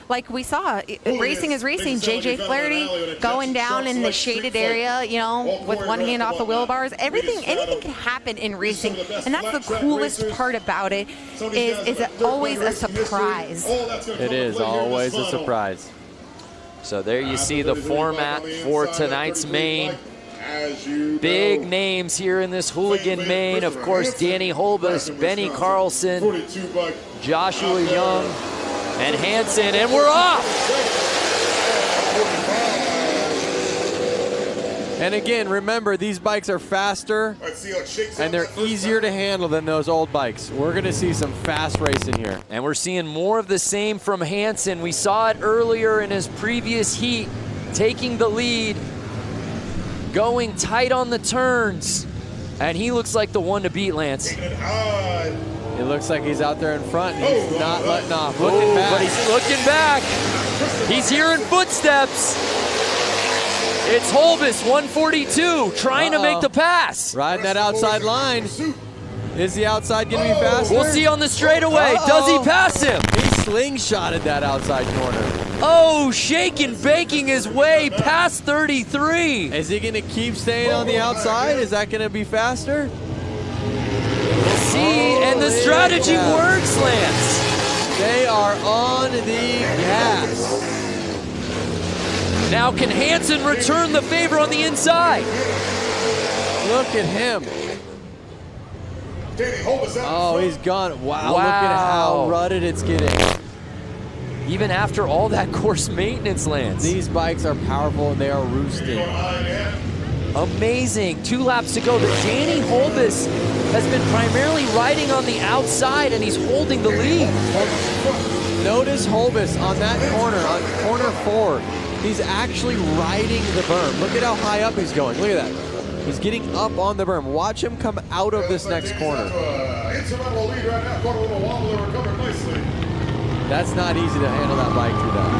Like we saw, racing is racing. JJ Flaherty going down in the shaded area, you know, with one hand off the wheelbars. Anything can happen in racing, and that's the coolest part about it. Is it always a surprise? It is always a surprise. So there you see the format for tonight's main. Big names here in this hooligan main. Of course, Danny Holbus, Benny Carlson, Joshua Young, and Hansen, and we're off! And again, remember, these bikes are faster and they're easier to handle than those old bikes. We're gonna see some fast racing here. And we're seeing more of the same from Hansen. We saw it earlier in his previous heat, taking the lead, going tight on the turns, and he looks like the one to beat, Lance. It looks like he's out there in front and he's not letting off. Looking back. But he's looking back. He's hearing footsteps. It's Holbus, 142, trying to make the pass. Riding that outside line. Is the outside going to be faster? We'll see on the straightaway. Does he pass him? He slingshotted that outside corner. Oh, shaking, baking his way past 33. Is he going to keep staying on the outside? Is that going to be faster? We'll see, and the strategy works, Lance. They are on the gas. Now can Hansen return the favor on the inside? Look at him. Oh, he's gone. Wow, look at how rutted it's getting. Even after all that course maintenance, Lance. These bikes are powerful and they are roosting. Amazing. 2 laps to go. The Danny Holbus has been primarily riding on the outside, and he's holding the lead. Notice Holbus on that corner, on corner 4. He's actually riding the berm. Look at how high up he's going. Look at that. He's getting up on the berm. Watch him come out of this next corner. That's not easy to handle that bike through that.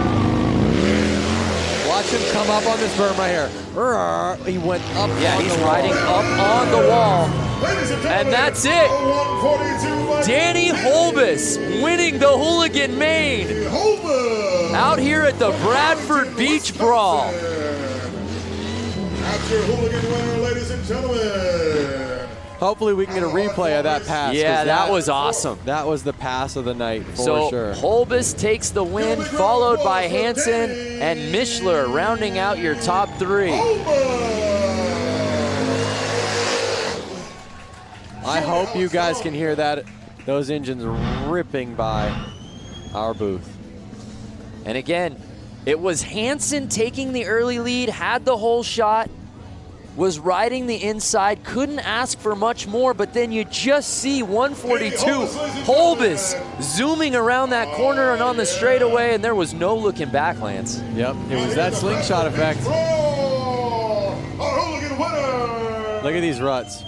Watch him come up on this berm right here. He went up. Yeah, he's riding up on the wall. And that's it. Danny Holbus winning the Hooligan Main out here at the Bradford Beach Brawl. That's your Hooligan winner, ladies and gentlemen. Hopefully we can get a replay of that pass. Yeah, that was awesome. That was the pass of the night for sure. Holbus takes the win, followed by Hansen and Mishler rounding out your top 3. I hope you guys can hear that. Those engines ripping by our booth. And again, it was Hansen taking the early lead, had the whole shot, was riding the inside, couldn't ask for much more, but then you just see 142 Holbus zooming around that corner and on the straightaway, and there was no looking back, Lance. Yep, it was that slingshot effect. Look at these ruts.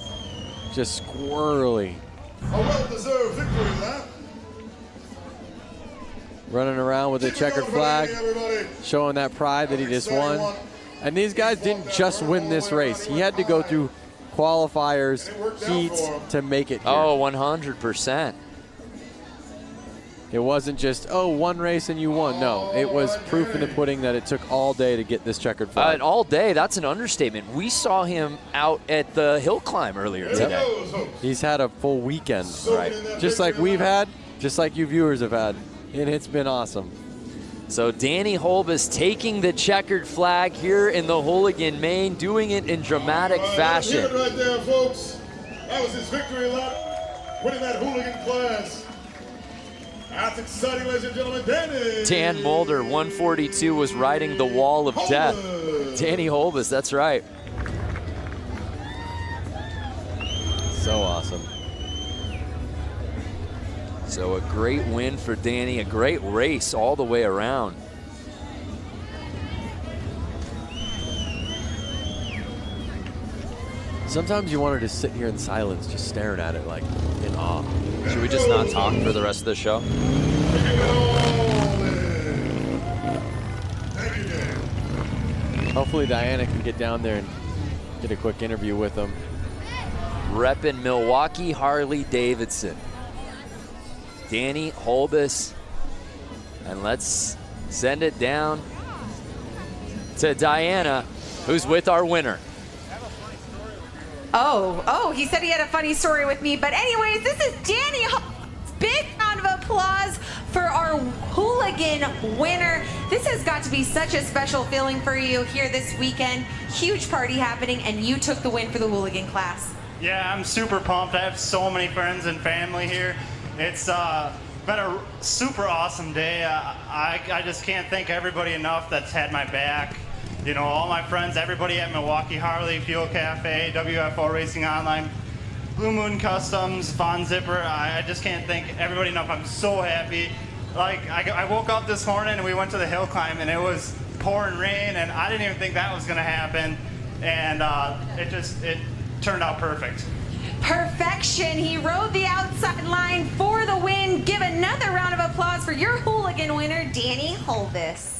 Just squirrely. A well-deserved victory lap. Running around with a checkered flag, showing that pride that he just won. And these guys didn't just win this race. He had to go through qualifiers, heats to make it here. Oh, 100%. It wasn't just, oh, one race and you won. No, it was proof in the pudding that it took all day to get this checkered flag. All day, that's an understatement. We saw him out at the hill climb earlier today. He's had a full weekend, right? Just like we've had, just like you viewers have had. And it's been awesome. So Danny Holbus taking the checkered flag here in the Hooligan Main, doing it in dramatic fashion. That's it right there, folks. That was his victory lap, winning that Hooligan class. That's exciting, ladies and gentlemen. Danny. Dan Mulder, 142, was riding the wall of death. Danny Holbus, that's right. So awesome. So a great win for Danny, a great race all the way around. Sometimes you want to just sit here in silence, just staring at it like in awe. Should we just not talk for the rest of the show? Hopefully Diana can get down there and get a quick interview with him. Reppin' Milwaukee Harley-Davidson. Danny Holbus. And let's send it down to Diana, who's with our winner. Oh, he said he had a funny story with me. But anyways, this is Danny. Big round of applause for our Hooligan winner. This has got to be such a special feeling for you here this weekend. Huge party happening, and you took the win for the Hooligan class. Yeah, I'm super pumped. I have so many friends and family here. It's been a super awesome day. I just can't thank everybody enough that's had my back. You know, all my friends, everybody at Milwaukee Harley, Fuel Cafe, WFO Racing Online, Blue Moon Customs, Von Zipper. I just can't thank everybody enough. I'm so happy. Like, I woke up this morning and we went to the hill climb and it was pouring rain and I didn't even think that was gonna happen. And it turned out perfect. Perfection. He rode the outside line for the win. Give another round of applause for your Hooligan winner, Danny Holbus.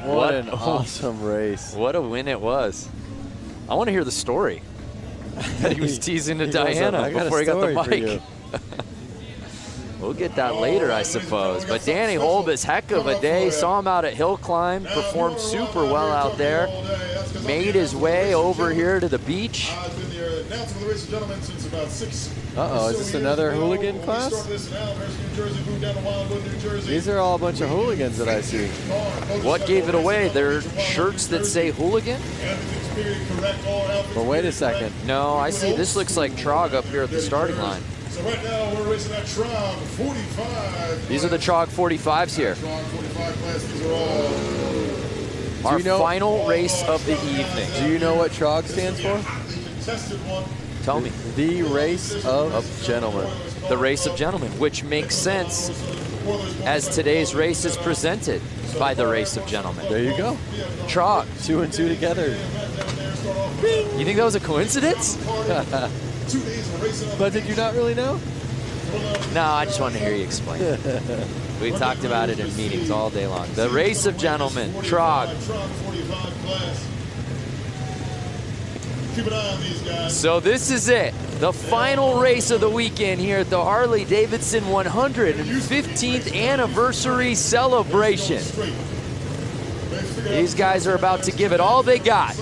What an awesome race. What a win it was. I want to hear the story that he was teasing to Diana before he got the mic. We'll get that later, I suppose. But Danny Holbus, heck of a day. Saw him out at Hill Climb, performed super well out there. Made his way over here to the beach. Uh-oh, is this another Hooligan class? These are all a bunch of hooligans that I see. What gave it away? They're shirts that say Hooligan? But wait a second. No, I see. This looks like Trog up here at the starting line. So right now we're racing that Trog 45. These are the Trog 45s here. Trog 45 class. These are all. Our final race of the evening. Do you know what TROG stands for? Tested one. Tell me. The Race of Gentlemen. The Race of Gentlemen, which makes sense as today's race is presented by the Race of Gentlemen. There you go. Trog. 2 and 2 together. Bing. You think that was a coincidence? But did you not really know? No, I just wanted to hear you explain. We talked about it in meetings all day long. The Race of Gentlemen, Trog. Keep an eye on these guys. So this is it. The final race of the weekend here at the Harley-Davidson 115th anniversary celebration. These guys are about to give it all they got.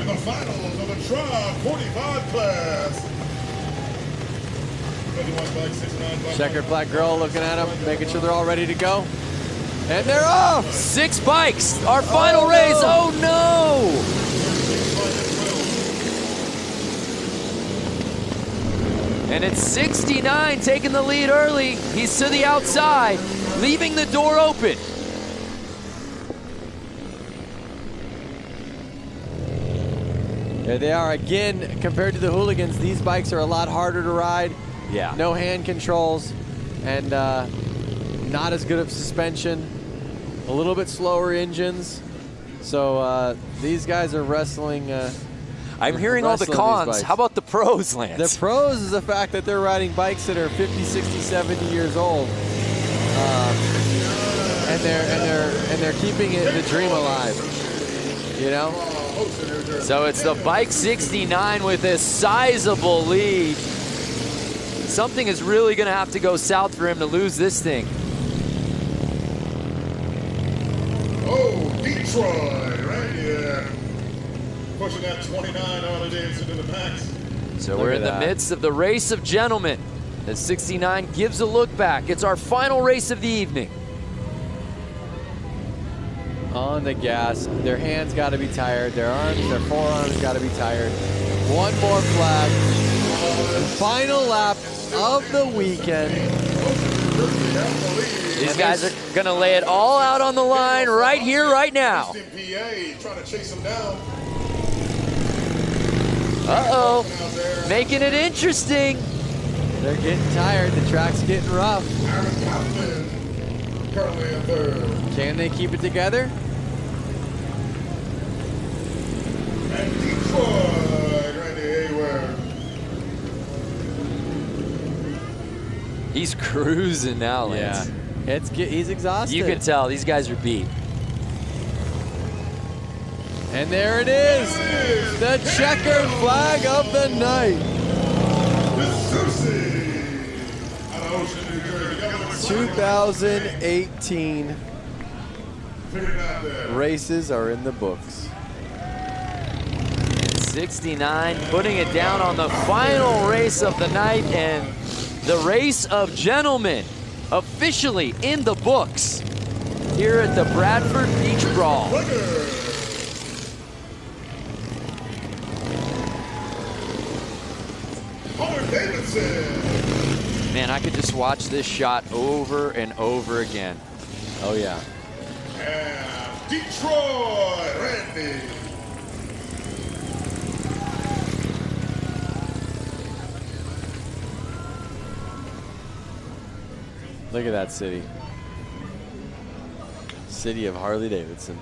In the finals of the Trog 45 class. Checkered black girl looking at them, making sure they're all ready to go. And they're off! 6 bikes, our final race. Oh no! And it's 69 taking the lead early. He's to the outside, leaving the door open. There they are again. Compared to the Hooligans, these bikes are a lot harder to ride. Yeah. No hand controls and not as good of suspension. A little bit slower engines. So these guys are wrestling. I'm hearing all the cons. How about the pros, Lance? The pros is the fact that they're riding bikes that are 50, 60, 70 years old. And they're keeping the dream alive. You know? So it's the Bike 69 with a sizable lead. Something is really going to have to go south for him to lose this thing. Oh, Detroit, right here. Pushing that 29 Harley-Davidson to the max. So we're in the midst of the Race of Gentlemen. The 69 gives a look back. It's our final race of the evening. On the gas. Their hands got to be tired. Their arms, their forearms got to be tired. One more flag. Final lap of the weekend. These guys are going to lay it all out on the line right here, right now. Trying to chase him down. Uh-oh. Making it interesting. They're getting tired. The track's getting rough. Currently in third. Can they keep it together? And Detroit, Randy Hayward. He's cruising now, Lance. Yeah. He's exhausted. You can tell these guys are beat. And there it is. The checkered flag of the night. 2018 races are in the books. 69 putting it down on the final race of the night, and the Race of Gentlemen officially in the books here at the Bradford Beach Brawl. Harley-Davidson. Man, I could just watch this shot over and over again. Oh, yeah. And Detroit, Randy. Look at that city. City of Harley-Davidson.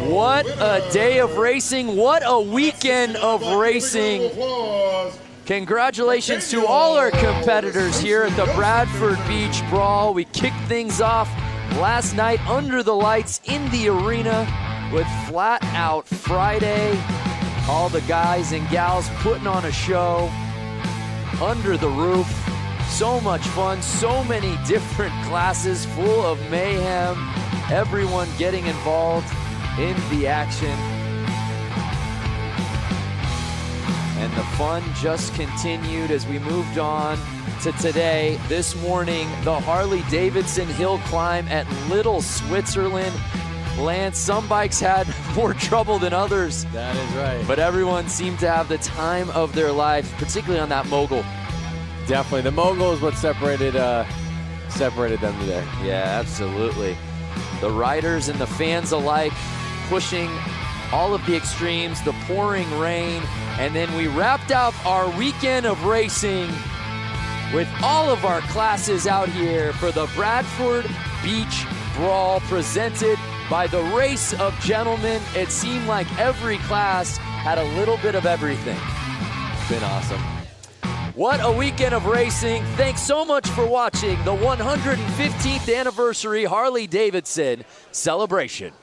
What a day of racing. What a weekend of racing. Congratulations to all our competitors here at the Bradford Beach Brawl. We kicked things off last night under the lights in the arena with Flat Out Friday. All the guys and gals putting on a show under the roof. So much fun, so many different classes full of mayhem. Everyone getting involved in the action. And the fun just continued as we moved on to today. This morning, the Harley-Davidson hill climb at Little Switzerland. Lance, some bikes had more trouble than others. That is right. But everyone seemed to have the time of their life, particularly on that mogul. Definitely. The mogul is what separated them today. Yeah, absolutely. The riders and the fans alike pushing all of the extremes, the pouring rain, and then we wrapped up our weekend of racing with all of our classes out here for the Bradford Beach Brawl presented by the Race of Gentlemen. It seemed like every class had a little bit of everything. It's been awesome. What a weekend of racing. Thanks so much for watching the 115th anniversary Harley-Davidson celebration.